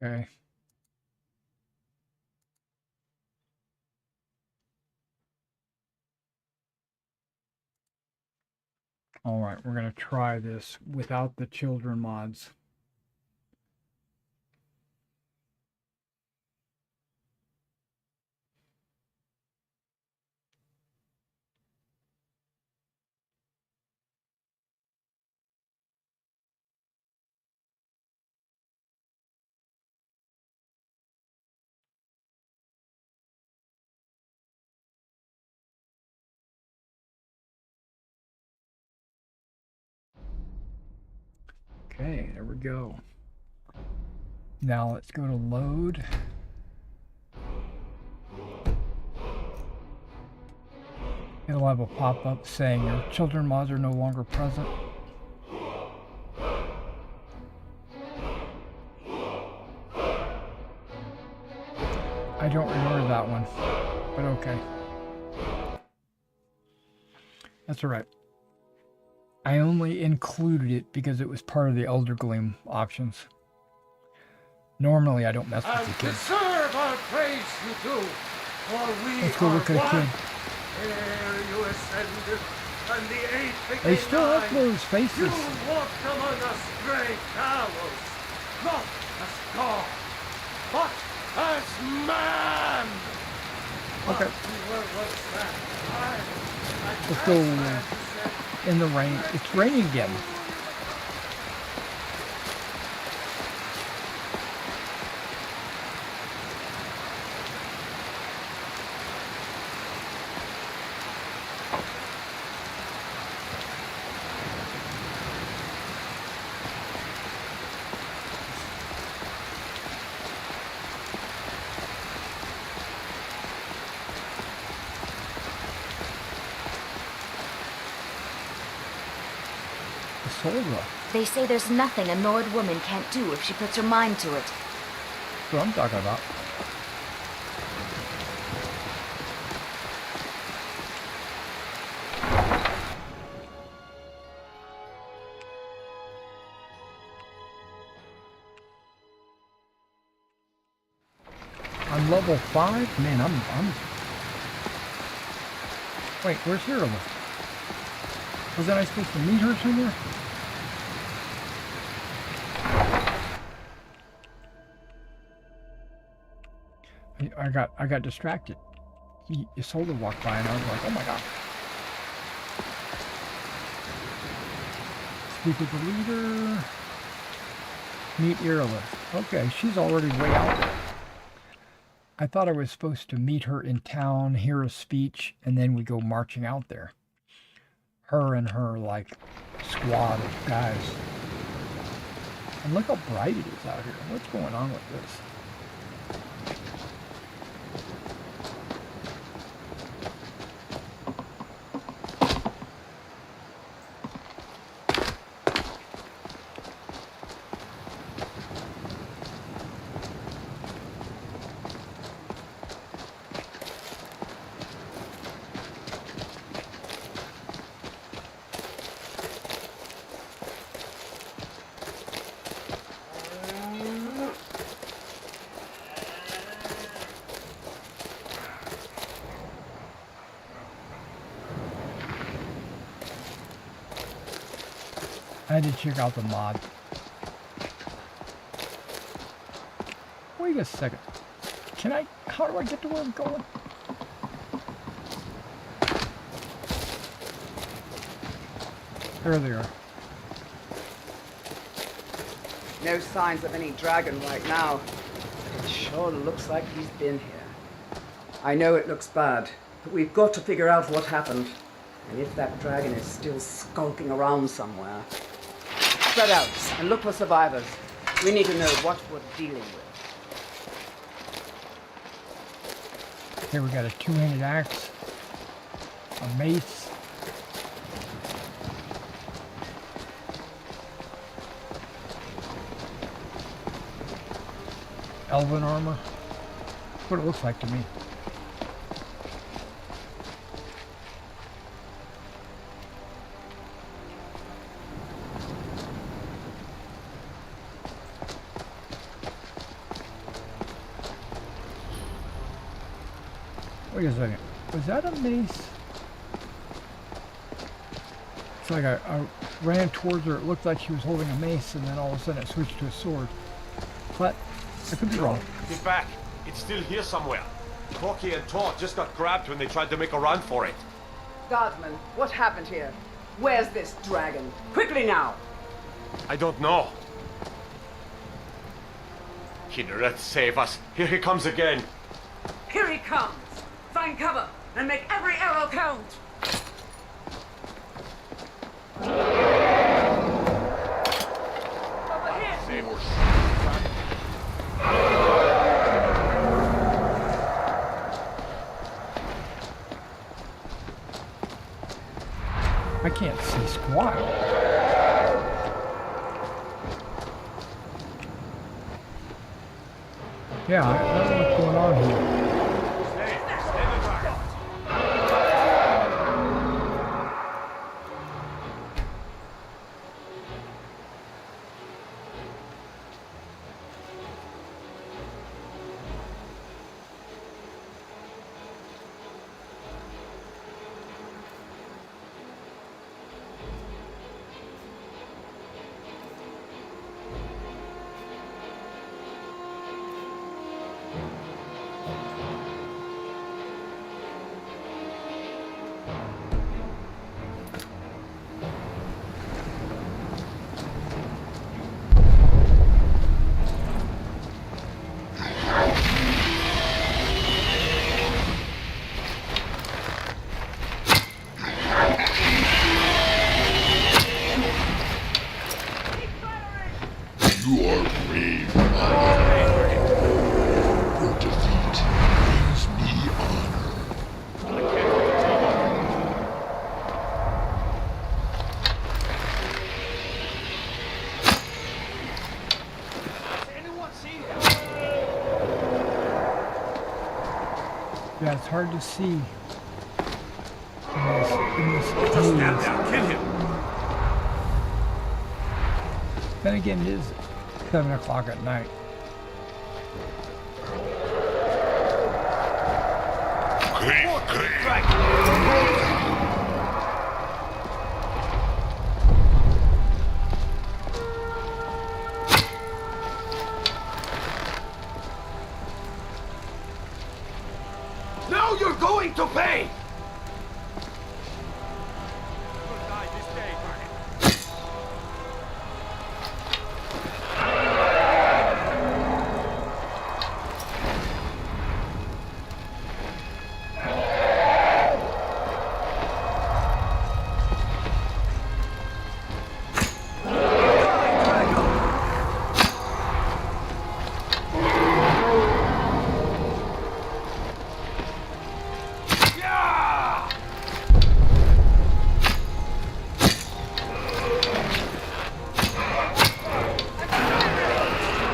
Okay. All right, we're going to try this without the children mods. Okay, there we go. Now let's go to load. It'll have a pop-up saying your children mods are no longer present. I don't remember that one, but okay. That's all right. I only included it because it was part of the Elder Gleam options. Normally, I don't mess with the kids. Deserve our praise you do, for we Let's go look at a kid. Ere you ascended, and the age became They still have nine, those faces. You walked among us great gallows, not as God, but as man. Okay. What's that? Let's go in the rain. It's raining again. Isolde. They say there's nothing a Nord woman can't do if she puts her mind to it. That's what I'm talking about. I'm level 5? Man, I'm... Wait, where's Hero? Wasn't I supposed to meet her somewhere? I got distracted. Isolde walked by and I was like, oh my god. Speak with the leader. Meet Irla. Okay, she's already way out there. I thought I was supposed to meet her in town, hear a speech, and then we go marching out there. Her and her, like, squad of guys. And look how bright it is out here. What's going on with this? I had to check out the mod. Wait a second. Can I... How do I get to where I'm going? There they are. No signs of any dragon right now. But it sure looks like he's been here. I know it looks bad, but we've got to figure out what happened. And if that dragon is still skulking around somewhere. Spread out and look for survivors. We need to know what we're dealing with. Here we got a two-handed axe, a mace, elven armor. That's what it looks like to me. Wait a second. Was that a mace? It's like I ran towards her. It looked like she was holding a mace, and then all of a sudden it switched to a sword. But I could be wrong. Get back. It's still here somewhere. Corky and Todd just got grabbed when they tried to make a run for it. Guardsman, what happened here? Where's this dragon? Quickly now! I don't know. Kineret, save us. Here he comes again. Here he comes! Find cover and make every arrow count! Over here! I can't see squat. Yeah, I don't know what's going on here. Yeah, it's hard to see in this Just stand down, kill him. Then again, it is 7 o'clock at night. Now you're going to pay!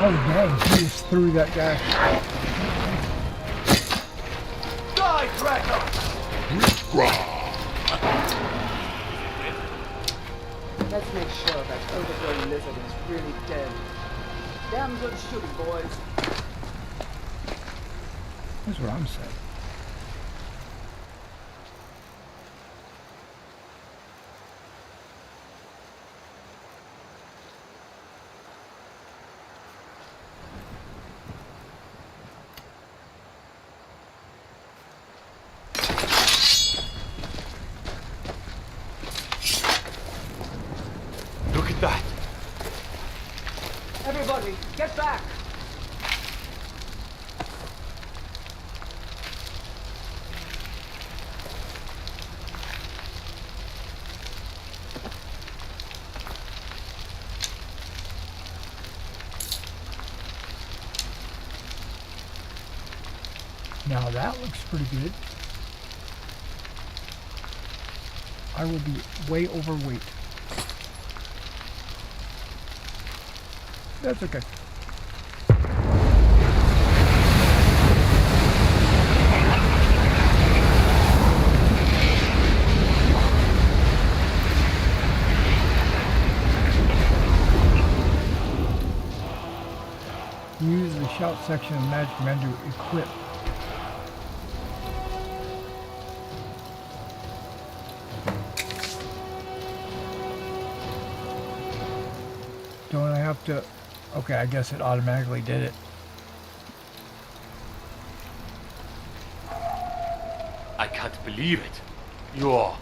Oh dang, he just threw that guy. Die, Draco! Let's make sure that overgrown lizard is really dead. Damn good shooting, boys. That's what I'm saying. Look at that. Everybody, get back! Now that looks pretty good. I will be way overweight. That's okay. Use the shout section of magic menu equip. Don't I have to? Okay, I guess it automatically did it. I can't believe it. You're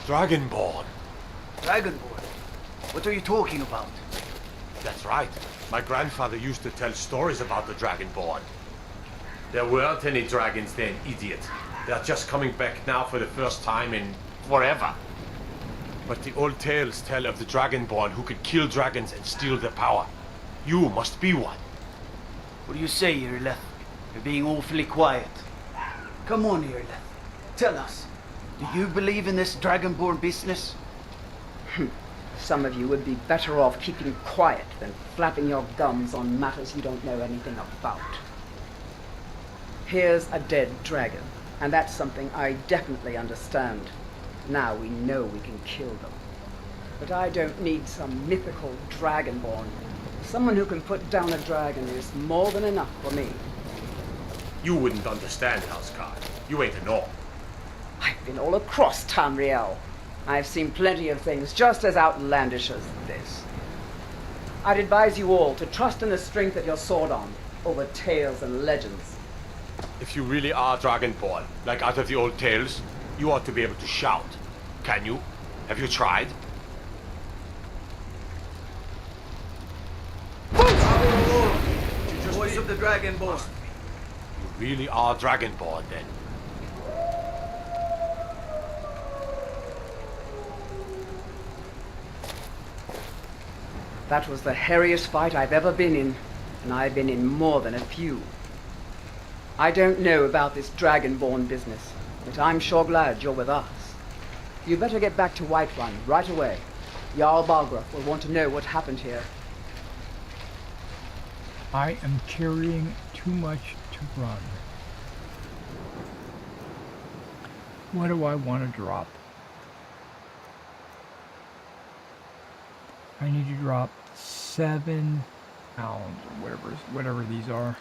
Dragonborn. Dragonborn? What are you talking about? That's right. My grandfather used to tell stories about the Dragonborn. There weren't any dragons then, idiot. They're just coming back now for the first time in forever. But the old tales tell of the Dragonborn who could kill dragons and steal their power. You must be one. What do you say, Irleth? You're being awfully quiet. Come on, Irleth. Tell us. Do you believe in this Dragonborn business? Some of you would be better off keeping quiet than flapping your gums on matters you don't know anything about. Here's a dead dragon, and that's something I definitely understand. Now we know we can kill them. But I don't need some mythical Dragonborn. Someone who can put down a dragon is more than enough for me. You wouldn't understand, Houseguard. You ain't a North. I've been all across Tamriel. I've seen plenty of things just as outlandish as this. I'd advise you all to trust in the strength of your sword arm over tales and legends. If you really are Dragonborn, like out of the old tales, you ought to be able to shout. Can you? Have you tried? Voice of the Dragonborn. You really are Dragonborn, then. That was the hairiest fight I've ever been in, and I've been in more than a few. I don't know about this Dragonborn business, but I'm sure glad you're with us. You better get back to Whiterun right away. Jarl Balgruuf will want to know what happened here. I am carrying too much to run. What do I want to drop? I need to drop 7 pounds or whatever these are.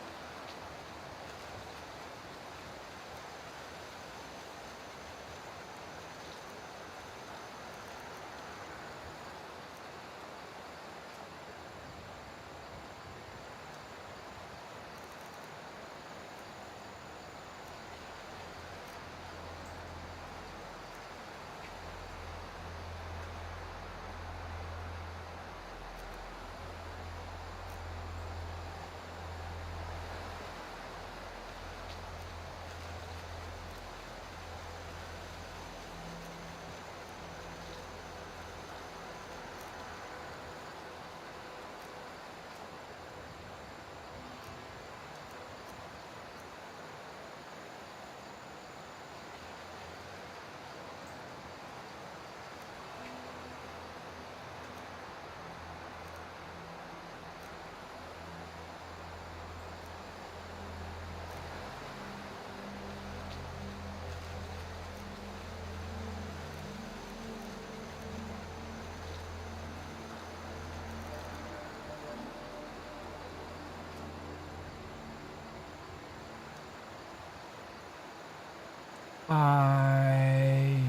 I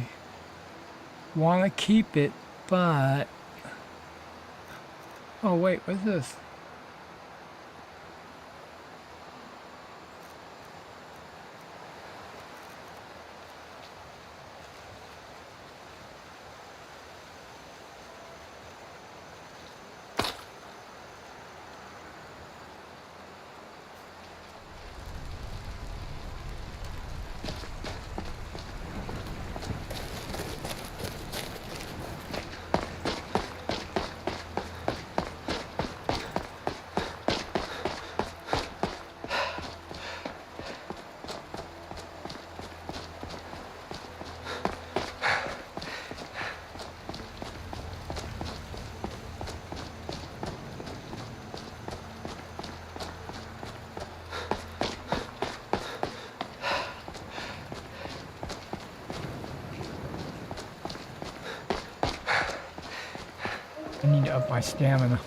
want to keep it, but... Oh wait, what's this? I need to up my stamina.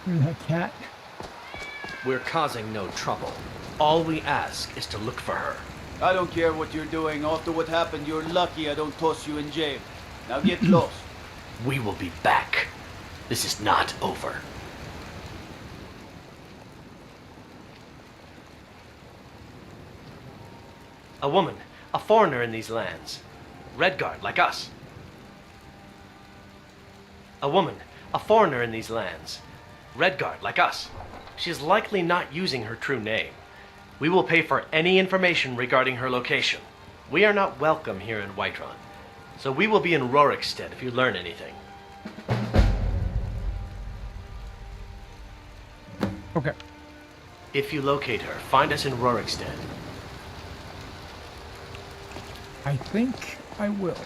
Where's that cat? We're causing no trouble. All we ask is to look for her. I don't care what you're doing. After what happened, you're lucky I don't toss you in jail. Now get close. We will be back. This is not over. A woman, a foreigner in these lands. Redguard, like us. A woman, a foreigner in these lands. Redguard, like us. She is likely not using her true name. We will pay for any information regarding her location. We are not welcome here in Whiterun, so we will be in Rorikstead if you learn anything. Okay. If you locate her, find us in Rorikstead. I think I will.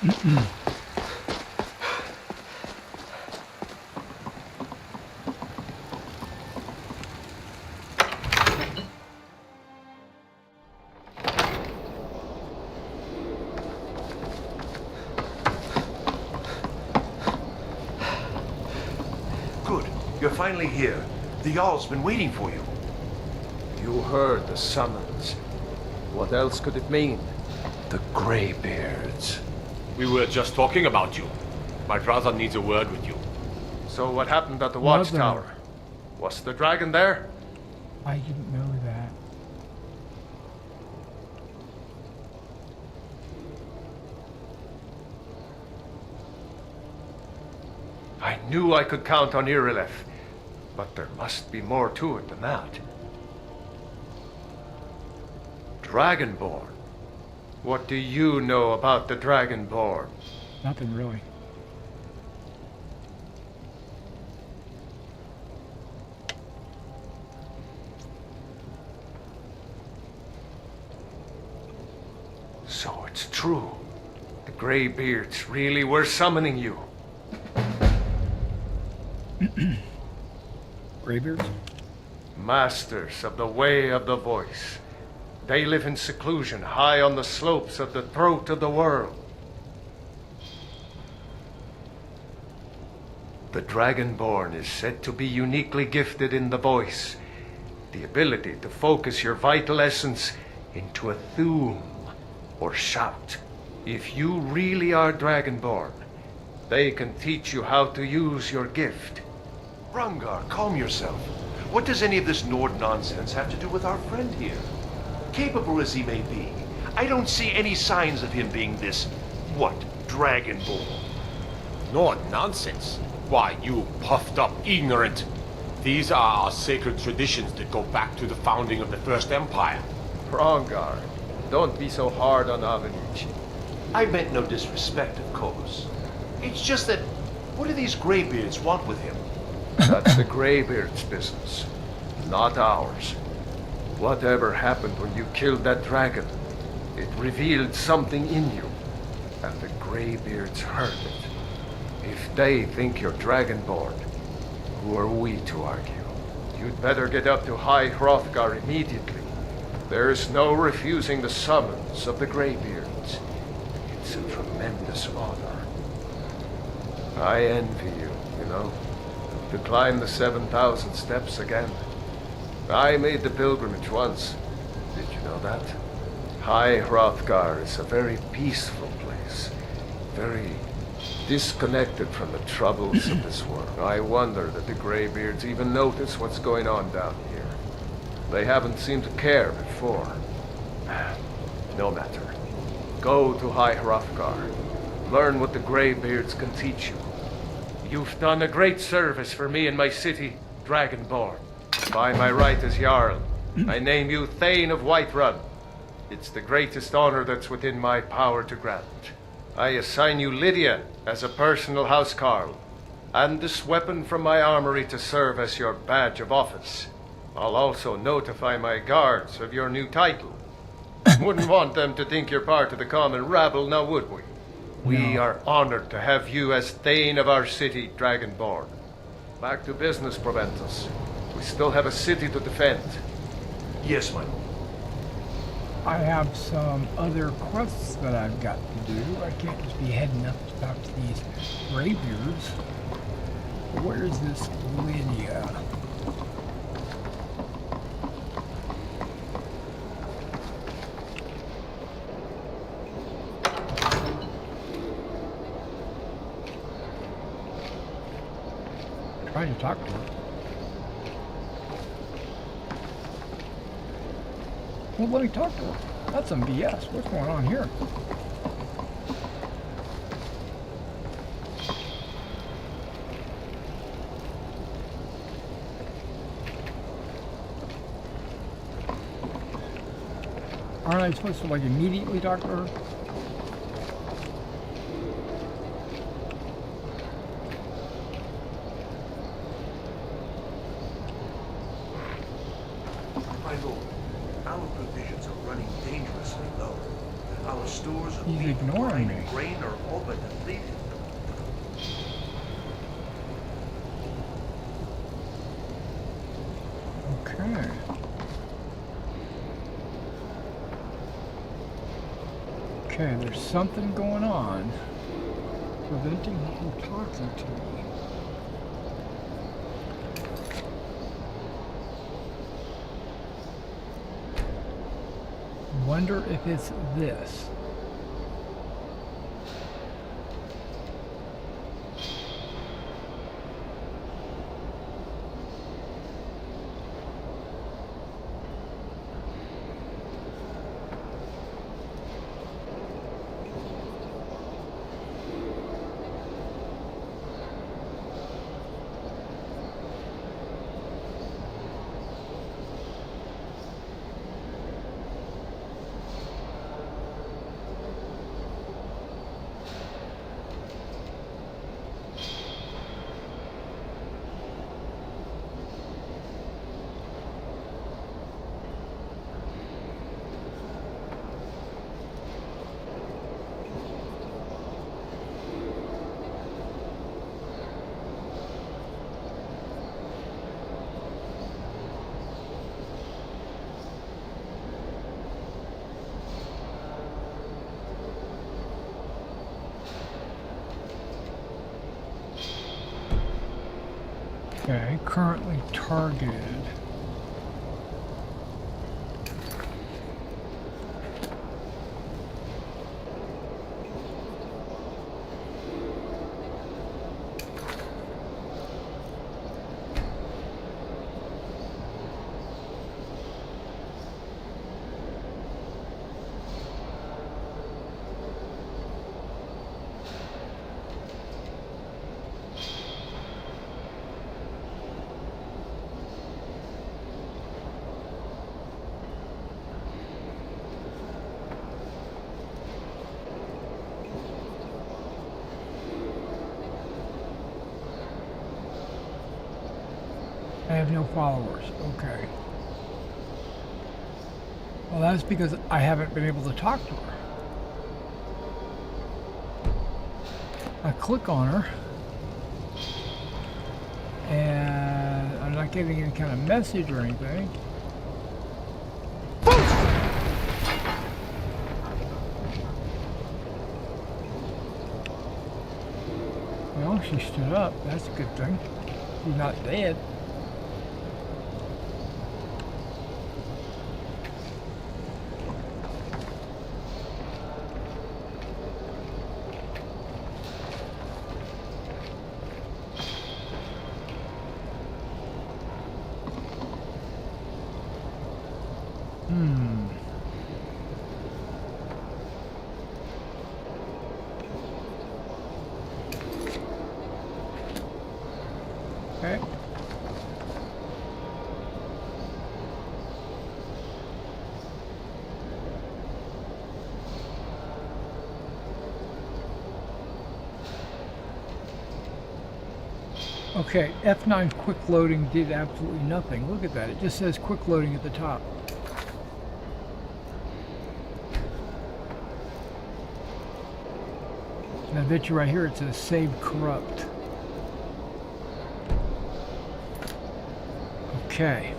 Good. You're finally here. The Jarl's been waiting for you. You heard the summons. What else could it mean? The Greybeards. We were just talking about you. My brother needs a word with you. So what happened at the Mother. watchtower? Was the dragon there? I didn't know that. I knew I could count on Irileth, but there must be more to it than that. Dragonborn? What do you know about the Dragonborn? Nothing really. So it's true. The Greybeards really were summoning you. Greybeards? Masters of the Way of the Voice. They live in seclusion high on the slopes of the throat of the world. The Dragonborn is said to be uniquely gifted in the voice, the ability to focus your vital essence into a thum, or shout. If you really are Dragonborn, they can teach you how to use your gift. Rangar, calm yourself. What does any of this Nord nonsense have to do with our friend here? Capable as he may be, I don't see any signs of him being this, Dragonborn. Nord nonsense? Why, you puffed up ignorant. These are our sacred traditions that go back to the founding of the First Empire. Rangar, don't be so hard on Avenich. I meant no disrespect, of course. It's just that, what do these Greybeards want with him? That's the Greybeards' business, not ours. Whatever happened when you killed that dragon, it revealed something in you, and the Greybeards heard it. If they think you're Dragonborn, who are we to argue? You'd better get up to High Hrothgar immediately. There's no refusing the summons of the Greybeards. It's a tremendous honor. I envy you, you know, to climb the 7,000 steps again. I made the pilgrimage once. Did you know that? High Hrothgar is a very peaceful place. Very disconnected from the troubles of this world. I wonder that the Greybeards even notice what's going on down here. They haven't seemed to care before. No matter. Go to High Hrothgar. Learn what the Greybeards can teach you. You've done a great service for me and my city, Dragonborn. By my right as Jarl, I name you Thane of Whiterun. It's the greatest honor that's within my power to grant. I assign you Lydia as a personal housecarl, and this weapon from my armory to serve as your badge of office. I'll also notify my guards of your new title. Wouldn't want them to think you're part of the common rabble, now would we? We are honored to have you as Thane of our city, Dragonborn. Back to business, Proventus. We still have a city to defend. Yes, my lord. I have some other quests that I've got to do. I can't just be heading up to talk to these Greybeards. Where's this Lydia? Trying to talk to her. Well, let me talk to her. That's some BS. What's going on here? Aren't I supposed to like immediately talk to her? My lord, our provisions are running dangerously low. Our stores of He's meat, ignoring wine, me. grain are all but depleted. Okay. Okay, there's something going on preventing him from talking to me. Wonder if it's this. Okay, currently targeted. I have no followers. Okay. Well, that's because I haven't been able to talk to her. I click on her, and I'm not getting any kind of message or anything. Well, she stood up. That's a good thing. She's not dead. Okay. Okay, F9 quick loading did absolutely nothing. Look at that. It just says quick loading at the top. And I bet you right here it says save corrupt. Okay.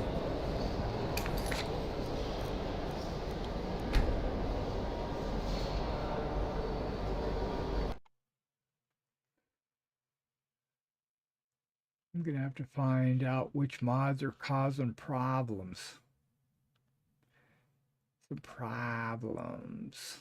I'm gonna have to find out which mods are causing problems. Some problems.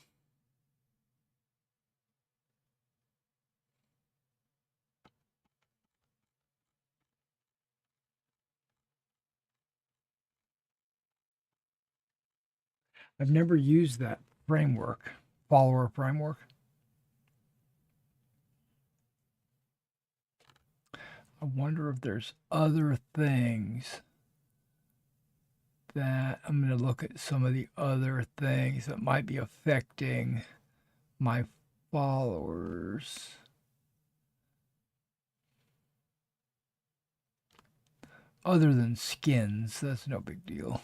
I've never used that framework, follower framework. I wonder if there's other things that I'm going to look at some of the other things that might be affecting my followers. Other than skins, that's no big deal.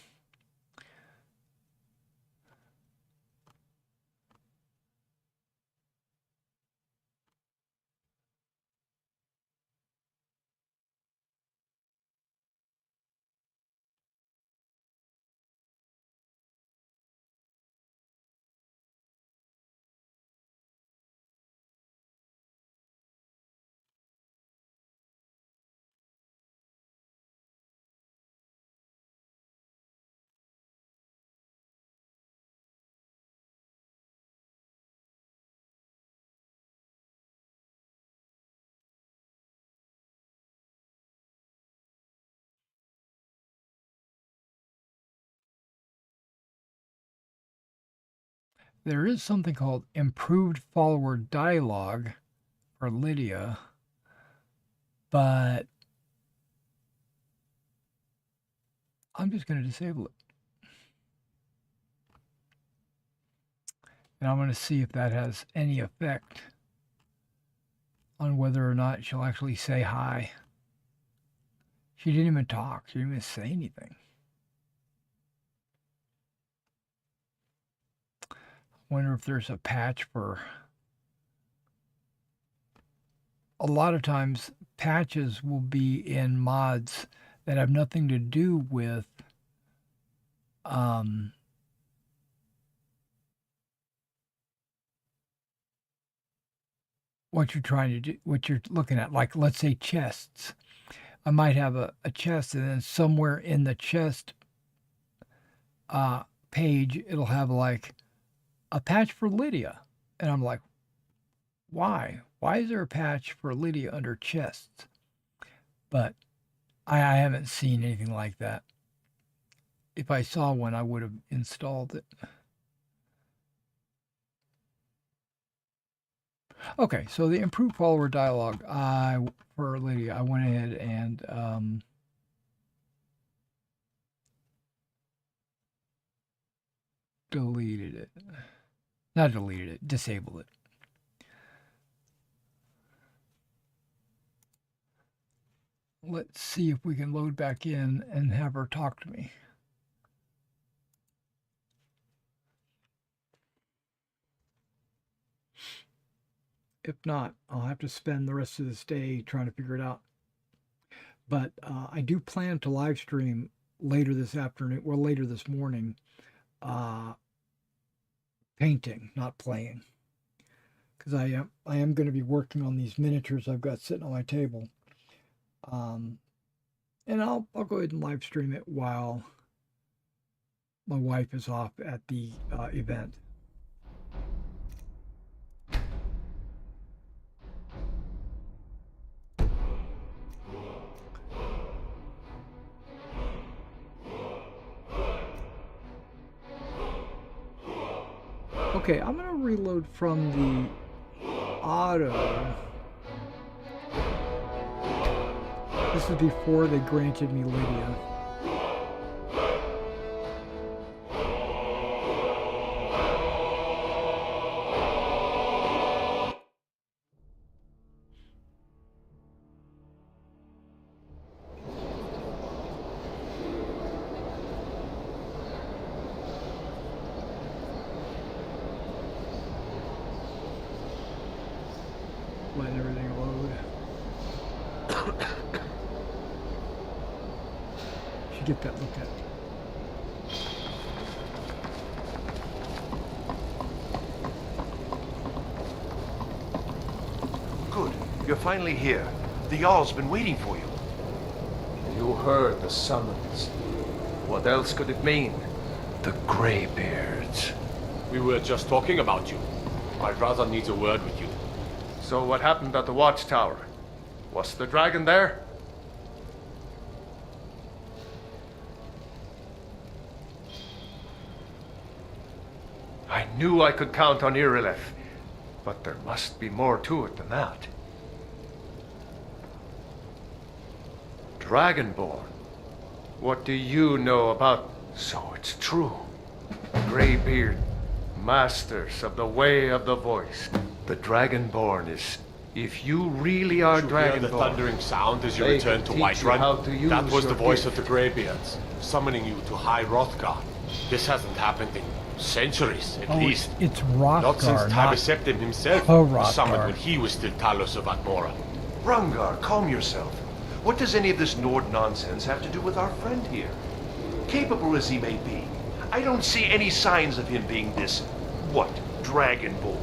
There is something called improved follower dialogue for Lydia, but I'm just going to disable it. And I'm going to see if that has any effect on whether or not she'll actually say hi. She didn't even talk. She didn't even say anything. Wonder if there's a patch for... A lot of times patches will be in mods that have nothing to do with what you're trying to do, what you're looking at. Like, let's say chests. I might have a chest, and then somewhere in the chest page, it'll have like a patch for Lydia. And I'm like, why? Why is there a patch for Lydia under chests? But I haven't seen anything like that. If I saw one, I would have installed it. Okay, so the improved follower dialogue for Lydia, I went ahead and deleted it. Not deleted it, disabled it. Let's see if we can load back in and have her talk to me. If not, I'll have to spend the rest of this day trying to figure it out. But I do plan to live stream later this afternoon, or later this morning, painting, not playing. Because I am going to be working on these miniatures I've got sitting on my table. And I'll go ahead and live stream it while my wife is off at the event. Okay, I'm going to reload from the auto. This is before they granted me Lydia. Letting everything load. Should get that looked at. Good. You're finally here. The Jarl's been waiting for you. You heard the summons. What else could it mean? The Greybeards. We were just talking about you. My brother needs a word with you. So what happened at the watchtower? Was the dragon there? I knew I could count on Irileth, but there must be more to it than that. Dragonborn? What do you know about... So it's true. Greybeard, masters of the way of the voice. The Dragonborn is... If you really are Dragonborn... Hear the thundering sound as you return to Whiterun? That was the voice of the Greybeards, summoning you to High Hrothgar. This hasn't happened in centuries, at least. It's Hrothgar, not since Tabiseptim himself was summoned when he was still Talos of Atmora. Rungar, calm yourself. What does any of this Nord nonsense have to do with our friend here? Capable as he may be, I don't see any signs of him being this, what, Dragonborn.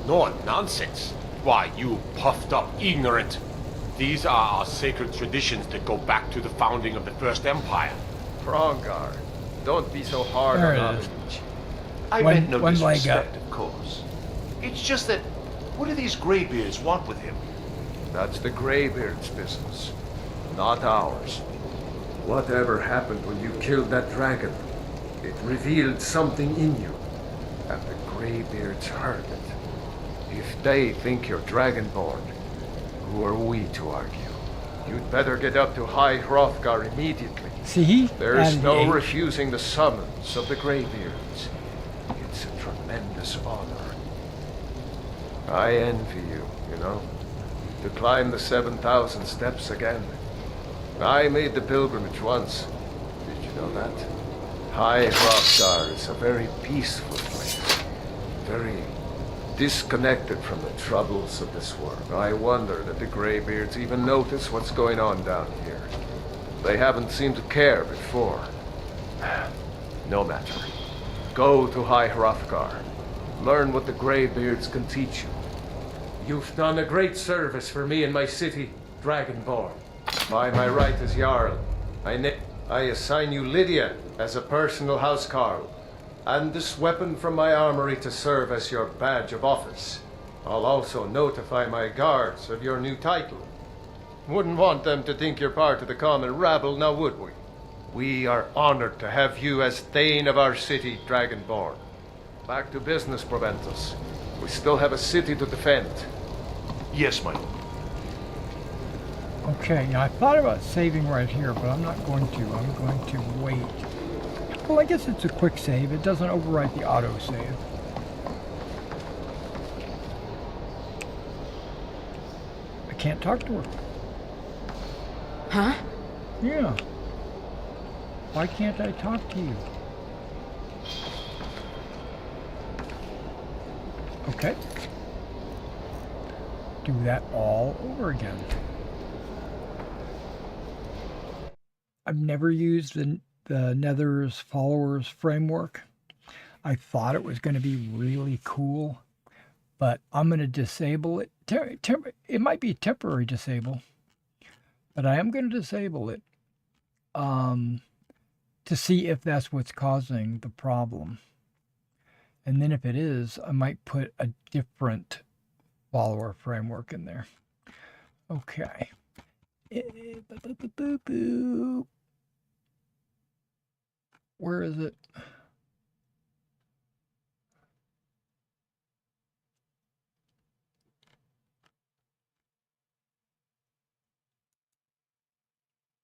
Nord nonsense? Why, you puffed up ignorant. These are our sacred traditions that go back to the founding of the First Empire. Rungar, don't be so hard There on it is. us. I meant no disrespect, of course. It's just that, what do these Greybeards want with him? That's the Greybeard's business, not ours. Whatever happened when you killed that dragon? It revealed something in you. And the Greybeards heard it. If they think you're Dragonborn, who are we to argue? You'd better get up to High Hrothgar immediately. See? There's And no eight. refusing the summons of the Greybeards. It's a tremendous honor. I envy you, you know, to climb the 7,000 steps again. I made the pilgrimage once. Did you know that? High Hrothgar is a very peaceful place. Very disconnected from the troubles of this world. I wonder that the Greybeards even notice what's going on down here. They haven't seemed to care before. No matter. Go to High Hrothgar. Learn what the Greybeards can teach you. You've done a great service for me and my city, Dragonborn. By my right as Jarl, I assign you Lydia as a personal housecarl, and this weapon from my armory to serve as your badge of office. I'll also notify my guards of your new title. Wouldn't want them to think you're part of the common rabble, now would we? We are honored to have you as Thane of our city, Dragonborn. Back to business, Proventus. We still have a city to defend. Yes, my lord. Okay, now I thought about saving right here, but I'm not going to. I'm going to wait. Well, I guess it's a quick save. It doesn't overwrite the auto save. I can't talk to her. Huh? Yeah. Why can't I talk to you? Okay. Do that all over again. I've never used the Nether's Followers framework. I thought it was going to be really cool, but I'm going to disable it. It might be a temporary disable, but I am going to disable it to see if that's what's causing the problem. And then if it is, I might put a different follower framework in there. Okay. Where is it?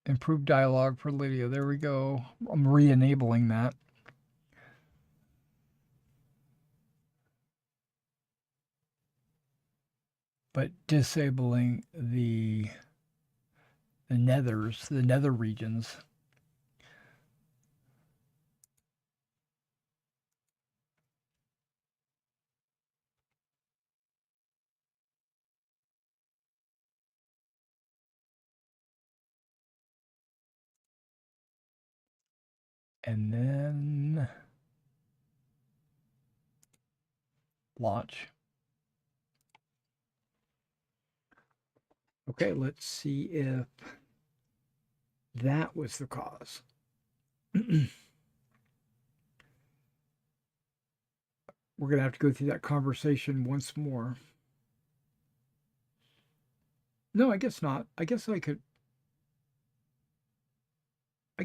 Improved dialogue for Lydia. There we go. I'm re-enabling that. But disabling the nethers, the nether regions. And then launch. Okay, let's see if that was the cause. We're going to have to go through that conversation once more. No, I guess not. I guess I could. I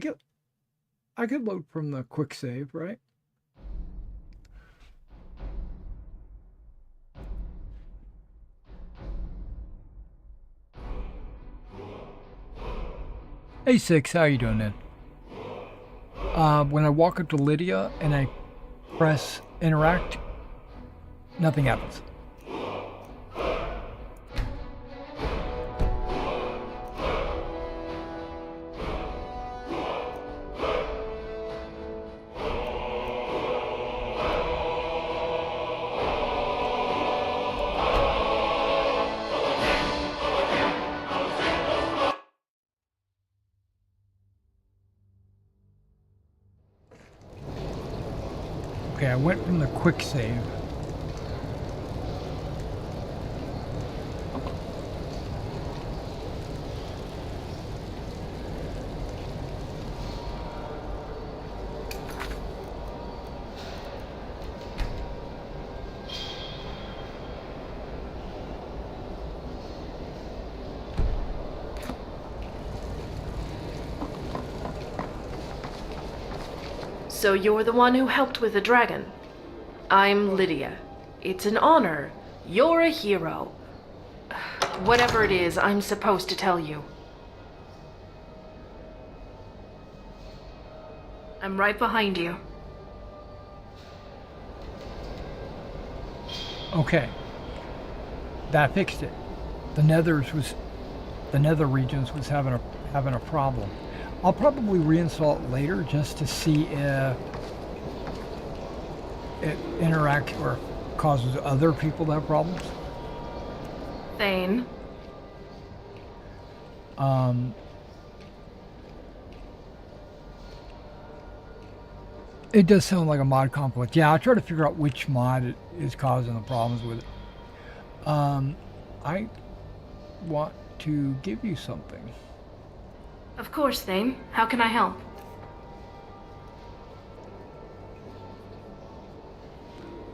could load from the quick save, right? Hey Six, how you doing, man? When I walk up to Lydia and I press interact, nothing happens. Okay, I went from the quick save. So you're the one who helped with the dragon? I'm Lydia. It's an honor. You're a hero. Whatever it is, I'm supposed to tell you. I'm right behind you. Okay. That fixed it. The nether regions was having a problem. I'll probably reinstall it later just to see if it interacts or causes other people to have problems. Thane. It does sound like a mod conflict. Yeah, I'll try to figure out which mod is causing the problems with it. I want to give you something. Of course, Thane. How can I help?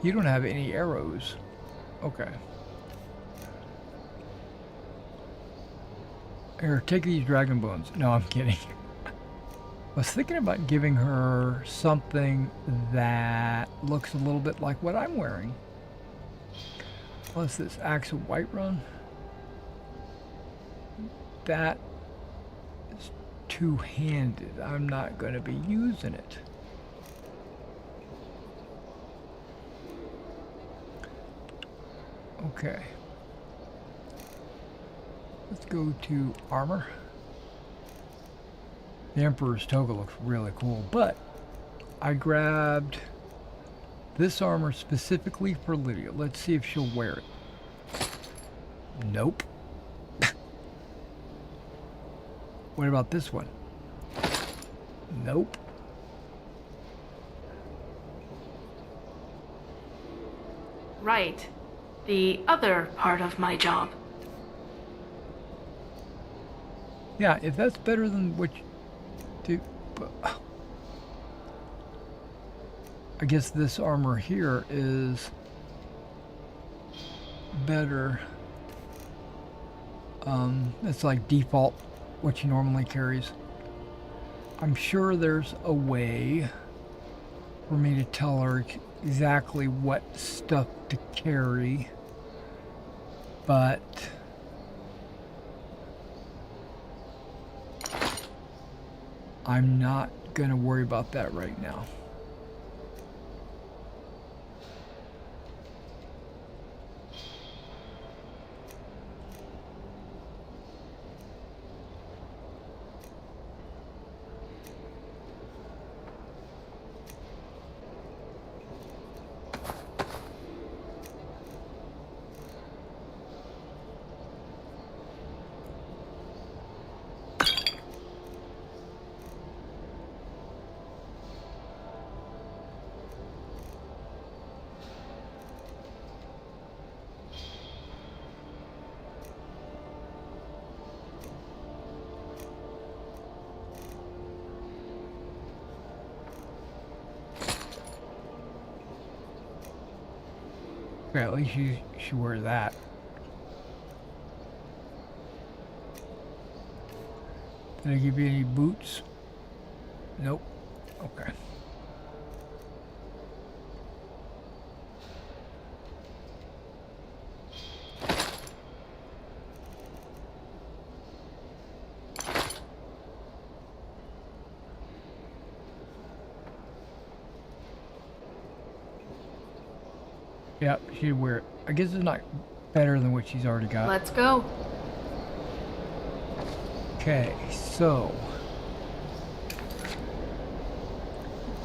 You don't have any arrows. Okay. Here, take these dragon bones. No, I'm kidding. I was thinking about giving her something that looks a little bit like what I'm wearing. What's this? Axe of Whiterun? That is two-handed. I'm not going to be using it. Okay. Let's go to armor. The Emperor's toga looks really cool, but I grabbed this armor specifically for Lydia. Let's see if she'll wear it. Nope. What about this one? Nope. Right. The other part of my job. Yeah, if that's better than what you do. I guess this armor here is better. It's like default, what she normally carries. I'm sure there's a way for me to tell her exactly what stuff to carry, but I'm not gonna worry about that right now. Okay, at least you should wear that. Did I give you any boots? Nope. Okay. Yep, she'd wear it. I guess it's not better than what she's already got. Let's go. Okay, so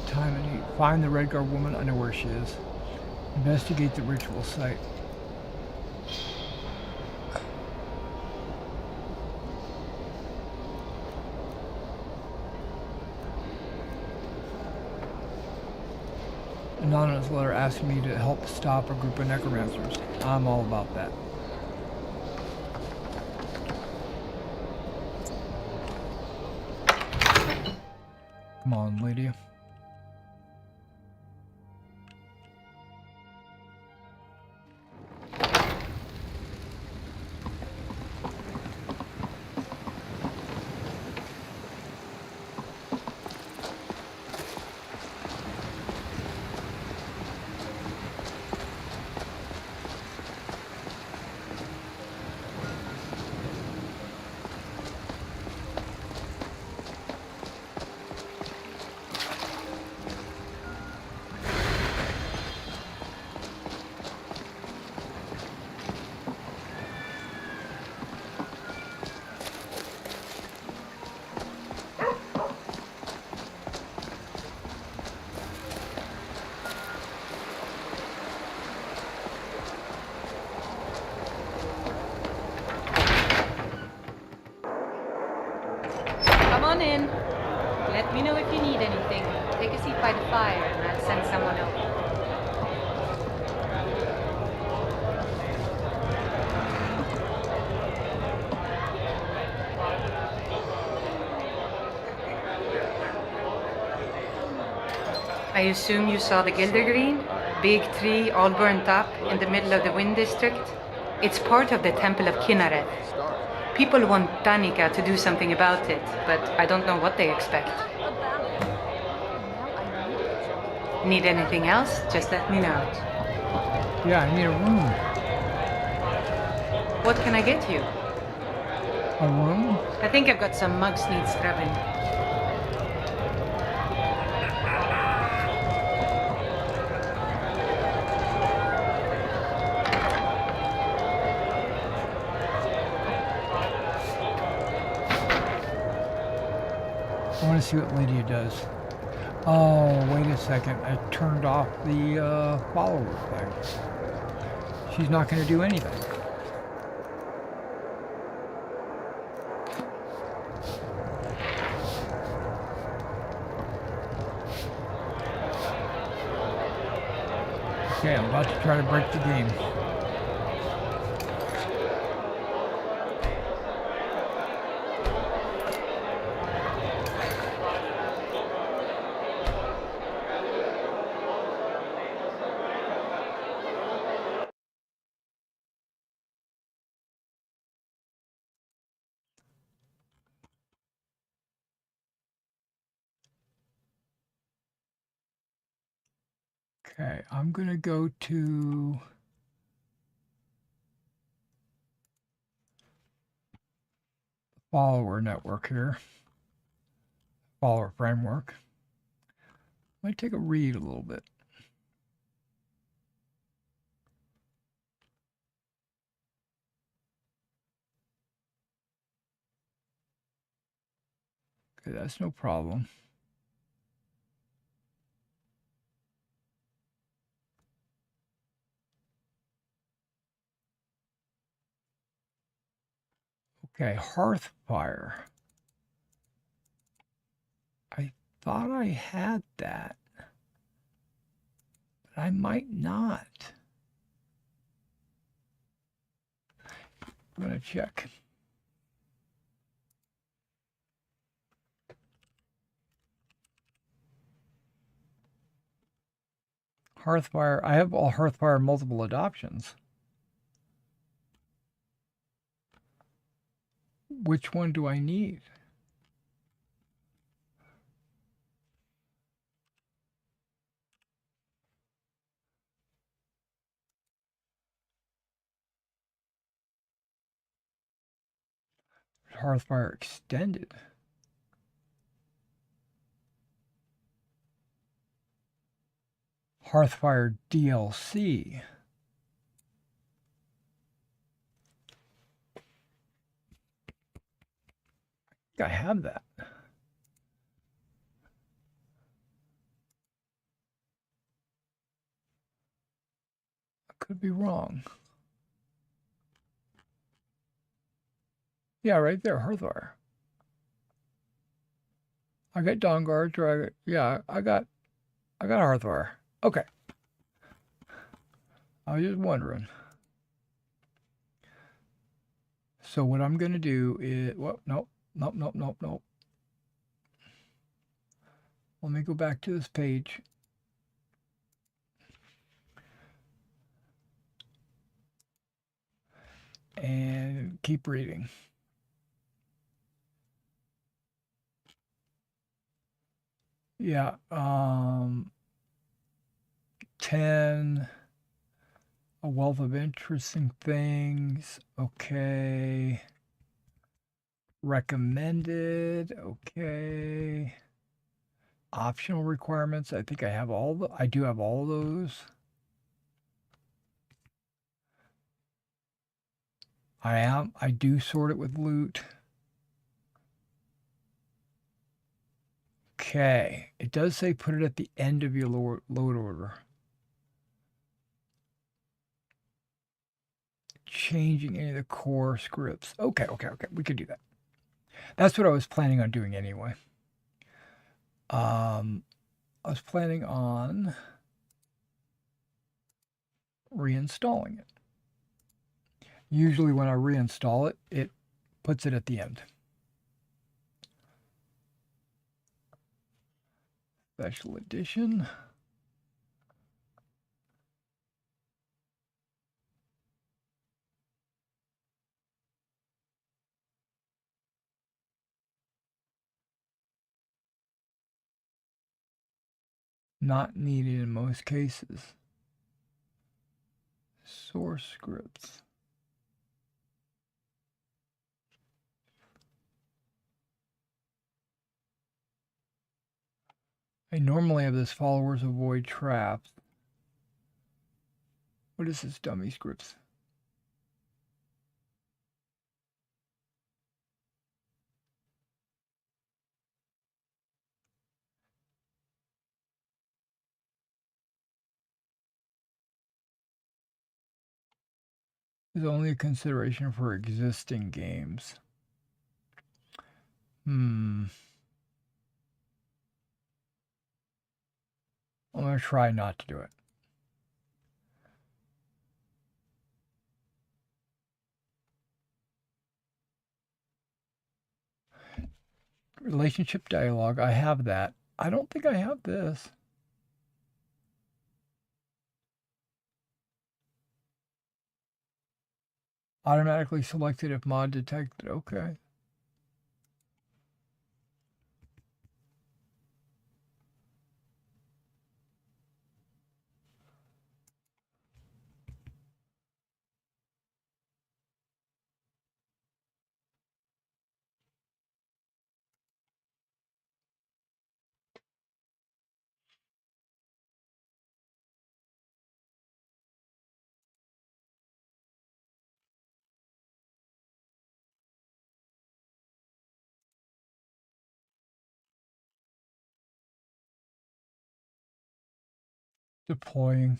time I need. Find the Red Guard woman. I know where she is. Investigate the ritual site. Anonymous letter asking me to help stop a group of necromancers. I'm all about that. Come on, Lydia. on in. Let me know if you need anything. Take a seat by the fire and I'll send someone over. I assume you saw the Gildergreen? Big tree, all burnt up, in the middle of the Wind District? It's part of the Temple of Kinnareth. People want Danica to do something about it, but I don't know what they expect. Need anything else? Just let me know. Yeah, I need a room. What can I get you? A room? I think I've got some mugs need scrubbing. I want to see what Lydia does. Oh, wait a second. I turned off the follower thing. She's not going to do anything. Okay, I'm about to try to break the game. Okay, I'm going to go to follower network here, follower framework. Might take a read a little bit. Okay, that's no problem. Okay, hearth fire. I thought I had that, but I might not. I'm gonna check. Hearthfire, I have all Hearthfire multiple adoptions. Which one do I need? Hearthfire extended. Hearthfire DLC. I think I have that. I could be wrong. Yeah, right there, Hearthfire. I got Dawnguard Dragon. Yeah, I got Hearthfire. Okay. I was just wondering. So what I'm going to do is, well, nope. Let me go back to this page. And keep reading. Yeah, 10, a wealth of interesting things. Okay. Recommended. Okay. Optional requirements. I think I have I do have all those. I do sort it with loot. Okay. It does say put it at the end of your load order. Changing any of the core scripts. Okay. We could do that. That's what I was planning on doing anyway. I was planning on reinstalling it. Usually when I reinstall it, it puts it at the end. Special edition. Not needed in most cases. Source scripts. I normally have this followers avoid traps. What is this dummy scripts? Is only a consideration for existing games. I'm going to try not to do it. Relationship dialogue, I have that. I don't think I have this. Automatically selected if mod detected. Okay. Deploying.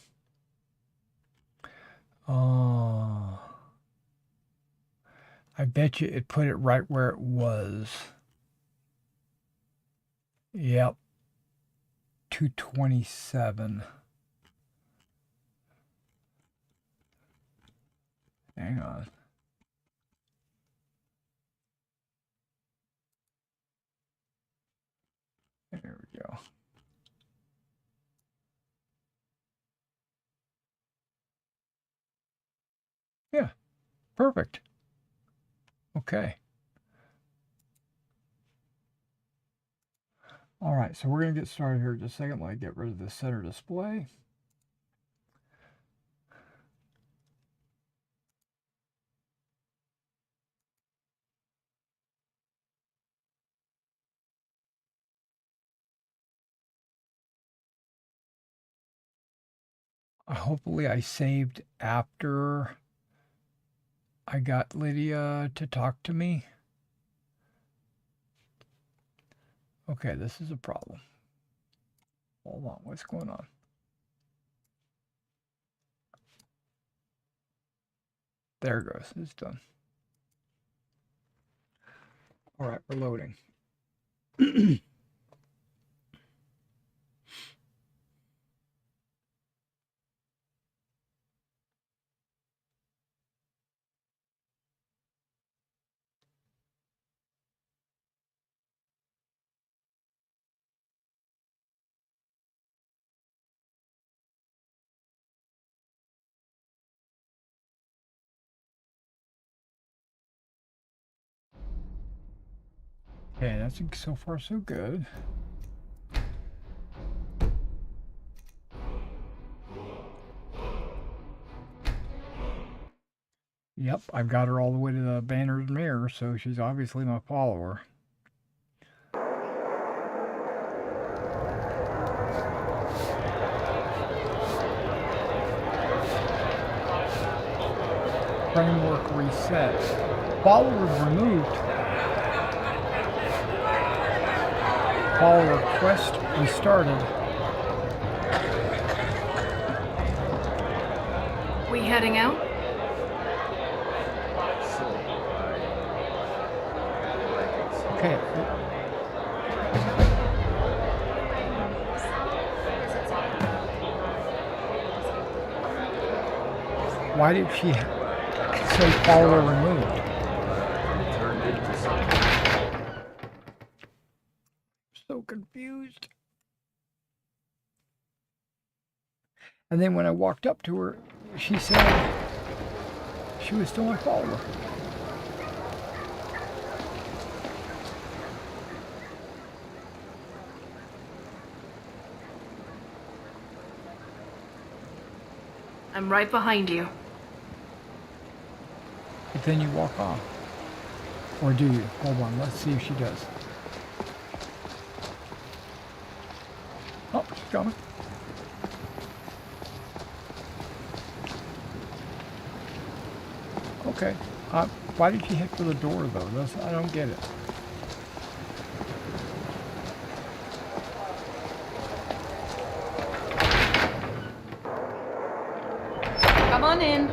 Oh. I bet you it put it right where it was. Yep. 227. Hang on. There we go. Yeah, perfect. Okay. All right, so we're going to get started here in just a second while I get rid of the center display. Hopefully I saved after I got Lydia to talk to me. Okay, this is a problem. Hold on, what's going on? There it goes, it's done. All right, we're loading. Okay, that's so far so good. Yep, I've got her all the way to the Banner's Mirror, so she's obviously my follower. Framework reset. Followers removed. Follower quest restarted. We heading out? Why did she say follower removed? So confused. And then when I walked up to her, she said she was still my follower. I'm right behind you. But then you walk off. Or do you? Hold on, let's see if she does. Oh, she's coming. Okay. Why did she hit for the door, though? I don't get it. Come on in.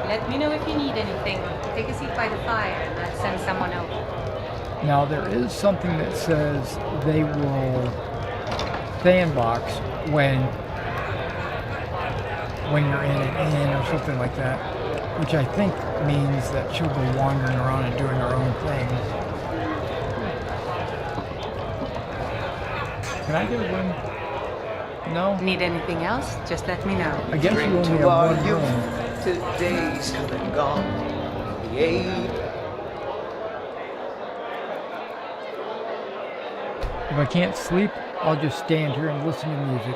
Let me know if you need anything. Take a seat by the fire and I'll send someone over. Now, there is something that says they will sandbox when you're in an inn or something like that, which I think means that she'll be wandering around and doing her own thing. Can I get a room? No? Need anything else? Just let me know. I guess you only have one room. Today's come and gone. If I can't sleep, I'll just stand here and listen to music.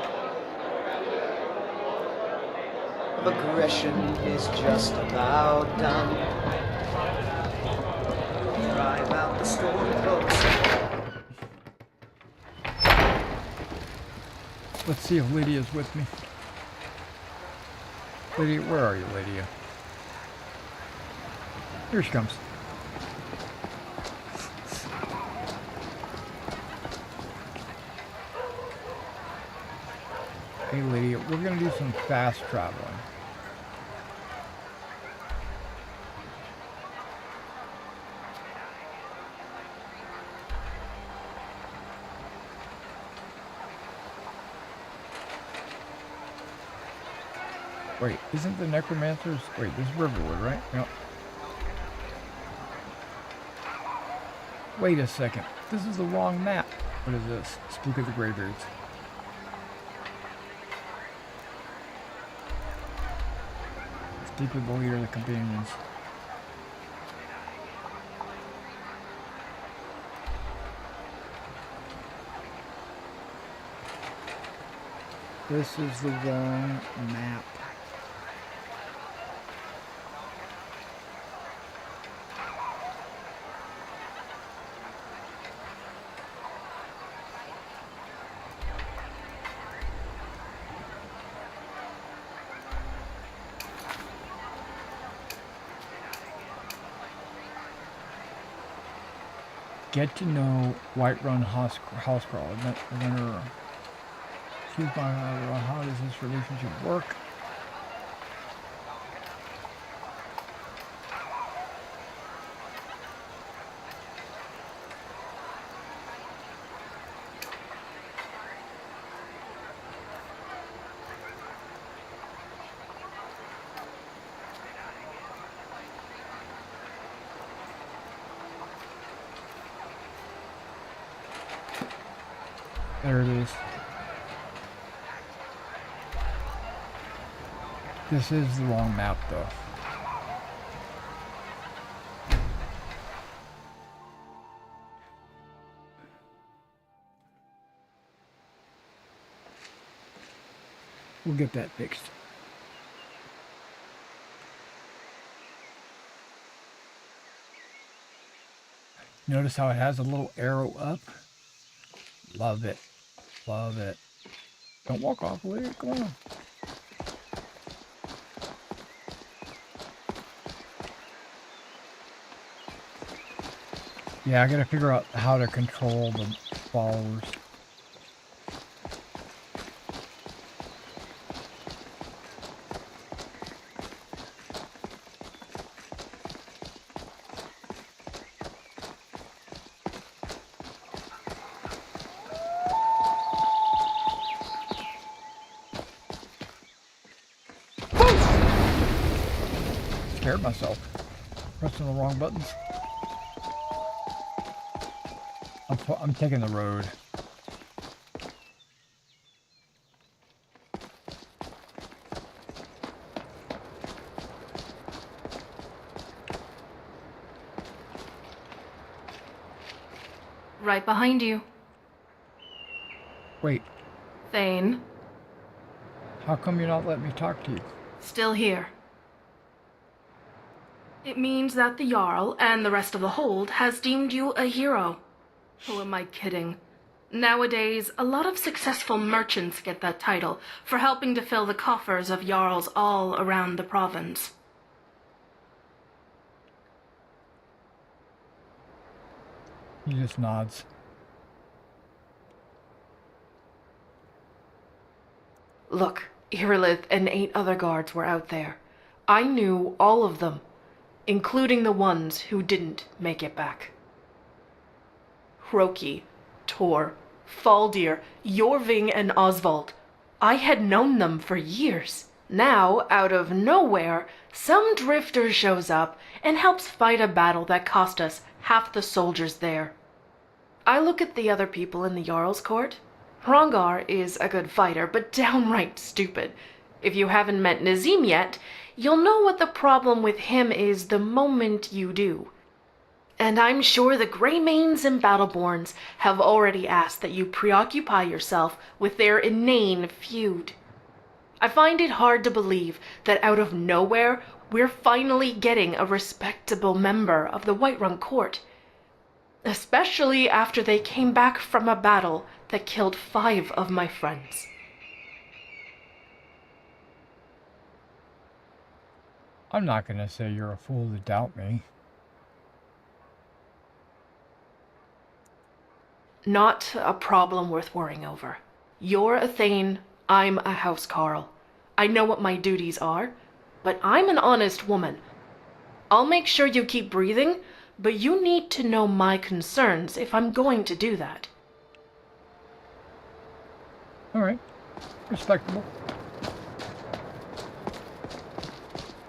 Aggression is just about done. Drive out the storybooks. Let's see if Lydia's with me. Lydia, where are you, Lydia? Here she comes. Hey, Lydia, we're gonna do some fast traveling. Wait, isn't the Necromancer's... Wait, this is Riverwood, right? Yep. Wait a second. This is the wrong map. What is this? Spook of the Greybeards. Speak with the leader of the companions. This is the wrong map. Get to know Whiterun Housecrawl. Choose my how does this relationship work? There it is. This is the wrong map, though. We'll get that fixed. Notice how it has a little arrow up? Love it. Love it. Don't walk off, Lydia. Come on. Yeah, I gotta figure out how to control the followers. scared myself. Pressing the wrong buttons. I'm taking the road. Right behind you. Wait, Thane, how come you're not letting me talk to you? still here. It means that the Jarl and the rest of the Hold has deemed you a hero. Who am I kidding? Nowadays, a lot of successful merchants get that title for helping to fill the coffers of Jarls all around the province. He just nods. Look, Irilith and 8 other guards were out there. I knew all of them, including the ones who didn't make it back. Hroki, Tor, Faldir, Jorving, and Oswald. I had known them for years. Now, out of nowhere, some drifter shows up and helps fight a battle that cost us half the soldiers there. I look at the other people in the Jarl's court. Hrongar is a good fighter, but downright stupid. If you haven't met Nazim yet, you'll know what the problem with him is the moment you do. And I'm sure the Greymanes and Battleborns have already asked that you preoccupy yourself with their inane feud. I find it hard to believe that out of nowhere, we're finally getting a respectable member of the Whiterun court. Especially after they came back from a battle that killed 5 of my friends. I'm not gonna say you're a fool to doubt me. Not a problem worth worrying over. You're a Thane, I'm a housecarl. I know what my duties are, but I'm an honest woman. I'll make sure you keep breathing, but you need to know my concerns if I'm going to do that. Alright. Respectable.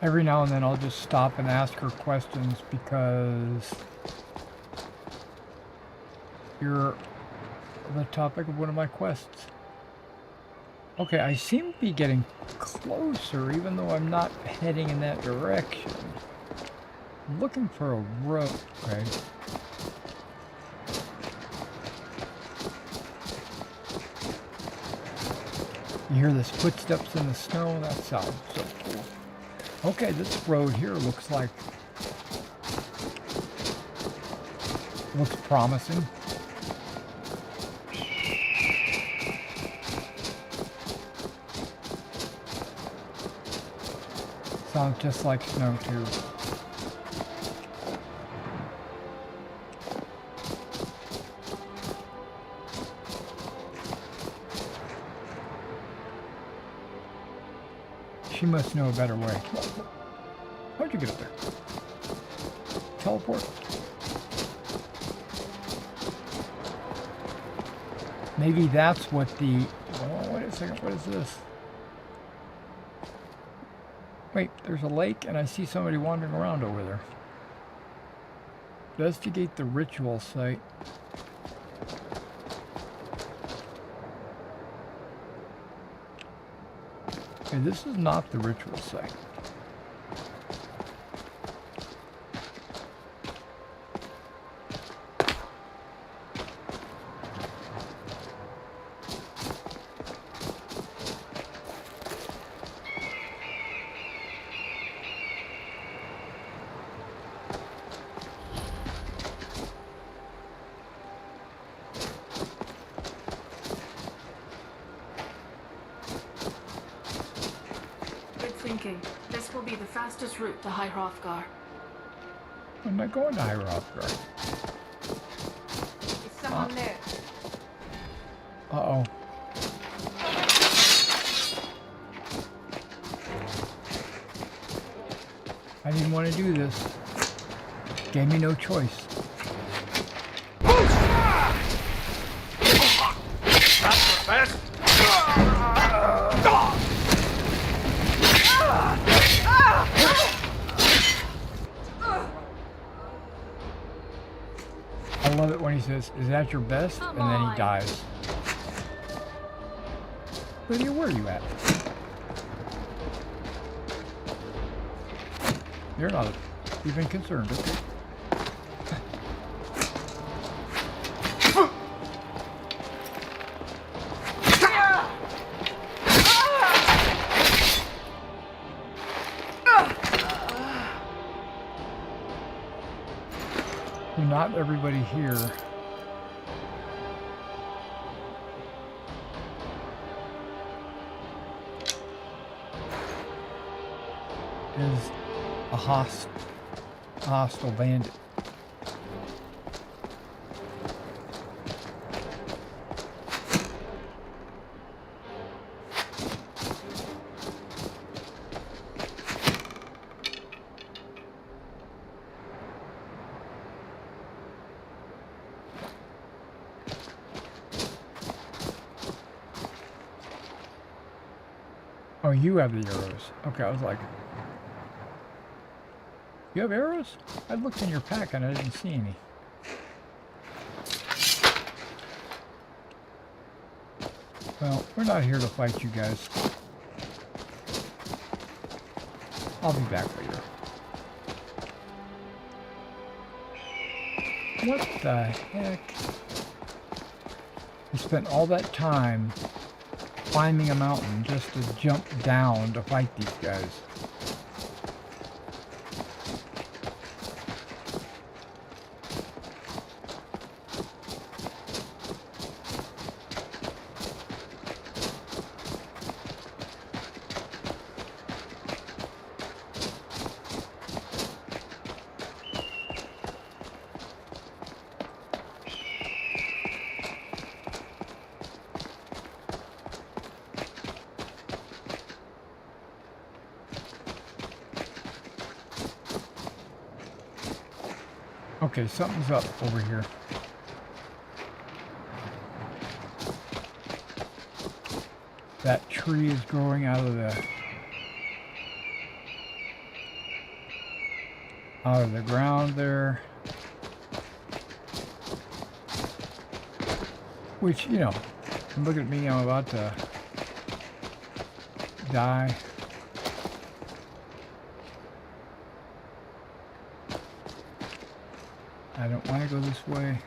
Every now and then I'll just stop and ask her questions because you're the topic of one of my quests. Okay, I seem to be getting closer even though I'm not heading in that direction. I'm looking for a road. Okay. You hear this footsteps in the snow? That sounds so cool. Okay, this road here looks promising. Sounds just like snow too. She must know a better way. How'd you get up there? Teleport? Maybe that's what the... Oh, wait a second, what is this? Wait, there's a lake and I see somebody wandering around over there. Investigate the ritual site. Okay, this is not the ritual site. This will be the fastest route to High Hrothgar. I'm not going to High Hrothgar. Is someone there? Uh-oh. I didn't want to do this. Gave me no choice. That's the best. love it when he says, "Is that your best?" And then he dies. Lydia, where are you at? You're not even concerned, okay? Not everybody here is a hostile bandit. Oh, you have the arrows. Okay, I was like, you have arrows? I looked in your pack and I didn't see any. Well, we're not here to fight you guys. I'll be back later. What the heck? We spent all that time climbing a mountain just to jump down to fight these guys. Okay, something's up over here. That tree is growing out of the ground there. Which, you know, look at me, I'm about to die. I don't want to go this way.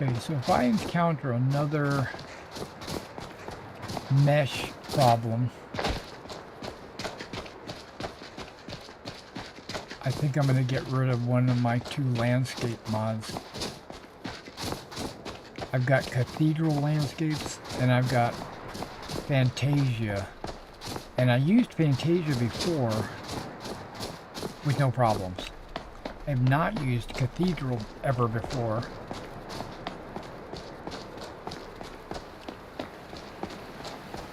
Okay, so if I encounter another mesh problem, I think I'm going to get rid of one of my 2 landscape mods. I've got Cathedral landscapes and I've got Fantasia. And I used Fantasia before with no problems. I have not used Cathedral ever before.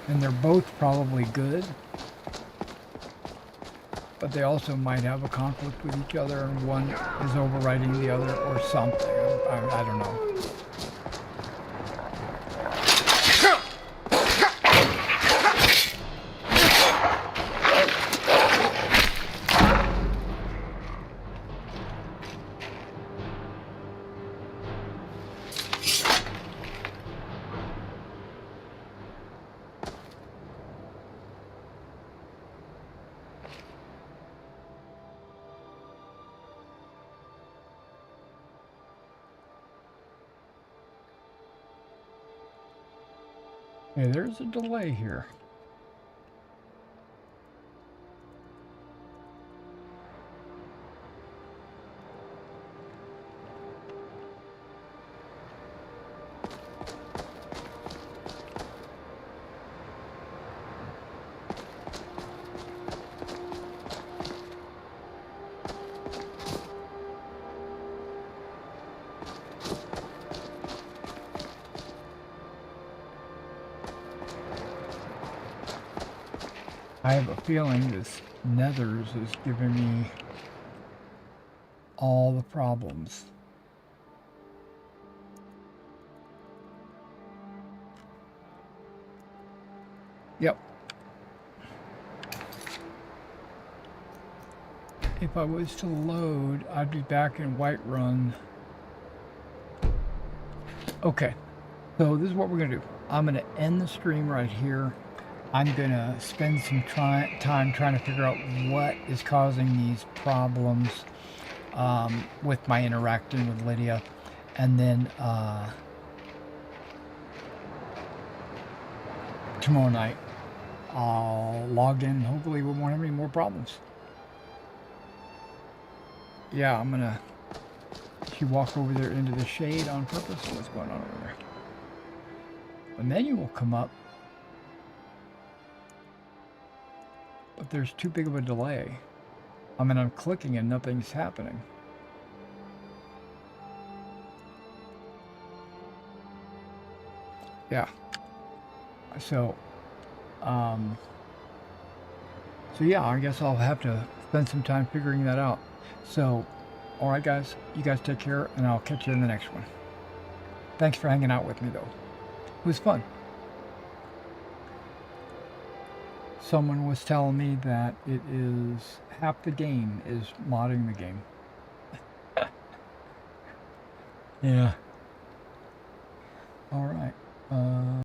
And they're both probably good, but they also might have a conflict with each other and one is overriding the other or something. I don't know. Okay, there's a delay here. I have a feeling this Nethers is giving me all the problems. Yep. If I was to load, I'd be back in Whiterun. Okay, so this is what we're gonna do. I'm gonna end the stream right here. I'm gonna spend some time trying to figure out what is causing these problems with my interacting with Lydia, and then tomorrow night I'll log in. Hopefully we won't have any more problems. Yeah, I'm gonna. She walked over there into the shade on purpose. What's going on over there? The menu will come up, but there's too big of a delay. I mean, I'm clicking and nothing's happening. Yeah. So yeah, I guess I'll have to spend some time figuring that out. So, alright guys, you guys take care, and I'll catch you in the next one. Thanks for hanging out with me though. It was fun. Someone was telling me that it is half the game is modding the game. Yeah. Alright.